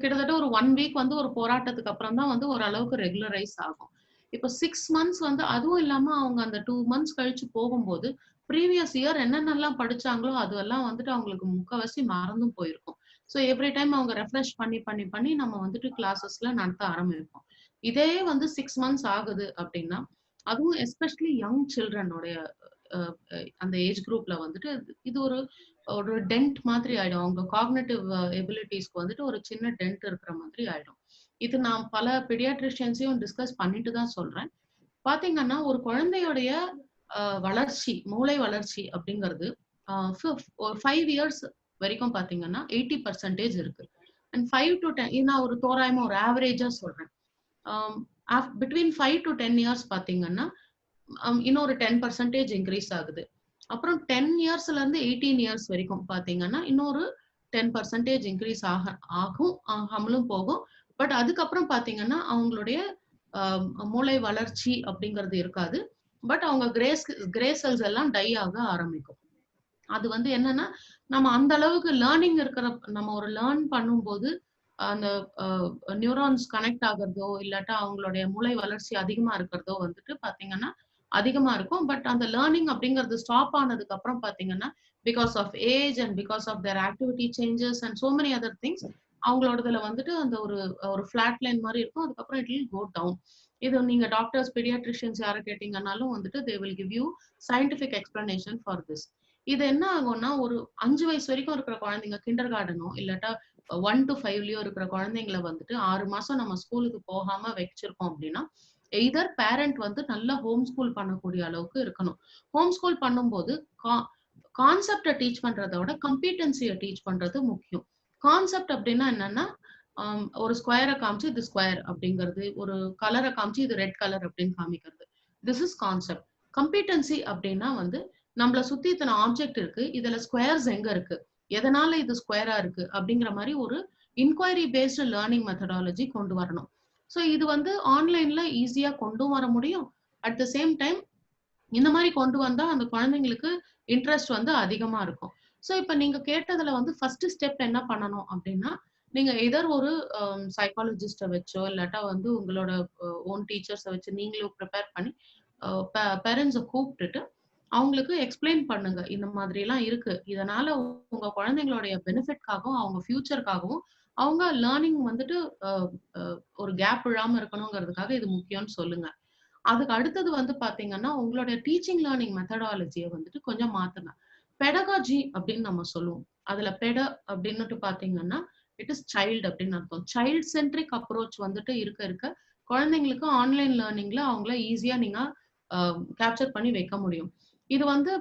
கிட்டத்தட்ட ஒரு 1 week வந்து ஒரு போராட்டத்துக்கு அப்புறம் தான் வந்து ஓரளவுக்கு ரெகுலரைஸ் ஆகும். இப்போ 6 months வந்து அதுவும் இல்லாம அவங்க அந்த 2 months கழிச்சு போகும்போது ப்ரீவியஸ் இயர் என்னென்னலாம் படிச்சாங்களோ அதெல்லாம் வந்துட்டு அவங்களுக்கு முக்கால்வாசி மறந்தும் போயிருக்கும். ஸோ எவ்ரி டைம் அவங்க ரெஃப்ரெஷ் பண்ணி நம்ம வந்துட்டு கிளாஸஸ்ல நடத்த ஆரம்பிப்போம். இதே வந்து 6 months ஆகுது அப்படின்னா, அதுவும் எஸ்பெஷலி யங் சில்ட்ரனோடைய அந்த ஏஜ் குரூப்ல வந்துட்டு இது ஒரு ஒரு டென்ட் மாதிரி ஆயிடும். அவங்க காக்னிட்டிவ் எபிலிட்டிஸ்க்கு வந்துட்டு ஒரு சின்ன டென்ட் இருக்கிற மாதிரி ஆயிடும். இது நான் பல பீடியாட்ரிஷியன்ஸையும் டிஸ்கஸ் பண்ணிட்டு தான் சொல்றேன். பாத்தீங்கன்னா ஒரு குழந்தையுடைய வளர்ச்சி, மூளை வளர்ச்சி அப்படிங்கிறது 5 இயர்ஸ் வரைக்கும் பாத்தீங்கன்னா 80% இருக்கு. அண்ட் 5 to 10 நான் ஒரு தோராயமா ஒரு ஆவரேஜா சொல்றேன். பிட்வீன் 5 to 10 இயர்ஸ் பாத்தீங்கன்னா இன்னொரு 10% இன்க்ரீஸ் ஆகுது. அப்புறம் 10 இயர்ஸ்ல இருந்து 18 இயர்ஸ் வரைக்கும் பாத்தீங்கன்னா இன்னொரு 10% இன்க்ரீஸ் ஆகாமலும் போகும். பட் அதுக்கப்புறம் பாத்தீங்கன்னா அவங்களுடைய மூளை வளர்ச்சி அப்படிங்கிறது இருக்காது. பட் அவங்க கிரே செல்ஸ் எல்லாம் டை ஆக ஆரம்பிக்கும். அது வந்து என்னன்னா நம்ம அந்த அளவுக்கு லேர்னிங் இருக்கிற, நம்ம ஒரு லேர்ன் பண்ணும்போது அந்த நியூரான்ஸ் கனெக்ட் ஆகுறதோ இல்லாட்டா அவங்களுடைய மூளை வளர்ச்சி அதிகமா இருக்கிறதோ வந்துட்டு பாத்தீங்கன்னா அதிகமா இருக்கும். பட் அந்த லேர்னிங் அப்படிங்கிறது ஸ்டாப் ஆனதுக்கு அப்புறம் பாத்தீங்கன்னா because of age and because of their activity changes and so many other things அவங்களோடதுல வந்துட்டு அந்த ஒரு ஃபிளாட் லைன் மாதிரி இருக்கும். அதுக்கப்புறம் இட் வில் கோ டவுன். இது நீங்க டாக்டர்ஸ் பீடியாட்ரிஷியன்ஸ் யாரை கேட்டீங்கன்னாலும் வந்துட்டு they will give you scientific explanation for this. இது என்ன ஆகும்னா ஒரு 5 வயசு வரைக்கும் இருக்கிற குழந்தைங்க கிண்டர் கார்டனோ இல்லாட்டா 1 to 5லயோ இருக்கிற குழந்தைங்களை வந்துட்டு 6 மாசம் நம்ம ஸ்கூலுக்கு போகாம வச்சிருக்கோம் அப்படின்னா எய்தர் பேரண்ட் வந்து நல்ல ஹோம் ஸ்கூல் பண்ணக்கூடிய அளவுக்கு இருக்கணும். ஹோம் ஸ்கூல் பண்ணும்போது கான்செப்டை டீச் பண்றதோட கம்பீட்டன்சியை டீச் பண்றது முக்கியம். கான்செப்ட் அப்படின்னா என்னன்னா ஒரு ஸ்கொயரை காமிச்சு இது ஸ்கொயர் அப்படிங்கிறது, ஒரு கலரை காமிச்சு இது ரெட் கலர் அப்படின்னு காமிக்கிறது. This is concept. கம்பீட்டன்சி அப்படின்னா வந்து நம்மள சுத்தி இத்தனை ஆப்ஜெக்ட் இருக்கு, இதுல ஸ்கொயர்ஸ் எங்க இருக்கு, எதனால இது ஸ்கொயரா இருக்கு அப்படிங்கிற மாதிரி ஒரு இன்கொயரி பேஸ்டு லேர்னிங் மெத்தடாலஜி கொண்டு வரணும். ஸோ இது வந்து ஆன்லைன்ல ஈஸியா கொண்டு வர முடியும். அட் த சேம் டைம் இந்த மாதிரி கொண்டு வந்தா அந்த குழந்தைங்களுக்கு இன்ட்ரெஸ்ட் வந்து அதிகமா இருக்கும். ஸோ இப்ப நீங்க கேட்டதுல வந்து ஃபர்ஸ்ட் ஸ்டெப் என்ன பண்ணணும் அப்படின்னா, நீங்க எதர் ஒரு சைக்காலஜிஸ்ட வச்சோ இல்லாட்டா வந்து உங்களோட ஓன் டீச்சர்ஸை வச்சு நீங்களும் ப்ரிப்பேர் பண்ணி பேரண்ட்ஸை கூப்பிட்டுட்டு அவங்களுக்கு எக்ஸ்பிளைன் பண்ணுங்க. இந்த மாதிரி எல்லாம் இருக்கு, இதனால உங்க குழந்தைங்களுடைய பெனிஃபிட்காகவும் அவங்க ஃபியூச்சருக்காகவும் அவங்க லேர்னிங் வந்துட்டு ஒரு கேப் விழாம இருக்கணுங்கிறதுக்காக இது முக்கியம்னு சொல்லுங்க. அதுக்கு அடுத்தது வந்து பாத்தீங்கன்னா உங்களுடைய டீச்சிங் லேர்னிங் மெத்தடாலஜியை வந்துட்டு கொஞ்சம் மாத்துங்க. பெடகாஜி அப்படின்னு நம்ம சொல்லுவோம். அதுல பெட அப்படின்னுட்டு பாத்தீங்கன்னா இட் இஸ் சைல்டு அப்படின்னு அர்த்தம். சைல்ட் சென்ட்ரிக் அப்ரோச் வந்துட்டு இருக்க குழந்தைங்களுக்கு ஆன்லைன் லேர்னிங்ல அவங்கள ஈஸியா நீங்க கேப்சர் பண்ணி வைக்க முடியும். இது வந்து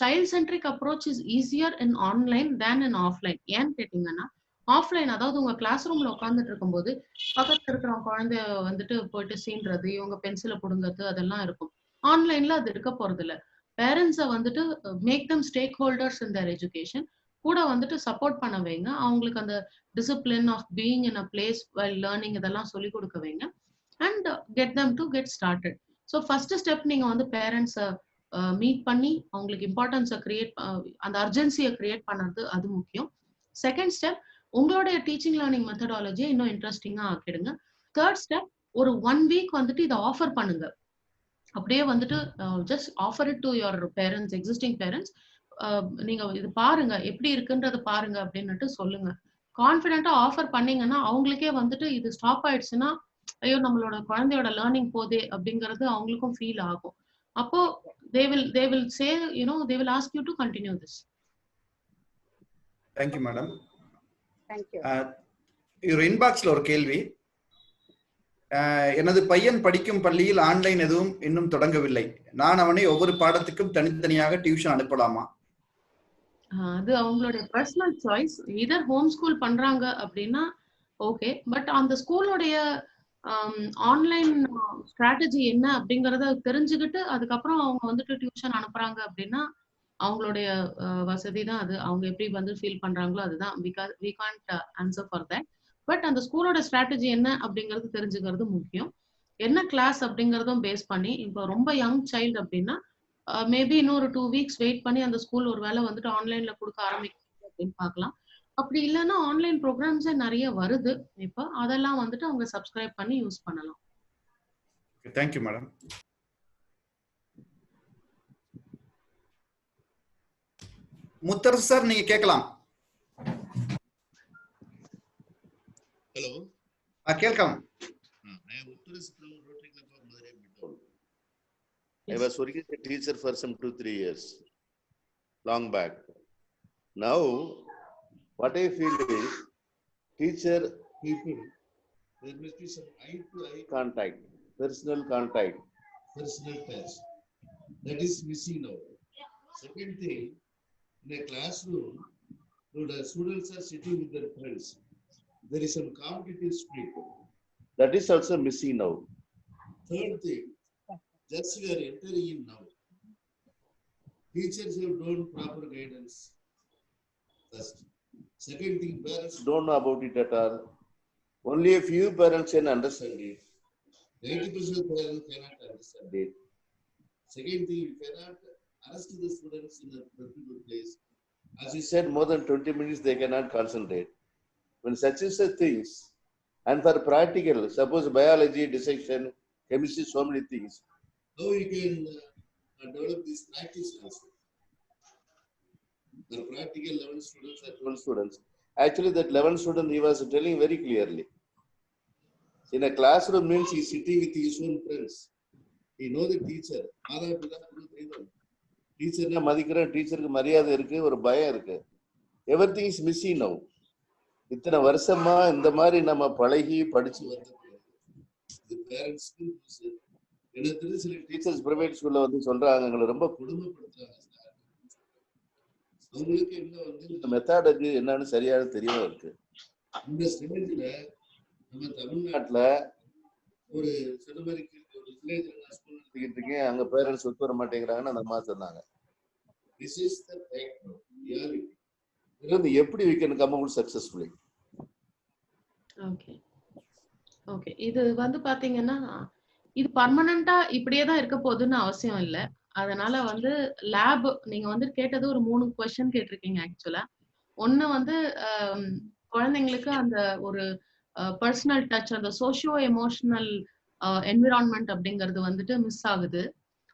child centric approach is easier in online than in offline. ஏன்னு கேட்டீங்கன்னா ஆஃப்லைன் அதாவது உங்க கிளாஸ் ரூம்ல உட்காந்துட்டு இருக்கும்போது பக்கத்துல இருக்கிற குழந்தைய வந்துட்டு போயிட்டு சீன்றது, இவங்க பென்சிலை புடுங்கிறது அதெல்லாம் இருக்கும். ஆன்லைன்ல அது இருக்க போறது இல்ல. பேரண்ட்ஸை வந்துட்டு make them stakeholders in their education, கூட வந்துட்டு சப்போர்ட் பண்ண வைங்க. அவங்களுக்கு அந்த discipline of being in a place while learning இதெல்லாம் சொல்லி கொடுக்க வைங்க and get them to get started. So first step நீங்க வந்து பேரண்ட்ஸை மீட் பண்ணி அவங்களுக்கு இம்பார்ட்டன்ஸை கிரியேட், அந்த அர்ஜென்சியை கிரியேட் பண்ணுறது அது முக்கியம். செகண்ட் ஸ்டெப் உங்களுடைய டீச்சிங் லேர்னிங் மெத்தடாலஜியை இன்னும் இன்ட்ரெஸ்டிங்கா ஆக்கிடுங்க. தேர்ட் ஸ்டெப் ஒரு 1 வீக் வந்துட்டு இதை ஆஃபர் பண்ணுங்க. அப்படியே வந்துட்டு just offer it to your parents, existing parents. நீங்க இது பாருங்க எப்படி இருக்குன்றத பாருங்க அப்படின்னுட்டு சொல்லுங்க. கான்ஃபிடென்ட்டா ஆஃபர் பண்ணீங்கன்னா அவங்களுக்கே வந்துட்டு இது ஸ்டாப் ஆயிடுச்சுன்னா ஐயோ நம்மளோட குழந்தையோட லேர்னிங் போதே அப்படிங்கிறது அவங்களுக்கும் ஃபீல் ஆகும். அப்போ they will say, you know, they will ask you to continue this. Thank you madam. Thank you. your inboxல ஒரு கேள்வி. எனது பையன் படிக்கும் பள்ளியில் ஆன்லைன் எதுவும் இன்னும் தொடங்கவில்லை. நான் அவனை ஒவ்வொரு பாடத்துக்கும் தனித்தனியாக டியூஷன் அனுப்பலாமா? அது அவங்களுடைய பர்சனல் சாய்ஸ். இதர் ஹோம் ஸ்கூல் பண்றாங்க அப்படின்னா ஓகே. பட் அந்த ஸ்கூலோடைய ஆன்லைன் ஸ்ட்ராட்டஜி என்ன அப்படிங்கறத தெரிஞ்சுக்கிட்டு அதுக்கப்புறம் அவங்க வந்துட்டு டியூஷன் அனுப்புறாங்க அப்படின்னா அவங்களுடைய வசதி தான் அது. அவங்க எப்படி வந்து ஃபீல் பண்றாங்களோ அதுதான். we can't answer for that. But அந்த ஸ்கூலோட ஸ்ட்ராட்டஜி என்ன அப்படிங்கிறது தெரிஞ்சுக்கிறது முக்கியம். என்ன கிளாஸ் அப்படிங்கறதும் பேஸ் பண்ணி, இப்போ ரொம்ப யங் சைல்டு அப்படின்னா மேபி இன்னொரு 2 வீக்ஸ் வெயிட் பண்ணி அந்த ஸ்கூல் ஒரு வேலை வந்துட்டு ஆன்லைன்ல கொடுக்க ஆரம்பிக்கும் அப்படின்னு பார்க்கலாம். அப்படி இல்லைன்னா ஆன்லைன் ப்ரோக்ராம்ஸே நிறைய வருது இப்போ, அதெல்லாம் வந்துட்டு அவங்க சப்ஸ்கிரைப் பண்ணி யூஸ் பண்ணலாம். Thank you madam. முத்தரசு சார் நீங்க கேட்கலாம். Hello. கேட்கலாம். I am Muttarasu from Rotary Club of Madurai Metro. I was working as a teacher for some 2-3 years, long back. Now, what I feel is teacher People, there must be some eye-to-eye contact, personal contact. personal touch. That is missing now. Second thing, in a classroom, the students are sitting with their friends. There is some competitive spirit. That is also missing now. Third thing, just we are entering in now. Teachers have done proper guidance. First. Second thing, parents Don't know about it at all. Only a few parents can understand it. 90% of parents cannot understand it. Second thing, you cannot arrest the students in a particular place. As you said, more than 20 minutes they cannot concentrate. When such is the things, and for practical, suppose biology, dissection, chemistry, so many things. How you can develop this practice also? The practical 11 students are 12 students. Actually, that 11 student he was telling very clearly. In a classroom means he is sitting with his own friends. He know the teacher. Teacher மதிக்கிறேன், டீச்சருக்கு மரியாதை இருக்கு, ஒரு பயம் இருக்கு. Everything is missing now. இத்தனை வருஷமா இந்த மாதிரி நம்ம பழகி படிச்சு வந்து பேரண்ட்ஸ்க்கு எனக்கு தெரிஞ்ச சில டீச்சர்ஸ் பிரைவேட் ஸ்கூல்ல வந்து சொல்றாங்க எங்களை ரொம்ப கொடுமைப்படுத்துறாங்க. அவங்களுக்கு என்ன வந்து இந்த மெத்தடாலஜி என்னன்னு சரியாக தெரியாம இருக்கு. இந்த ஸ்டேஜ்ல நம்ம தமிழ்நாட்டுல ஒரு சிறுவருக்கு ஒரு வில்லேஜ்ல நான் ஸ்கூல் நடத்திக்கிட்டு இருக்கேன், அங்க பேரண்ட்ஸ் ஒத்து வர மாட்டேங்கிறாங்கன்னு அந்த அம்மா சொன்னாங்க. This is the reality. இது எப்படி we can come out successfully? Okay okay. இது வந்து பாத்தீங்கன்னா இது பர்மனண்டா இப்படியே தான் இருக்க போகுதுன்னு அவசியம் இல்லை. அதனால வந்து லேப் நீங்க வந்து கேட்டது ஒரு 3 கொஸ்டின் கேட்டிருக்கீங்க ஆக்சுவலா. ஒண்ணு வந்து குழந்தைங்களுக்கு அந்த ஒரு பர்சனல் டச், அந்த சோஷியோ எமோஷனல் என்விரான்மெண்ட் அப்படிங்கிறது வந்துட்டு மிஸ் ஆகுது.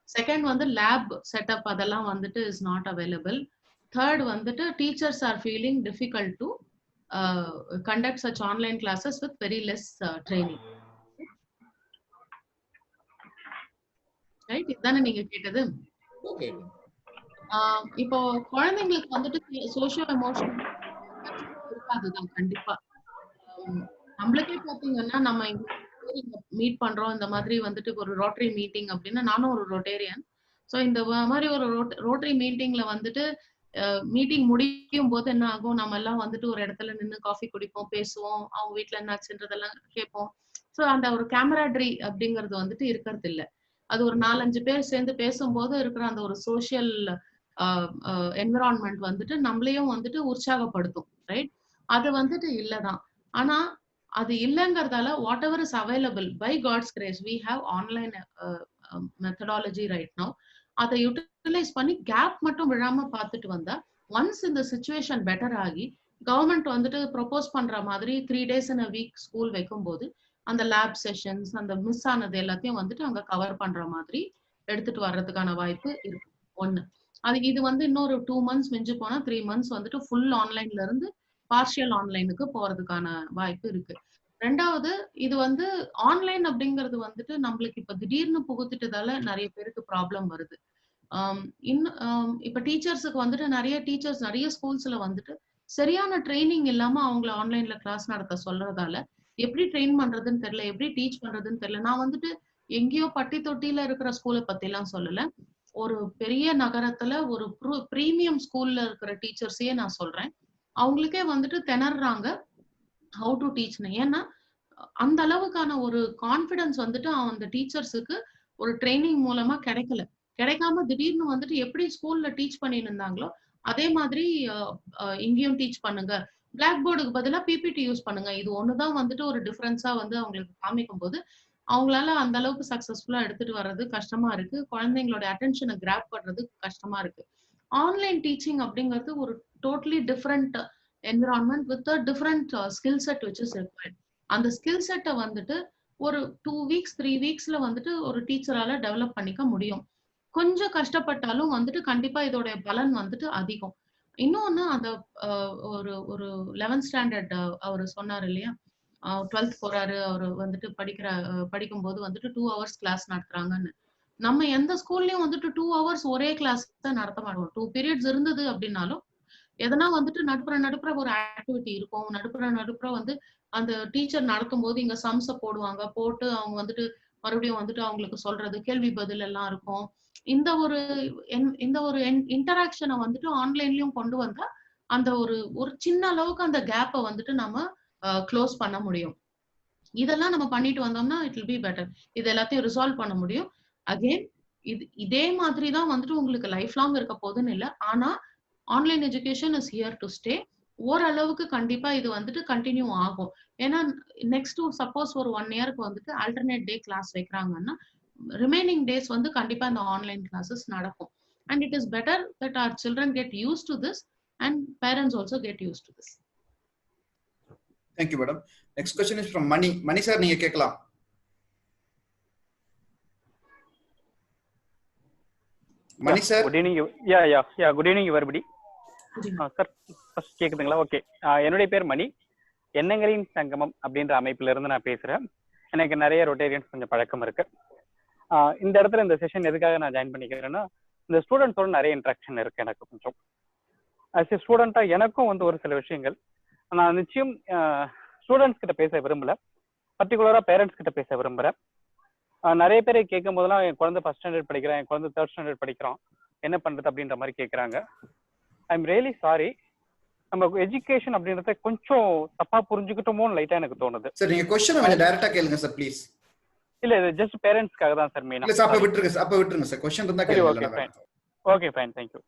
செகண்ட் வந்து லேப் செட்டப் அதெல்லாம் வந்துட்டு இஸ் நாட் அவைலபிள். தேர்ட் வந்துட்டு teachers are feeling difficult to conduct such online classes with very less training. Right, இதுதானே நீங்க கேட்டது. இப்போ குழந்தைங்களுக்கு வந்துட்டு சோஷியல் எமோஷனல் இருக்காதுதான் கண்டிப்பா. நம்மளுக்கே பாத்தீங்கன்னா நம்ம மீட் பண்றோம் இந்த மாதிரி வந்துட்டு ஒரு ரோட்டரி மீட்டிங் அப்படின்னா, நானும் ஒரு ரோட்டேரியன். ஸோ இந்த மாதிரி ஒரு ரோட்டரி மீட்டிங்ல வந்துட்டு மீட்டிங் முடியும் போது என்ன ஆகும், நம்ம எல்லாம் வந்துட்டு ஒரு இடத்துல நின்று காஃபி குடிப்போம், பேசுவோம், அவங்க வீட்டுல என்னாச்சுன்றதெல்லாம் கேட்போம். ஸோ அந்த ஒரு கேமராட்ரி அப்படிங்கிறது வந்துட்டு இருக்கிறது இல்லை. அது ஒரு 4-5 பேர் சேர்ந்து பேசும்போது இருக்கிற அந்த ஒரு சோஷியல் என்விரான்மெண்ட் வந்துட்டு நம்மளையும் வந்துட்டு உற்சாகப்படுத்தும். ரைட், அது வந்துட்டு இல்லதான். ஆனா அது இல்லைங்கிறதால whatever is available by God's grace we have online methodology right now. அதை யூட்டிலைஸ் பண்ணி கேப் மட்டும் விழாம பார்த்துட்டு வந்தா, ஒன்ஸ் இந்த சிச்சுவேஷன் பெட்டர் ஆகி கவர்மெண்ட் வந்துட்டு ப்ரொபோஸ் பண்ற மாதிரி 3 days in a week school வைக்கும் போது அந்த லேப் செஷன்ஸ் அந்த மிஸ் ஆனது எல்லாத்தையும் வந்துட்டு அங்க கவர் பண்ற மாதிரி எடுத்துட்டு வர்றதுக்கான வாய்ப்பு இருக்கு. ஒண்ணு அது இது வந்து இன்னொரு 2 months மிஞ்சு போனா 3 months வந்துட்டு ஃபுல் ஆன்லைன்ல இருந்து பார்ஷியல் ஆன்லைனுக்கு போறதுக்கான வாய்ப்பு இருக்கு. ரெண்டாவது, இது வந்து ஆன்லைன் அப்படிங்கிறது வந்துட்டு நம்மளுக்கு இப்ப திடீர்னு புகுத்திட்டதால நிறைய பேருக்கு ப்ராப்ளம் வருது. இப்ப டீச்சர்ஸுக்கு வந்துட்டு நிறைய ஸ்கூல்ஸ்ல வந்துட்டு சரியான ட்ரைனிங் இல்லாம அவங்கள ஆன்லைன்ல கிளாஸ் நடத்த சொல்றதால எப்படி ட்ரெயின் பண்றதுன்னு தெரியல, எப்படி டீச் பண்றதுன்னு தெரியல. நான் வந்துட்டு எங்கேயோ பட்டி தொட்டியில இருக்கிற ஸ்கூலை பத்தி எல்லாம் சொல்லல, ஒரு பெரிய நகரத்துல ஒரு பிரீமியம் ஸ்கூல்ல இருக்கிற டீச்சர்ஸையே நான் சொல்றேன். அவங்களுக்கே வந்துட்டு திணறாங்க ஹவு டு டீச்னு. ஏன்னா அந்த அளவுக்கான ஒரு கான்பிடன்ஸ் வந்துட்டு அந்த டீச்சர்ஸுக்கு ஒரு ட்ரைனிங் மூலமா கிடைக்காம திடீர்னு வந்துட்டு எப்படி ஸ்கூல்ல டீச் பண்ணிட்டு இருந்தாங்களோ அதே மாதிரி இங்கேயும் டீச் பண்ணுங்க, பிளாக் போர்டுக்கு பதிலா பிபிடி யூஸ் பண்ணுங்க. இது ஒண்ணுதான் வந்துட்டு ஒரு டிஃபரன்ஸா வந்து அவங்களுக்கு காமிக்கும் போது அவங்களால அந்த அளவுக்கு சக்சஸ்ஃபுல்லா எடுத்துட்டு வர்றது கஷ்டமா இருக்கு. குழந்தைங்களோட அட்டென்ஷனை கிராப் பண்றது கஷ்டமா இருக்கு. ஆன்லைன் டீச்சிங் அப்படிங்கிறது ஒரு totally different environment with different skill set which is required. அந்த ஸ்கில் செட்டை வந்துட்டு ஒரு 2 weeks 3 weeksல வந்துட்டு ஒரு டீச்சரால டெவலப் பண்ணிக்க முடியும். கொஞ்சம் கஷ்டப்பட்டாலும் வந்துட்டு கண்டிப்பா இதோட பலன் வந்துட்டு அதிகம். இன்னொன்னு அந்த ஒரு 11th standard அவர் சொன்னாரு இல்லையா, 12th போறாரு, அவர் வந்துட்டு படிக்கும்போது வந்துட்டு 2 hours கிளாஸ் நடத்துறாங்கன்னு. நம்ம எந்த ஸ்கூல்லயும் வந்துட்டு 2 hours ஒரே கிளாஸ் தான் நடத்த மாட்டோம். 2 periods இருந்தது அப்படின்னாலும் எதனா வந்துட்டு நடுப்புற ஒரு ஆக்டிவிட்டி இருக்கும், நடுப்புற வந்து அந்த டீச்சர் நடத்தும் போது இங்க சம்ஸ போடுவாங்க, போட்டு அவங்க வந்துட்டு மறுபடியும் வந்துட்டு அவங்களுக்கு சொல்றது, கேள்வி பதில் எல்லாம் இருக்கும். இந்த ஒரு இன்டராக்ஷனை வந்துட்டு ஆன்லைன்லயும் கொண்டு வந்தா அந்த ஒரு சின்ன அளவுக்கு அந்த கேப்பை வந்துட்டு நம்ம க்ளோஸ் பண்ண முடியும். இதெல்லாம் நம்ம பண்ணிட்டு வந்தோம்னா இட் வில் பி பெட்டர். இது எல்லாத்தையும் ரிசால்வ் பண்ண முடியும். அகைன் இதே மாதிரி தான் வந்துட்டு உங்களுக்கு லைஃப் லாங் இருக்க போதுன்னு இல்லை. ஆனா online education is here to stay. ஓரளவுக்கு கண்டிப்பா இது வந்துட்டு கண்டினியூ ஆகும். ஏன்னா நெக்ஸ்ட் சப்போஸ் ஒரு 1 இயருக்கு வந்துட்டு ஆல்டர்னேட் டே கிளாஸ் வைக்கிறாங்கன்னா ரிமைனிங் டேஸ் வந்து கண்டிப்பா இந்த ஆன்லைன் கிளாஸஸ் நடக்கும். And it is better that our children get used to this and parents also get used to this. Thank you, madam. Next question is from Mani. Mani sir, நீங்க கேட்கலாம். Mani sir. Good evening. Yeah. Good evening, everybody. Sir, first கேக்குதுங்களா? Okay. என்னுடைய பேர் மணி. எண்ணங்களின் சங்கமம் அப்படின்ற அமைப்புல இருந்து நான் பேசுறேன். எனக்கு நிறைய ரொட்டேரியன்ஸ் கொஞ்சம் பழக்கம் இருக்கு. இந்த இடத்துல இந்த செஷன் எதுக்காக நான் ஜாயின் பண்ணிக்கிறேன்னா, இந்த ஸ்டூடெண்ட்ஸோட நிறைய இன்ட்ராக்ஷன் இருக்கு எனக்கு கொஞ்சம். ஆஸ் எ ஸ்டூடெண்டா எனக்கும் வந்து ஒரு சில விஷயங்கள் நான் நிச்சயம் ஸ்டூடெண்ட்ஸ் கிட்ட பேச விரும்பல, பர்டிகுலரா பேரண்ட்ஸ் கிட்ட பேச விரும்புறேன். நிறைய பேரை கேட்கும் போதெல்லாம் என் குழந்தை 1st ஸ்டாண்டர்ட் படிக்கிறேன், என் குழந்தை 3rd ஸ்டாண்டர்ட் படிக்கிறோம், என்ன பண்றது அப்படின்ற மாதிரி கேட்கறாங்க. I am really sorry. நம்ம எஜுகேஷன் அப்படின்றத கொஞ்சம் தப்பா புரிஞ்சுக்கிட்டோமோன்னு லைட்டா எனக்கு தோணுது. சார் நீங்க क्वेश्चन கொஞ்சம் டைரக்டா கேளுங்க சார் ப்ளீஸ். இல்ல இது ஜஸ்ட் பேரண்ட்ஸ்க்காக தான் சார் மெயினா. இல்ல சார் அப்ப விட்டுருங்க சார். क्वेश्चन இருந்தா கேளுங்க. Okay fine. Okay fine. Thank you.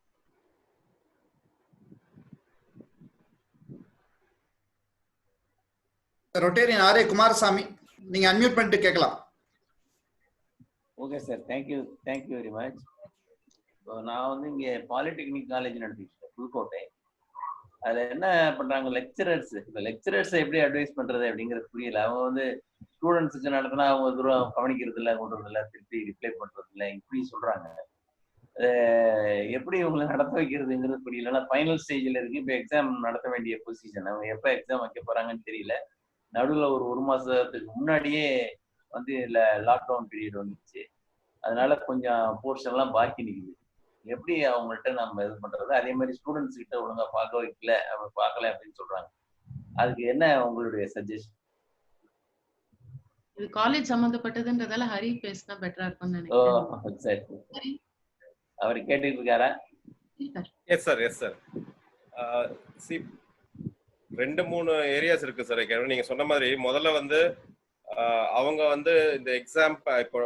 Rotarian RA Kumarasamy, நீங்க அன்மியூட் பண்ணிட்டு கேட்கலாம். Okay sir, thank you very much. நான் வந்து இங்கே பாலிடெக்னிக் காலேஜ் நடத்திட்டு புதுக்கோட்டை. அதில் என்ன பண்ணுறாங்க லெக்சரர்ஸ், இந்த லெக்சரர்ஸை எப்படி அட்வைஸ் பண்ணுறது அப்படிங்கிறது புரியல. அவங்க வந்து ஸ்டூடெண்ட்ஸுக்கு நடத்தினா அவங்க தூரம் கவனிக்கிறது இல்லை, கொண்டு இல்லை, திருப்பி ரிப்ளை பண்ணுறது இல்லை, இப்படி சொல்கிறாங்க. எப்படி இவங்களை நடத்த வைக்கிறதுங்கிறது புரியல. ஃபைனல் ஸ்டேஜில் இருக்குது. இப்போ எக்ஸாம் நடத்த வேண்டிய பொசிஷன். அவங்க எப்போ எக்ஸாம் வைக்க போகிறாங்கன்னு தெரியல. நடுவில் ஒரு மாதத்துக்கு முன்னாடியே வந்து இல்லை லாக்டவுன் பீரியட் வந்துச்சு. அதனால கொஞ்சம் போர்ஷன்லாம் பாக்கி நிற்குது. எப்படி அவங்கள்ட்ட நம்ம இது பண்றது? அதே மாதிரி ஸ்டூடெண்ட்ஸ் கிட்ட ஒழுங்கா பார்க்க வைக்கல, அவங்க பார்க்கல அப்படின்னு சொல்றாங்க. அதுக்கு என்ன உங்களுடைய சஜஷன்? இது காலேஜ் சம்பந்தப்பட்டதுன்றதால ஹரி பேசினா பெட்டரா இருக்கும்னு நினைக்கிறேன். சரி, அவர் கேட்டுட்டு இருக்காரா? Yes sir. சி 2-3 ஏரியாஸ் இருக்கு சார். நீங்க சொன்ன மாதிரி முதல்ல வந்து அவங்க வந்து இந்த எக்ஸாம் இப்போ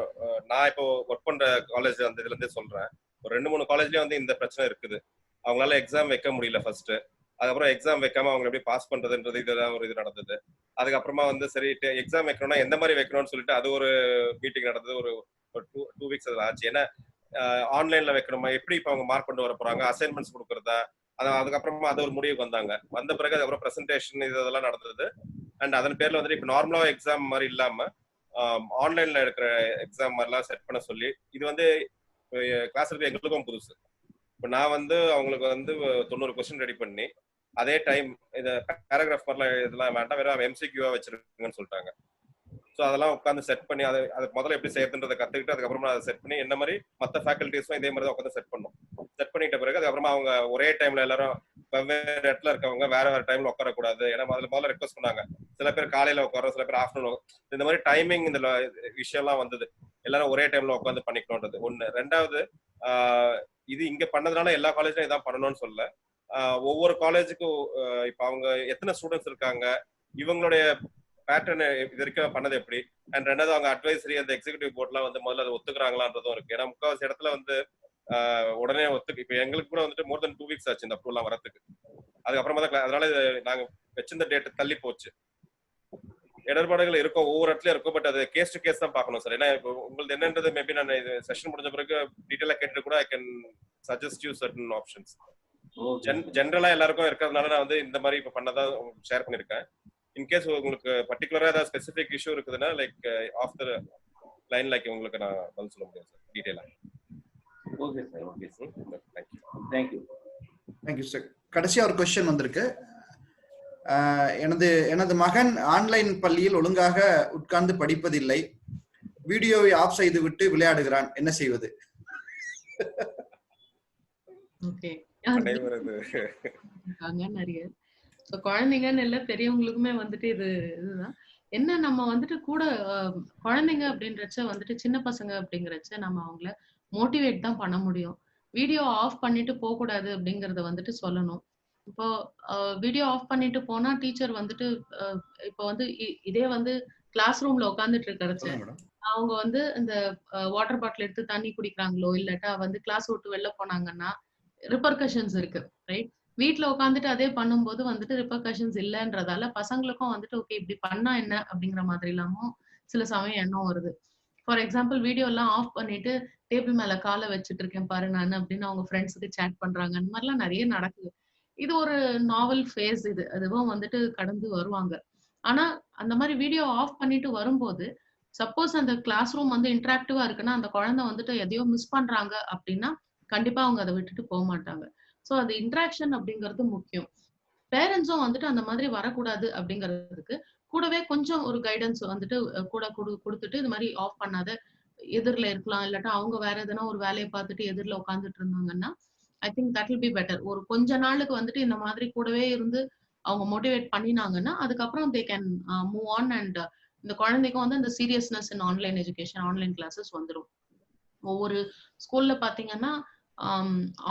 நான் இப்போ ஒர்க் பண்ற காலேஜ் அந்த இதுல இருந்தே சொல்றேன். ஒரு 2-3 காலேஜ்லயே வந்து இந்த பிரச்சனை இருக்குது. அவங்களால எக்ஸாம் வைக்க முடியல ஃபர்ஸ்ட். அதுக்கப்புறம் எக்ஸாம் வைக்காம அவங்க எப்படி பாஸ் பண்றதுன்றது இதெல்லாம் ஒரு இது நடந்தது. அதுக்கப்புறமா வந்து சரி எக்ஸாம் வைக்கணும்னா எந்த மாதிரி வைக்கணும்னு சொல்லிட்டு அது ஒரு மீட்டிங் நடந்தது. ஒரு 2 வீக்ஸ் அதில் ஆச்சு. ஏன்னா ஆன்லைன்ல வைக்கணுமா, எப்படி இப்போ அவங்க மார்க் கொண்டு வர போறாங்க, அசைன்மெண்ட்ஸ் கொடுக்குறதா, அதுக்கப்புறமா அது ஒரு முடிவுக்கு வந்தாங்க. வந்த பிறகு அதுக்கப்புறம் பிரசன்டேஷன் இதெல்லாம் நடந்தது. அண்ட் அதன் பேர்ல வந்துட்டு இப்போ நார்மலா எக்ஸாம் மாதிரி இல்லாம ஆன்லைன்ல இருக்கிற எக்ஸாம் மாதிரிலாம் செட் பண்ண சொல்லி, இது வந்து கிளாஸ் இருக்கு எங்களுக்கும் புதுசு. இப்போ நான் வந்து அவங்களுக்கு வந்து 90 கொஸ்டின் ரெடி பண்ணி அதே டைம் இதை பேராகிராஃப் மாதிரிலாம் இதெல்லாம் வேண்டாம், வெறும் MCQ வச்சிருக்குங்கன்னு சொல்லிட்டாங்க. ஸோ அதெல்லாம் உட்காந்து செட் பண்ணி அதை முதல்ல எப்படி செய்யறதுன்றதை கற்றுக்கிட்டு அதுக்கப்புறமா அதை செட் பண்ணி என்ன மாதிரி மற்ற ஃபேக்கல்ட்டிஸும் இதே மாதிரி தான் உட்காந்து செட் பண்ணோம். செட் பண்ணிட்ட பிறகு அதுக்கப்புறமா அவங்க ஒரே டைம்ல எல்லாரும் வெவ்வேறு இடத்துல இருக்கவங்க வேற டைம்ல உட்காரக்கூடாது. ஏன்னா முதல்ல ரெக்வஸ்ட் பண்ணாங்க. சில பேர் காலையில உட்காரோம், சில பேர் ஆஃப்டர்நூன். இந்த மாதிரி டைமிங் இந்த விஷயம்லாம் வந்தது. எல்லாரும் ஒரே டைம்ல உட்காந்து பண்ணிக்கணும்ன்றது ஒண்ணு. ரெண்டாவது இது இங்க பண்ணதுனால எல்லா காலேஜ்லயும் இதான் பண்ணணும்னு சொல்ல. ஒவ்வொரு காலேஜுக்கும் இப்போ அவங்க எத்தனை ஸ்டூடெண்ட்ஸ் இருக்காங்க, இவங்களுடைய பேட்டர்ன் இது வரைக்கும் பண்ணது எப்படி, அண்ட் ரெண்டாவது அவங்க அட்வைசரி அந்த எக்ஸிகூட்டிவ் போர்ட்லாம் வந்து முதல்ல அதை ஒத்துக்கிறாங்களான்றதும் இருக்கு. ஏன்னா முக்கால்வாசி இடத்துல வந்து உடனே இப்போ எங்களுக்கு கூட வந்துட்டு மோர் தென் 2 வீக்ஸ் ஆச்சு இந்த அப்ரூவல்லாம் வரதுக்கு. அதுக்கப்புறமா தான் அதனால நாங்க வச்சிருந்த டேட் தள்ளி போச்சு. இடர்பாடுகள் இருக்கும், ஒவ்வொரு இடத்துலயும் இருக்கும். பட் அது கேஸ் டு கேஸ் தான் பார்க்கணும் சார். ஏன்னா இப்போ உங்களுக்கு என்னன்றது மேபி நான் இது செஷன் முடிஞ்ச பிறகு டீட்டெயிலா கேட்டு கூட I can suggest you certain options. ஜென்ரலா எல்லாருக்கும் இருக்கிறதுனால நான் வந்து இந்த மாதிரி இப்போ பண்ணதான் ஷேர் பண்ணிருக்கேன். இன்கேஸ் உங்களுக்கு பர்டிகுலரா ஏதாவது ஸ்பெசிபிக் இஷ்யூ இருக்குதுன்னா like off the line like உங்களுக்கு நான் பதில் சொல்ல முடியும் சார் டீடைலா. Okay sir. Thank you sir. கடைசியா ஒரு क्वेश्चन வந்திருக்கு. எனது மகன் ஆன்லைன் பள்ளியில் ஒழுங்காக உட்கார்ந்து படிப்பதில்லை, வீடியோவை ஆஃப் செய்து விட்டு விளையாடுகிறான், என்ன செய்வது? ஓகே, அனைவரது இருக்காங்க நிறைய. ஸோ குழந்தைங்கன்னு இல்லை, பெரியவங்களுக்குமே வந்துட்டு இதுதான் என்ன, நம்ம வந்துட்டு கூட குழந்தைங்க அப்படின்றச்ச வந்துட்டு சின்ன பசங்க அப்படிங்கிறச்ச நம்ம அவங்கள மோட்டிவேட் தான் பண்ண முடியும். வீடியோ ஆஃப் பண்ணிட்டு போகக்கூடாது அப்படிங்கறத வந்துட்டு சொல்லணும். இப்போ வீடியோ ஆஃப் பண்ணிட்டு போனா டீச்சர் வந்துட்டு இப்போ வந்து இதே வந்து கிளாஸ் ரூம்ல உட்காந்துட்டு இருக்கிறச்ச அவங்க வந்து இந்த வாட்டர் பாட்டில் எடுத்து தண்ணி குடிக்கிறாங்களோ இல்லாட்டா வந்து கிளாஸ் விட்டு வெளில போனாங்கன்னா ரிப்பர்கஷன்ஸ் இருக்கு, ரைட்? வீட்டுல உட்காந்துட்டு அதே பண்ணும்போது வந்துட்டு ரிப்பர்கஷன்ஸ் இல்லைன்றதால பசங்களுக்கும் வந்துட்டு ஓகே இப்படி பண்ணா என்ன அப்படிங்கிற மாதிரி இல்லாமல் சில சமயம் எண்ணம் வருது. ஃபார் எக்ஸாம்பிள் வீடியோ எல்லாம் ஆஃப் பண்ணிட்டு டேபிள் மேல காலை வச்சுட்டு இருக்கேன் பாரு நான் அப்படின்னு அவங்க ஃப்ரெண்ட்ஸுக்கு சேட் பண்றாங்க. அந்த மாதிரிலாம் நிறைய நடக்குது. இது ஒரு நாவல் ஃபேஸ், அதுவும் வந்துட்டு கடந்து வருவாங்க. ஆனா அந்த மாதிரி வீடியோ ஆஃப் பண்ணிட்டு வரும்போது சப்போஸ் அந்த கிளாஸ் ரூம் வந்து இன்டராக்டிவா இருக்குன்னா அந்த குழந்தை வந்துட்டு எதையோ மிஸ் பண்றாங்க அப்படின்னா கண்டிப்பா அவங்க அதை விட்டுட்டு போக மாட்டாங்க. ஸோ அது இன்ட்ராக்ஷன் அப்படிங்கிறது முக்கியம். பேரண்ட்ஸும் வந்துட்டு அந்த மாதிரி வரக்கூடாது அப்படிங்கிறதுக்கு கூடவே கொஞ்சம் ஒரு கைடன்ஸ் வந்துட்டு கூட கொடுத்துட்டு இது மாதிரி ஆஃப் பண்ணாத, எதிரில் இருக்கலாம், இல்லாட்டா அவங்க வேற எதனா ஒரு வேலையை பார்த்துட்டு எதிரில் உட்காந்துட்டு இருந்தாங்கன்னா I think that will be better. ஒரு கொஞ்ச நாளுக்கு வந்துட்டு இந்த மாதிரி கூடவே இருந்து அவங்க மோட்டிவேட் பண்ணினாங்கன்னா அதுக்கப்புறம் they can move on. And இந்த குழந்தைக்கும் வந்து இந்த seriousness in online education, online classes வந்துடும். ஒவ்வொரு ஸ்கூல்ல பாத்தீங்கன்னா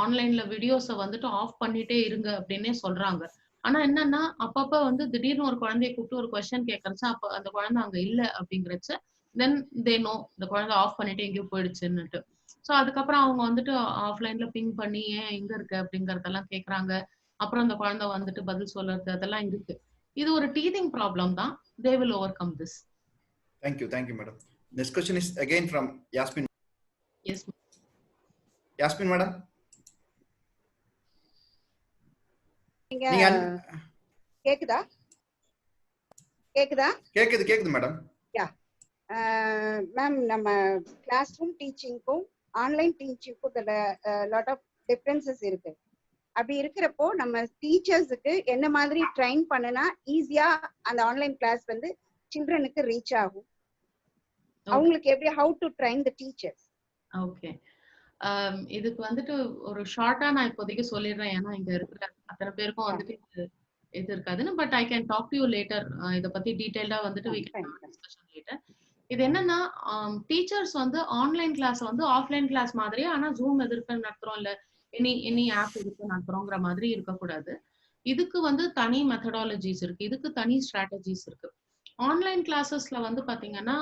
ஆன்லைன்ல வீடியோஸை வந்துட்டு ஆஃப் பண்ணிட்டே இருங்க அப்படின்னே சொல்றாங்க. ஆனா என்னன்னா அப்பப்ப வந்து திடீர்னு ஒரு குழந்தைய கூப்பிட்டு ஒரு கொஸ்டின் கேட்கறச்ச அப்ப அந்த குழந்தை அங்க இல்ல அப்படிங்கிறச்ச தென் தே நோ இந்த குழந்தை ஆஃப் பண்ணிட்டு எங்கேயோ போயிடுச்சுன்னுட்டு. ஸோ அதுக்கப்புறம் அவங்க வந்துட்டு ஆஃப்லைன்ல பிங் பண்ணி ஏன் எங்க இருக்கு அப்படிங்கறதெல்லாம் கேட்கறாங்க. அப்புறம் அந்த குழந்தை வந்துட்டு பதில் சொல்றது அதெல்லாம் இருக்கு. இது ஒரு டீதிங் ப்ராப்ளம் தான். They will overcome this. Thank you madam. Next question is again from Yasmin. Yes Yasmin madam, நீங்க கேக்குதா? கேக்குது மேடம். யா மேம், நம்ம கிளாஸ் ரூம் டீச்சிங்க்கும் ஆன்லைன் டீச்சிங்க்கும் லாட் ஆஃப் டிஃபரன்சஸ் இருக்கு. அப்படி இருக்கிறப்போ நம்ம டீச்சர்ஸுக்கு என்ன மாதிரி ட்ரெயின் பண்ணனா ஈஸியா அந்த ஆன்லைன் கிளாஸ் வந்து சில்ட்ரனுக்கு ரீச் ஆகும்? அவங்களுக்கு எப்படி, how to train the teachers? Okay, இதுக்கு வந்துட்டு ஒரு ஷார்ட்டா நான் இப்போதைக்கு சொல்லிடுறேன். ஏன்னா இங்க இருக்கிற அத்தனை பேருக்கும் வந்துட்டு இது இருக்காதுன்னு. But I can talk to you later. இதை பத்தி டீடைல்டா வந்துட்டு we can have a discussion later. இது என்னன்னா டீச்சர்ஸ் வந்து ஆன்லைன் கிளாஸ் வந்து ஆஃப்லைன் கிளாஸ் மாதிரியே ஆனா ஜூம் எதிர்க்க நடத்துறோம் இல்ல எனி ஆப் எதிர்க்க நடத்துறோங்கிற மாதிரி இருக்கக்கூடாது. இதுக்கு வந்து தனி மெத்தடாலஜிஸ் இருக்கு, இதுக்கு தனி ஸ்ட்ராட்டஜிஸ் இருக்கு. ஆன்லைன் கிளாஸஸ்ல வந்து பாத்தீங்கன்னா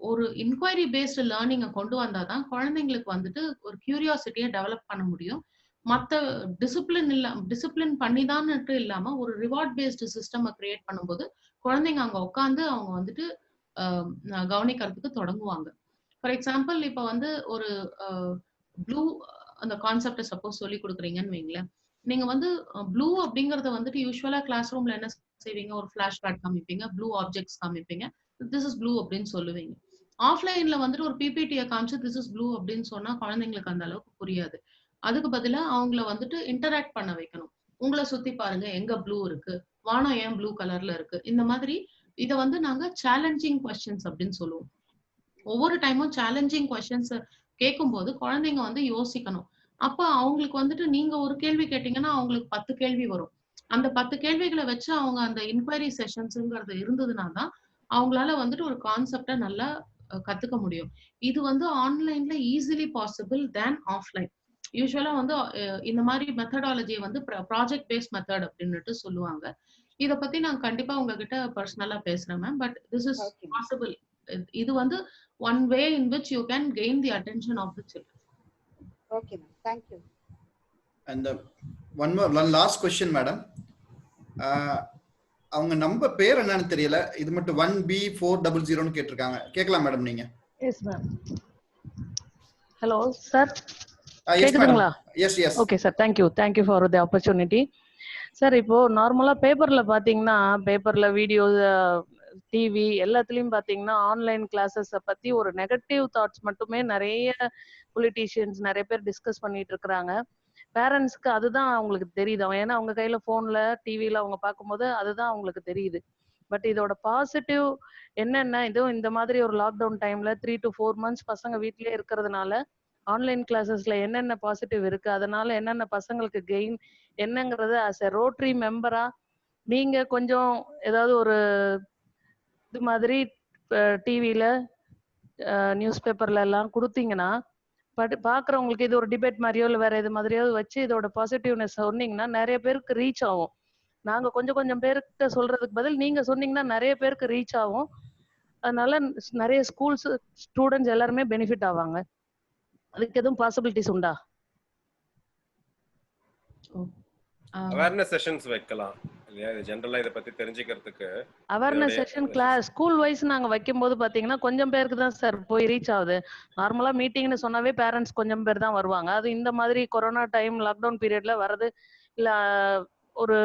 ஒரு இன்கொயரி பேஸ்டு லேர்னிங்கை கொண்டு வந்தாதான் குழந்தைங்களுக்கு வந்துட்டு ஒரு கியூரியாசிட்டியை டெவலப் பண்ண முடியும். மற்ற டிசிப்ளின் பண்ணிதான்ட்டு இல்லாம ஒரு ரிவார்ட் பேஸ்டு சிஸ்டம் கிரியேட் பண்ணும்போது குழந்தைங்க அங்க உட்காந்து அவங்க வந்துட்டு கவனிக்கிறதுக்கு தொடங்குவாங்க. ஃபார் எக்ஸாம்பிள் இப்போ வந்து ஒரு ப்ளூ அந்த கான்செப்டை சப்போஸ் சொல்லி கொடுக்குறீங்கன்னு வைங்களேன். நீங்க வந்து ப்ளூ அப்படிங்கறத வந்துட்டு யூஸ்வலா கிளாஸ் ரூம்ல என்ன செய்வீங்க, ஒரு ஃபிளாஷ் கார்டு காமிப்பீங்க, ப்ளூ ஆப்ஜெக்ட்ஸ் காமிப்பீங்க, திஸ் இஸ் ப்ளூ அப்படின்னு சொல்லுவீங்க. ஆஃப்லைன்ல வந்துட்டு ஒரு பிபிடியை காமிச்சு திஸ் இஸ் ப்ளூ அப்படின்னு சொன்னா குழந்தைங்களுக்கு அந்த அளவுக்கு புரியாது. அதுக்கு பதிலா அவங்கள வந்துட்டு இன்டராக்ட் பண்ண வைக்கணும். உங்களை சுத்தி பாருங்க, எங்க ப்ளூ இருக்கு, வானம் ஏன் ப்ளூ கலர்ல இருக்கு, இந்த மாதிரி இதை வந்து நாங்க சேலஞ்சிங் கொஸ்டின்ஸ் அப்படின்னு சொல்லுவோம். ஒவ்வொரு டைமும் சேலஞ்சிங் கொஸ்டின்ஸ் கேட்கும்போது குழந்தைங்க வந்து யோசிக்கணும். அப்ப அவங்களுக்கு வந்துட்டு நீங்க ஒரு கேள்வி கேட்டீங்கன்னா அவங்களுக்கு 10 கேள்வி வரும். அந்த 10 கேள்விகளை வச்சு அவங்க அந்த இன்கொயரி செஷன்ஸ்ங்கிறது இருந்ததுன்னா தான் அவங்களால வந்துட்டு ஒரு கான்செப்டை நல்லா கத்துக்க முடியும். இது வந்து ஆன்லைன்ல ஈஸிலி பாசிபிள் தேன் ஆஃப்லைன். யூஸ்வலா வந்து இந்த மாதிரி மெத்தடாலஜியை வந்து ப்ராஜெக்ட் பேஸ்ட் மெத்தட் அப்படின்னுட்டு சொல்லுவாங்க. இதை பத்தி நான் கண்டிப்பா உங்ககிட்ட பர்சனலா பேசுறேன் ma'am. But this is possible. இது வந்து one way in which you can gain the attention of the children. Okay ma'am, thank you. And one last question madam. அவங்க நம்ம பேர் என்னன்னு தெரியல, இது மட்டும் 1B400 ன்னு கேட்டிருக்காங்க. கேட்கலாம் மேடம் நீங்க. Yes ma'am. ஹலோ சார், கேக்குதுங்களா? Yes yes. Okay sir, thank you for the opportunity. Sir, இப்போ நார்மலா பேப்பர்ல பாத்தீங்கன்னா, பேப்பர்ல வீடியோ, டிவி எல்லாத்துலயும் பாத்தீங்கன்னா ஆன்லைன் கிளாஸஸ் பத்தி ஒரு நெகட்டிவ் தாட்ஸ் மட்டுமே நிறைய பொலிட்டீஷியன்ஸ் நிறைய பேர் டிஸ்கஸ் பண்ணிட்டு இருக்கிறாங்க. பேரண்ட்ஸ்க்கு அதுதான் அவங்களுக்கு தெரியுது. ஏன்னா அவங்க கையில போன்ல டிவில அவங்க பார்க்கும்போது அதுதான் அவங்களுக்கு தெரியுது. பட் இதோட பாசிட்டிவ் என்னன்னா, இதுவும் இந்த மாதிரி ஒரு லாக்டவுன் டைம்ல 3 to 4 months பசங்க வீட்லயே இருக்கிறதுனால ஆன்லைன் கிளாஸஸ்ல என்னென்ன பாசிட்டிவ் இருக்கு, அதனால என்னென்ன பசங்களுக்கு கெயின் என்னங்கிறது as a ரோட்டரி மெம்பரா நீங்க கொஞ்சம் ஏதாவது ஒரு இது மாதிரி டிவியில நியூஸ் பேப்பர்ல எல்லாம் கொடுத்தீங்கன்னா பாக்குறவங்களுக்கு இது ஒரு டிபேட் மாதிரியோ இல்லை வேற இது மாதிரியோ வச்சு இதோட பாசிட்டிவ்னஸ் சொன்னீங்கன்னா நிறைய பேருக்கு ரீச் ஆகும். நாங்க கொஞ்சம் பேருக்கு சொல்றதுக்கு பதில் நீங்க சொன்னீங்கன்னா நிறைய பேருக்கு ரீச் ஆகும். அதனால நிறைய ஸ்கூல்ஸ் ஸ்டூடெண்ட்ஸ் எல்லாருமே பெனிஃபிட் ஆவாங்க. அதுக்கு எதுவும் பாசிபிலிட்டிஸ் உண்டா? அவேர்னஸ் செஷன்ஸ் வைக்கலாம் இல்லையா? ஜெனரலா இத பத்தி தெரிஞ்சுக்கிறதுக்கு awareness session class school wise நாங்க வைக்கும்போது பாத்தீங்கன்னா கொஞ்சம் பேருக்கு தான் சார் போய் ரீச் ஆகுது. நார்மலா மீட்டிங்னு சொன்னாவே பேரண்ட்ஸ் கொஞ்சம் பேர் தான் வருவாங்க. அது இந்த மாதிரி கொரோனா டைம் லாக்டவுன் பீரியட்ல வர்றது இல்ல ஒரு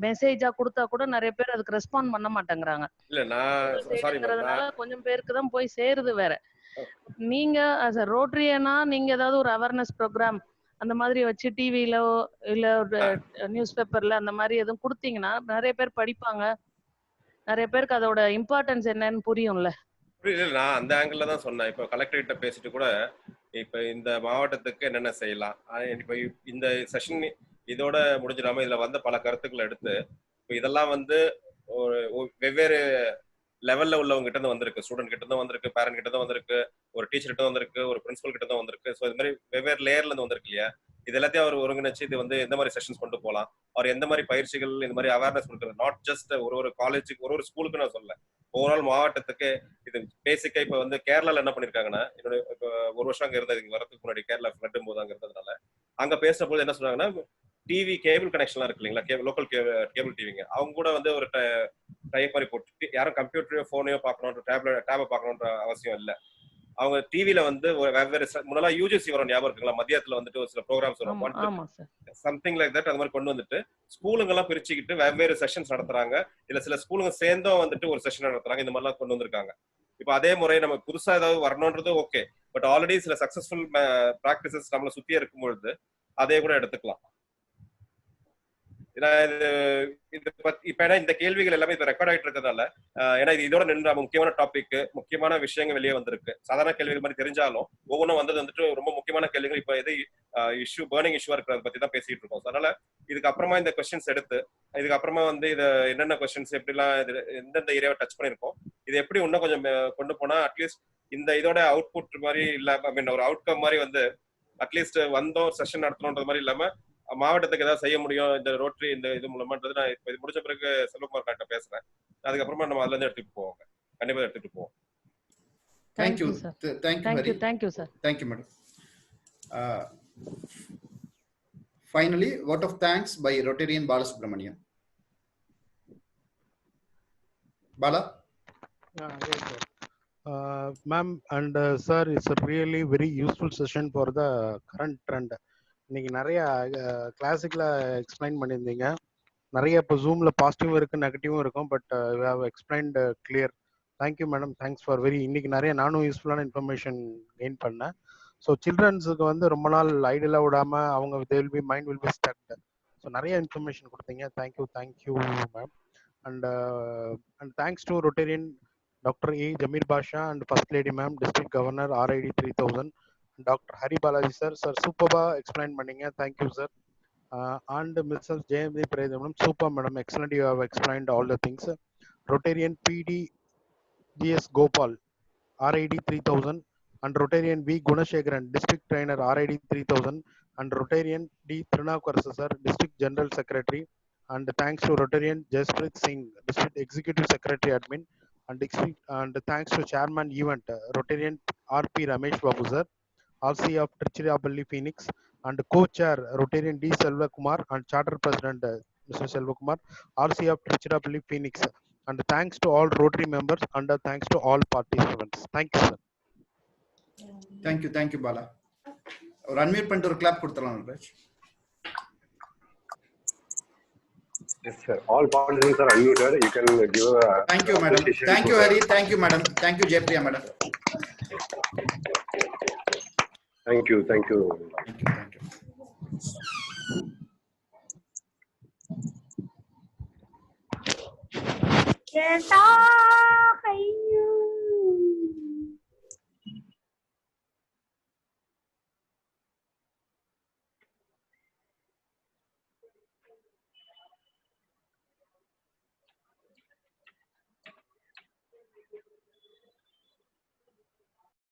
மெசேஜா கொடுத்தா கூட நிறைய பேர் அதுக்கு ரெஸ்பாண்ட் பண்ண மாட்டேங்கிறாங்க. இல்ல நான் சாரிங்கிறதுனால கொஞ்சம் பேருக்கு தான் போய் சேருது. வேற நீங்க as a ரோட்டரியனா நீங்க ஏதாவது ஒரு அவேர்னஸ் ப்ரோக்ராம் அந்த மாதிரி வச்சு டிவில இல்ல நியூஸ் பேப்பர்ல அந்த மாதிரி எதுவும் கொடுத்தீங்கன்னா நிறைய பேர் படிப்பாங்க. நிறைய பேருக்கு அதோட இம்பார்ட்டன்ஸ் என்னன்னு புரியும்ல. இல்ல நான் அந்த ஆங்கிள் தான் சொன்னேன். இப்போ கலெக்டரேட்ட பேசிட்டு கூட இப்ப இந்த மாவட்டத்துக்கு என்னென்ன செய்யலாம், இப்ப இந்த செஷன் இதோட முடிஞ்சிடாம இதுல வந்த பல கருத்துக்களை எடுத்து இப்போ இதெல்லாம் வந்து ஒரு வெவ்வேறு லெவல்ல உள்ளவங்க கிட்ட இருந்து வந்திருக்கு, ஸ்டூடெண்ட் கிட்ட இருந்து வந்திருக்கு, பேரண்ட் கிட்ட இருந்து வந்திருக்கு, ஒரு டீச்சர் கிட்ட வந்திருக்கு, ஒரு பிரின்சிபல் கிட்ட தான் வந்திருக்கு. ஸோ இது மாதிரி வெவ்வேறு லேயர்ல இருந்து வந்திருக்கு இல்லையா? இது எல்லாத்தையும் அவர் ஒருங்கிணைச்சு இது வந்து எந்த மாதிரி செஷன்ஸ் கொண்டு போகலாம், அவர் எந்த மாதிரி பயிற்சிகள் இந்த மாதிரி அவேர்னஸ் கொடுக்குறது, நாட் ஜஸ்ட் ஒரு காலேஜுக்கு ஒரு ஸ்கூலுக்கு நான் சொல்லல, ஓவரால் மாவட்டத்துக்கு இது பேசிக்கா. இப்ப வந்து கேரளால என்ன பண்ணிருக்காங்கன்னா, என்னோட இப்போ ஒரு வருஷம் அங்க இருந்தது, இங்க வரதுக்கு முன்னாடி கேரளா ஃபிளட்டும் போது அங்க இருந்ததுனால அங்க பேசுற போது என்ன சொன்னாங்கன்னா, டிவி கேபிள் கனெக்ஷன்லாம் இருக்கு இல்லைங்களா, லோக்கல் கேபிள் டிவிங்க, அவங்க கூட வந்து ஒரு டைப் மாதிரி போட்டு யாரும் கம்ப்யூட்டரையோ போனையோ பார்க்கணும், டேபை பார்க்கணுன்ற அவசியம் இல்லை. அவங்க டிவில வந்து வெவ்வேறு முன்னெல்லாம் யூஜிசி வரும் ஞாபகம் இருக்குங்களா, மதியத்துல வந்துட்டு ஒரு சில ப்ரோக்ராம்ஸ் வரும், சம்திங் லைக் தட். அது மாதிரி கொண்டு வந்துட்டு ஸ்கூலுங்க எல்லாம் பிரிச்சுக்கிட்டு வெவ்வேறு செஷன்ஸ் நடத்துறாங்க. இல்ல சில ஸ்கூலுங்க சேர்ந்தும் வந்துட்டு ஒரு செஷன் நடத்துறாங்க. இந்த மாதிரிலாம் கொண்டு வந்திருக்காங்க. இப்ப அதே முறை நம்ம புதுசா ஏதாவது வரணும்ன்றது ஓகே, பட் ஆல்ரெடி சில சக்சஸ்ஃபுல் பிராக்டிசஸ் நம்மள சுத்தி இருக்கும் பொழுது அதே கூட எடுத்துக்கலாம். இந்த கேள்விகள் எல்லாமே இப்ப ரெக்கார்ட் ஆயிட்டு இருக்கிறதால, ஏன்னா இது இதோட நின்று முக்கியமான டாபிக், முக்கியமான விஷயங்கள் வெளியே வந்திருக்கு. சாதாரண கேள்விகள் மாதிரி தெரிஞ்சாலும் ஒவ்வொன்றும் வந்தது வந்துட்டு ரொம்ப முக்கியமான கேள்விகள். இப்ப எது இஷ்யூ பர்னிங் இஷ்யூவா இருக்கிறத பத்தி தான் பேசிட்டு இருக்கோம். அதனால இதுக்கு அப்புறமா இந்த கொஸ்டின்ஸ் எடுத்து இதுக்கு அப்புறமா வந்து இதை என்னென்ன கொஸ்டின்ஸ் எப்படிலாம் எந்தெந்த ஏரியாவை டச் பண்ணிருக்கோம், இது எப்படி இன்னும் கொஞ்சம் கொண்டு போனா அட்லீஸ்ட் இந்த இதோட அவுட்புட் மாதிரி இல்ல ஒரு அவுட்கம் மாதிரி வந்து அட்லீஸ்ட் வந்தோம் செஷன் நடத்தணும்ன்ற மாதிரி இல்லாம மாவட்டத்துக்கு ஏதாவது செய்ய முடியும் இந்த ரோட்டரி இந்த இது மூலமான்றது நான் இப்ப இது முடிஞ்ச பிறகு செல்வகுமார் கிட்ட பேசுறேன். அதுக்கப்புறமா நம்ம அதுல இருந்து எடுத்துட்டு போவோம், கண்டிப்பா எடுத்துட்டு போவோம். Thank you thank you sir. Thank you madam. Finally, vote of thanks by Rotarian Bala Subramanian. Bala? Yes, sir. Ma'am and sir, it's a really very useful session for the current trend. இன்னைக்கு நிறைய கிளாசிக்ல எக்ஸ்பிளைன் பண்ணியிருந்தீங்க. நிறைய இப்போ ஜூம்ல பாசிட்டிவும் இருக்கு நெகட்டிவும் இருக்கும், but you have explained clear. Thank you madam, thanks for very. இன்னைக்கு நிறைய நானும் யூஸ்ஃபுல்லான இன்ஃபர்மேஷன் கெயின் பண்ணேன். ஸோ சில்ட்ரன்ஸுக்கு வந்து ரொம்ப நாள் ஐடியலாக விடாம அவங்க mind will be stuck. So நிறைய இன்ஃபர்மேஷன் கொடுத்தீங்க. Thank you ma'am. And thanks to Rotarian doctor A Jameer Basha and first lady ma'am, district governor RID 3000, Dr. Hari Balaji sir, superba explain பண்ணீங்க. Thank you sir. And Mrs. Jayamni Prayadam madam, super madam, excellent, you have explained all the things. Rotarian PD GS Gopal RID 3000 and Rotarian V Gunashekaran, district trainer RID 3000, and Rotarian D Trinakar sir, district general secretary, and thanks to Rotarian Jasprit Singh, district executive secretary admin, and thanks to chairman event Rotarian RP Ramesh Babu sir, RC of Trichirappalli Phoenix, and co-chair Rotarian D Selvakumar, and charter president Mr. Selvakumar, RC of Trichirappalli Phoenix. And thanks to all Rotary members, and thanks to all participants. Thank you sir. Thank you Bala. ஒரு unmute பண்ணிட்டு ஒரு clap கொடுத்துறலாம் Raj. Yes sir, all participants are unmuted. You can give a Thank you madam. Thank you Hari. Thank you madam. Thank you Jaypriya madam. Thank you. Thank you. Yes,